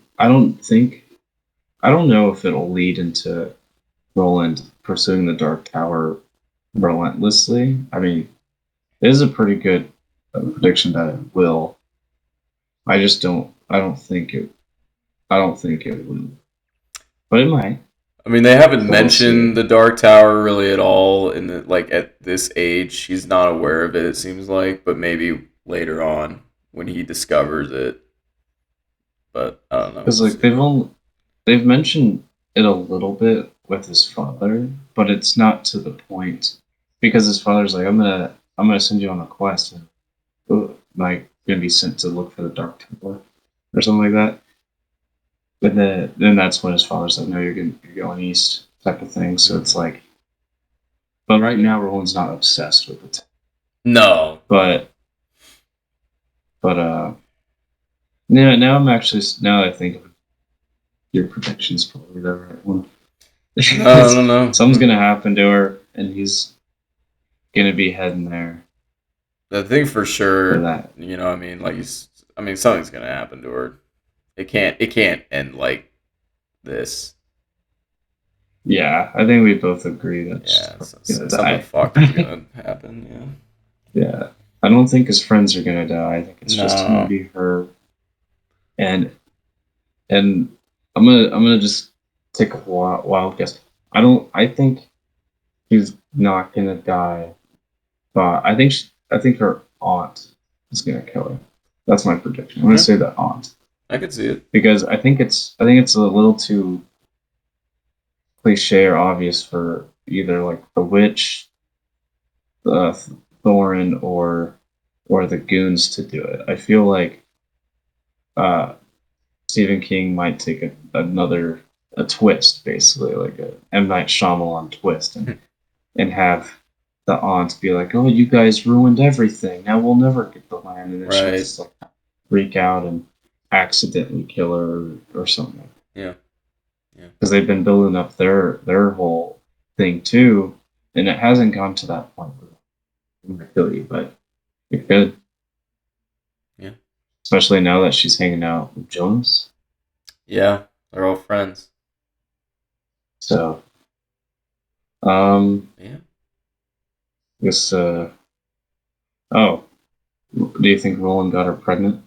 know if it'll lead into Roland pursuing the Dark Tower relentlessly. I mean, it is a pretty good prediction that it will. I just don't. I don't think it. I don't think it will, but it might. I mean, they haven't So we'll mentioned see. the Dark Tower really at all in the like at this age. She's not aware of it. It seems like, but maybe later on when he discovers it. But I don't know. Because We'll like see. they've mentioned it a little bit with his father, but it's not to the point because his father's like, I'm gonna send you on a quest, and like gonna be sent to look for the Dark Temple or something like that. But then that's when his father's like, no, you're going east type of thing. So it's Mhm. like, but right now Roland's not obsessed with it. No, no. But yeah, now I'm actually now that I think of it, your prediction's probably the right one. No, no, no. Something's gonna happen to her, and he's gonna be heading there The thing for for sure, that. I mean, I mean, something's gonna happen to her. It can't end like this. Yeah, I think we both agree that she's Yeah, probably gonna something die. fucked is gonna happen. Yeah, I don't think his friends are gonna die. I think it's Yeah. just gonna No. be her, and and I'm gonna just take a wild guess. I think she's not gonna die, but I think her aunt is gonna kill her. That's my prediction. I'm gonna Okay, say the aunt I could see it. because I think it's a little too cliche or obvious for either like the witch, uh, Thorin, or the goons to do it. I feel like uh, Stephen King might take another a twist, basically like a M Night Shyamalan twist, and have the aunt be like, "Oh, you guys ruined everything. Now we'll never get the land," and then she'll Right. just like freak out and accidentally kill her or something. Yeah. Yeah. Because they've been building up their whole thing too, and it hasn't gone to that point where it might kill you, but it could, Yeah. especially now that she's hanging out with Jonas. Yeah. They're all friends. So, um, Yeah. this oh, do you think Roland got her pregnant?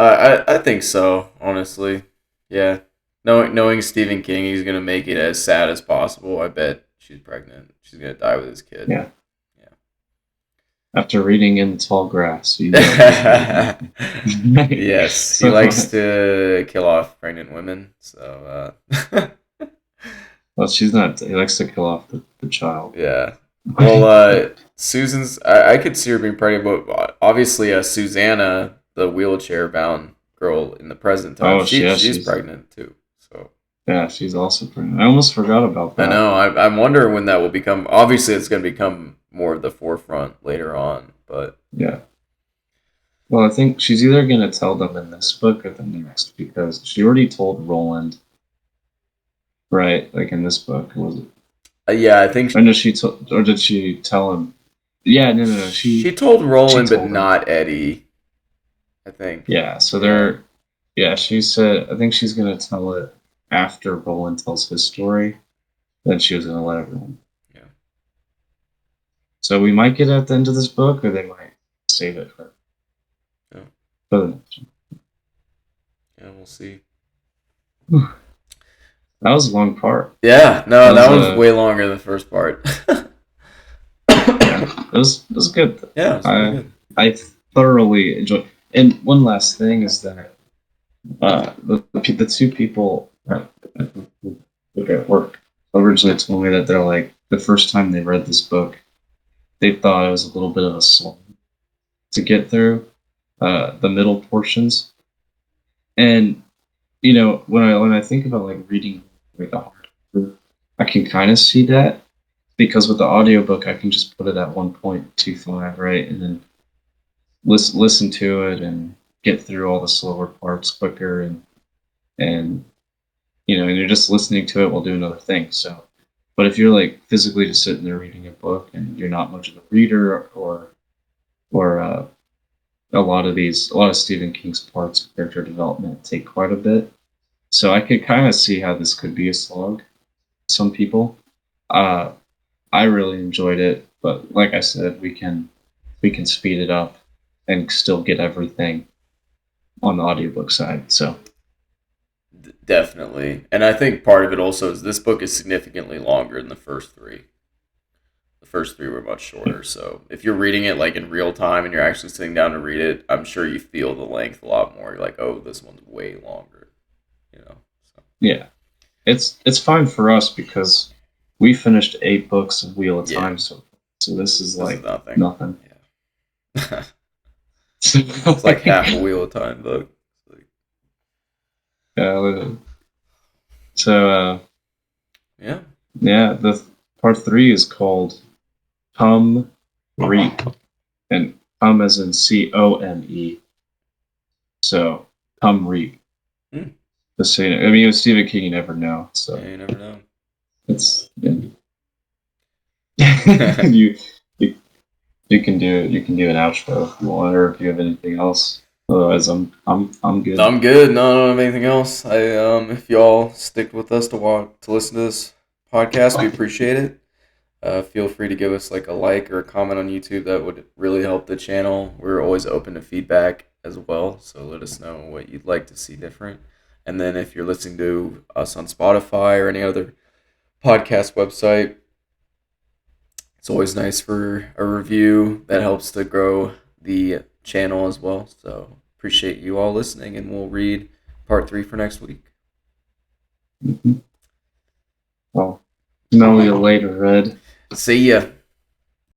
I think so. Honestly. Yeah. Knowing Stephen King, he's gonna make it as sad as possible. I bet she's pregnant. She's gonna die with his kid. Yeah. After reading In the Tall Grass, you know he's gonna Yeah. be. Yes, he So, likes to kill off pregnant women. So, well, she's not. He likes to kill off the child. yeah. Well, Susan's. I could see her being pregnant, but obviously, Susanna, the wheelchair bound girl in the present time, Oh, yeah, she's pregnant too. So she's also pregnant. I almost forgot about I that. know. I'm wondering when that will become. Obviously, it's going to become more of the forefront later on. But Yeah. Well, I think she's either going to tell them in this book or the next because she already told Roland, right? Like in this book, was it? yeah, I think Or did she tell him? Yeah, no. she told She Roland, but told him. not Eddie. I think. Yeah. So Yeah. they're. Yeah, she said. I think she's going to tell it after Roland tells his story. Then she was going to let everyone. Yeah. So we might get at the end of this book, or they might save it Yeah. for the next Yeah. We'll see. one. That was a long part. Yeah. That No, was that was way longer than the first part. yeah, it was good. Yeah, it was pretty I good. I thoroughly enjoyed. And one last thing is that the two people that at work originally told me that they're like the first time they read this book, they thought it was a little bit of a slog to get through the middle portions. And when I think about like reading like a hard, I can kind of see that because with the audiobook I can just put it at 1.25, right, and then listen to it and get through all the slower parts quicker, and and you're just listening to it while doing other things. So, but if you're like physically just sitting there reading a book and you're not much of a reader, or a lot of Stephen King's parts of character development take quite a bit. So I could kind of see how this could be a slog to some people. Uh, I really enjoyed it, but like I said, we can speed it up and still get everything on the audiobook side. So Definitely. And I think part of it also is this book is significantly longer than the first three. The first three were much shorter. So if you're reading it like in real time and you're actually sitting down to read it, I'm sure you feel the length a lot more. You're like, oh, this one's way longer. You know. So. yeah, it's fine for us because we finished 8 books of Wheel of Yeah. Time, so this is This is like nothing. nothing. Yeah. It's like half a Wheel of Time book. Yeah, so Yeah. yeah, the part 3 is called Come Reap, and come as in COME. So come reap. Hmm. Just so you know, I mean, with Stephen King, you never know. So Yeah, you never know. it's you, you you can do an outro if you want, or if you have anything else. Otherwise, I'm No, good. I'm good. No, I don't have anything else. If y'all stick with us to listen to this podcast, we appreciate it. Feel free to give us like a like or a comment on YouTube. That would really help the channel. We're always open to feedback as well. So let us know what you'd like to see different. And then if you're listening to us on Spotify or any other podcast website, it's always nice for a review. That helps to grow the channel as well. So appreciate you all listening, and we'll read part 3 for next week. Mm-hmm. Well, smell you later, Red. See ya.